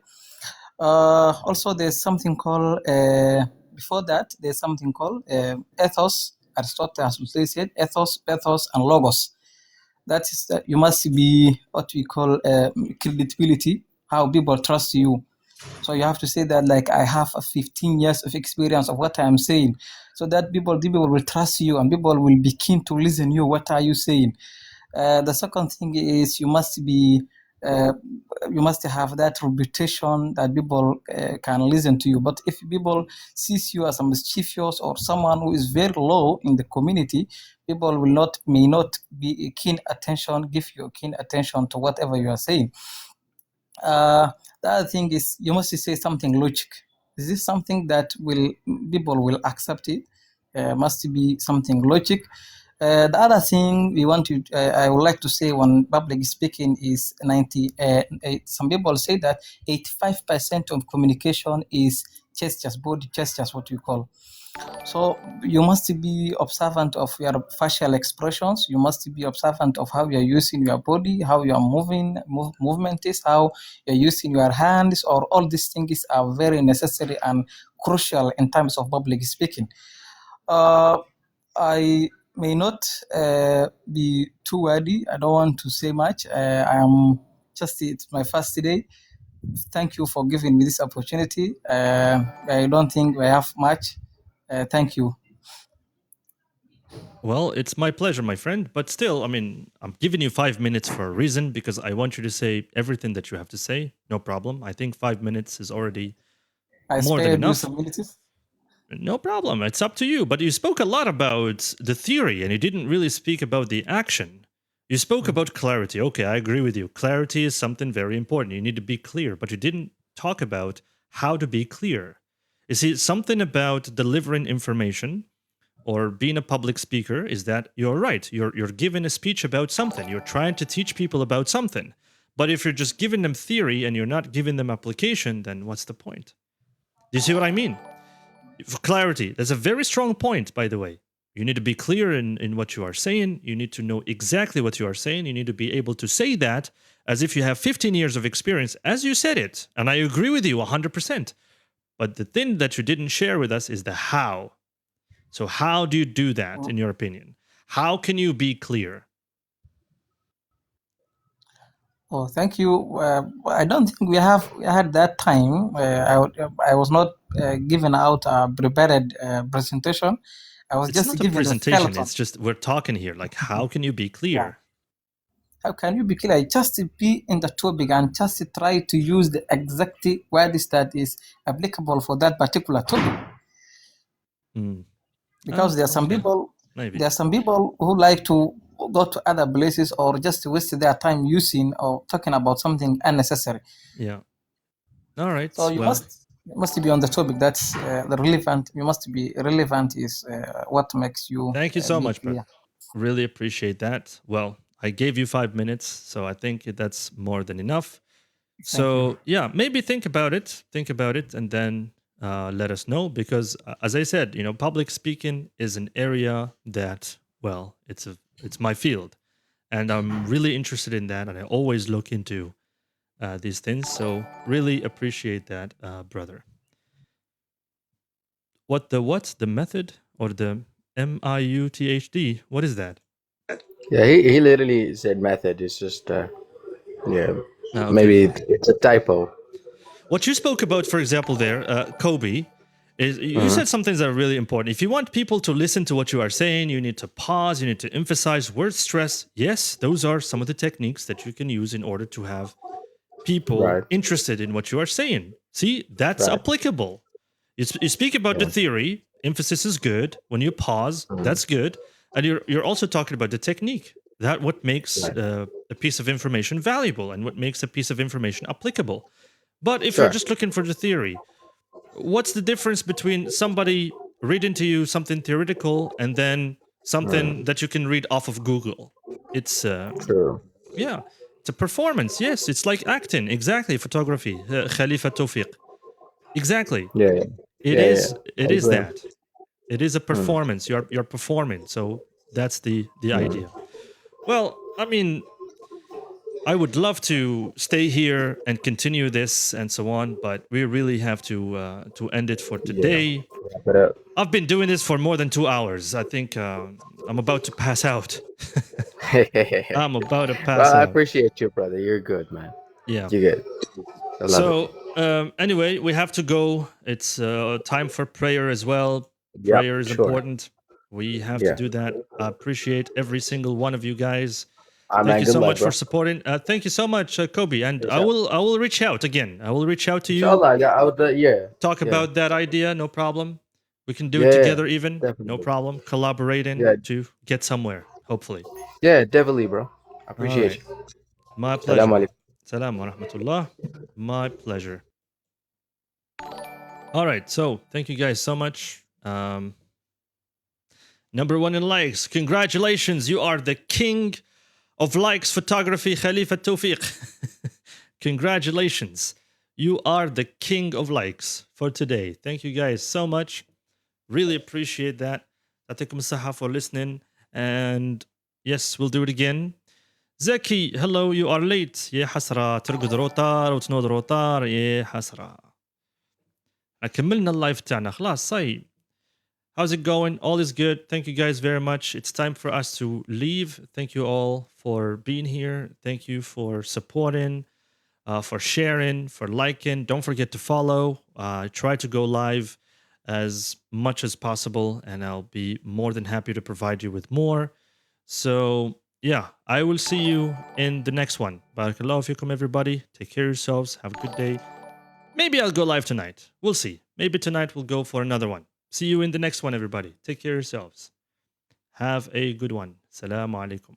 Also, there's something called before that. There's something called ethos. Aristotle has said ethos, pathos, and logos. That is that you must be what we call credibility. How people trust you. So you have to say that, like, I have 15 years of experience of what I am saying, so that people will trust you, and people will be keen to listen to you. What are you saying? The second thing is you must have that reputation that people can listen to you. But if people sees you as a mischievous or someone who is very low in the community, people may not give you keen attention to whatever you are saying. The other thing is you must say something logic. Is this something that people will accept it? Must be something logic. The other thing I would like to say when public speaking is 90. Some people say that 85% of communication is gestures, body gestures, what we call. So you must be observant of your facial expressions. You must be observant of how you're using your body, how you are movement is, how you're using your hands, or all these things are very necessary and crucial in terms of public speaking. I may not be too wordy. I don't want to say much. It's my first day. Thank you for giving me this opportunity. I don't think I have much. Thank you. Well, it's my pleasure, my friend. But still, I mean, I'm giving you 5 minutes for a reason, because I want you to say everything that you have to say. No problem. I think 5 minutes is already more than enough. Some minutes. No problem. It's up to you. But you spoke a lot about the theory, and you didn't really speak about the action. You spoke about clarity. Okay, I agree with you. Clarity is something very important. You need to be clear, but you didn't talk about how to be clear. You see, something about delivering information or being a public speaker is that you're right. You're giving a speech about something. You're trying to teach people about something. But if you're just giving them theory and you're not giving them application, then what's the point? Do you see what I mean? For clarity, that's a very strong point, by the way. You need to be clear in what you are saying. You need to know exactly what you are saying. You need to be able to say that as if you have 15 years of experience, as you said it. And I agree with you 100%. But the thing that you didn't share with us is the how. So how do you do that, in your opinion? How can you be clear? Oh, thank you. I don't think we had that time. I was not given out a prepared presentation. I was It's just not a given the presentation. skeleton. It's just we're talking here. Like, how can you be clear? How can you be clear? Just be in the topic and just try to use the exact words that is applicable for that particular topic. Because there are some people, Maybe. there are some people who like to go to other places or just waste their time using or talking about something unnecessary. Yeah. All right. So you must be on the topic. That's the relevant. You must be relevant is what makes you. Thank you so be much, clear. brother. Really appreciate that. Well, I gave you 5 minutes, so I think that's more than enough. So yeah, maybe think about it, and then let us know, because as I said, public speaking is an area that, well, it's my field, and I'm really interested in that, and I always look into these things. So really appreciate that, brother. The method, or the MIUTHD? What is that? Yeah, he literally said method. It's just Okay. maybe it's a typo. What you spoke about, for example, there, Kobe, is you said some things that are really important. If you want people to listen to what you are saying, you need to pause, you need to emphasize word stress. Yes, those are some of the techniques that you can use in order to have people interested in what you are saying. See, that's applicable. You speak about the theory, emphasis is good. When you pause, that's good. And you're also talking about the technique. That what makes a piece of information valuable and what makes a piece of information applicable. But if you're just looking for the theory, what's the difference between somebody reading to you something theoretical and then something that you can read off of Google? It's True. yeah, it's a performance. Yes, it's like acting. Exactly, photography. Khalifa Tawfiq. Exactly. Yeah. It is. It is agree. that. It is a performance. You're performing. So that's the idea. Well, I mean, I would love to stay here and continue this and so on, but we really have to end it for today. Wrap it up. I've been doing this for more than 2 hours. I think I'm about to pass out. I'm about to pass I out. appreciate you, brother. You're good, man. Yeah. You're good. I love it. So anyway, we have to go. It's time for prayer as well. Yep, Prayer is sure. important. We have to do that. I appreciate every single one of you guys. Man, Thank you good so luck, much bro. for supporting. Thank you so much, Kobe. And Yes, I sir. will reach out again. I will reach out to you. Inshallah, I would, Talk about that idea. No problem. We can do Yeah, it together even. definitely. No problem. Collaborating Yeah. to get somewhere, hopefully. Yeah, definitely, bro. I appreciate right. you. My Salam pleasure. alaikum. Salam wa rahmatullah. My pleasure. All right. So thank you guys so much. Number 1 in likes. Congratulations. You are the king of likes photography, Khalifa Tawfiq. Congratulations. You are the king of likes for today. Thank you guys so much. Really appreciate that. Yatikum saha for listening. And yes, we'll do it again. Zeki, hello, you are late. يا حسرة ترقد روتار وتنوض روتار يا حسرة. كملنا اللايف تاعنا خلاص صاي. How's it going? All is good. Thank you guys very much. It's time for us to leave. Thank you all for being here. Thank you for supporting, for sharing, for liking. Don't forget to follow. Try to go live as much as possible, and I'll be more than happy to provide you with more. So, yeah, I will see you in the next one. Barakallahu fikum, everybody. Take care of yourselves. Have a good day. Maybe I'll go live tonight. We'll see. Maybe tonight we'll go for another one. See you in the next one, everybody. Take care of yourselves. Have a good one. Assalamu alaikum.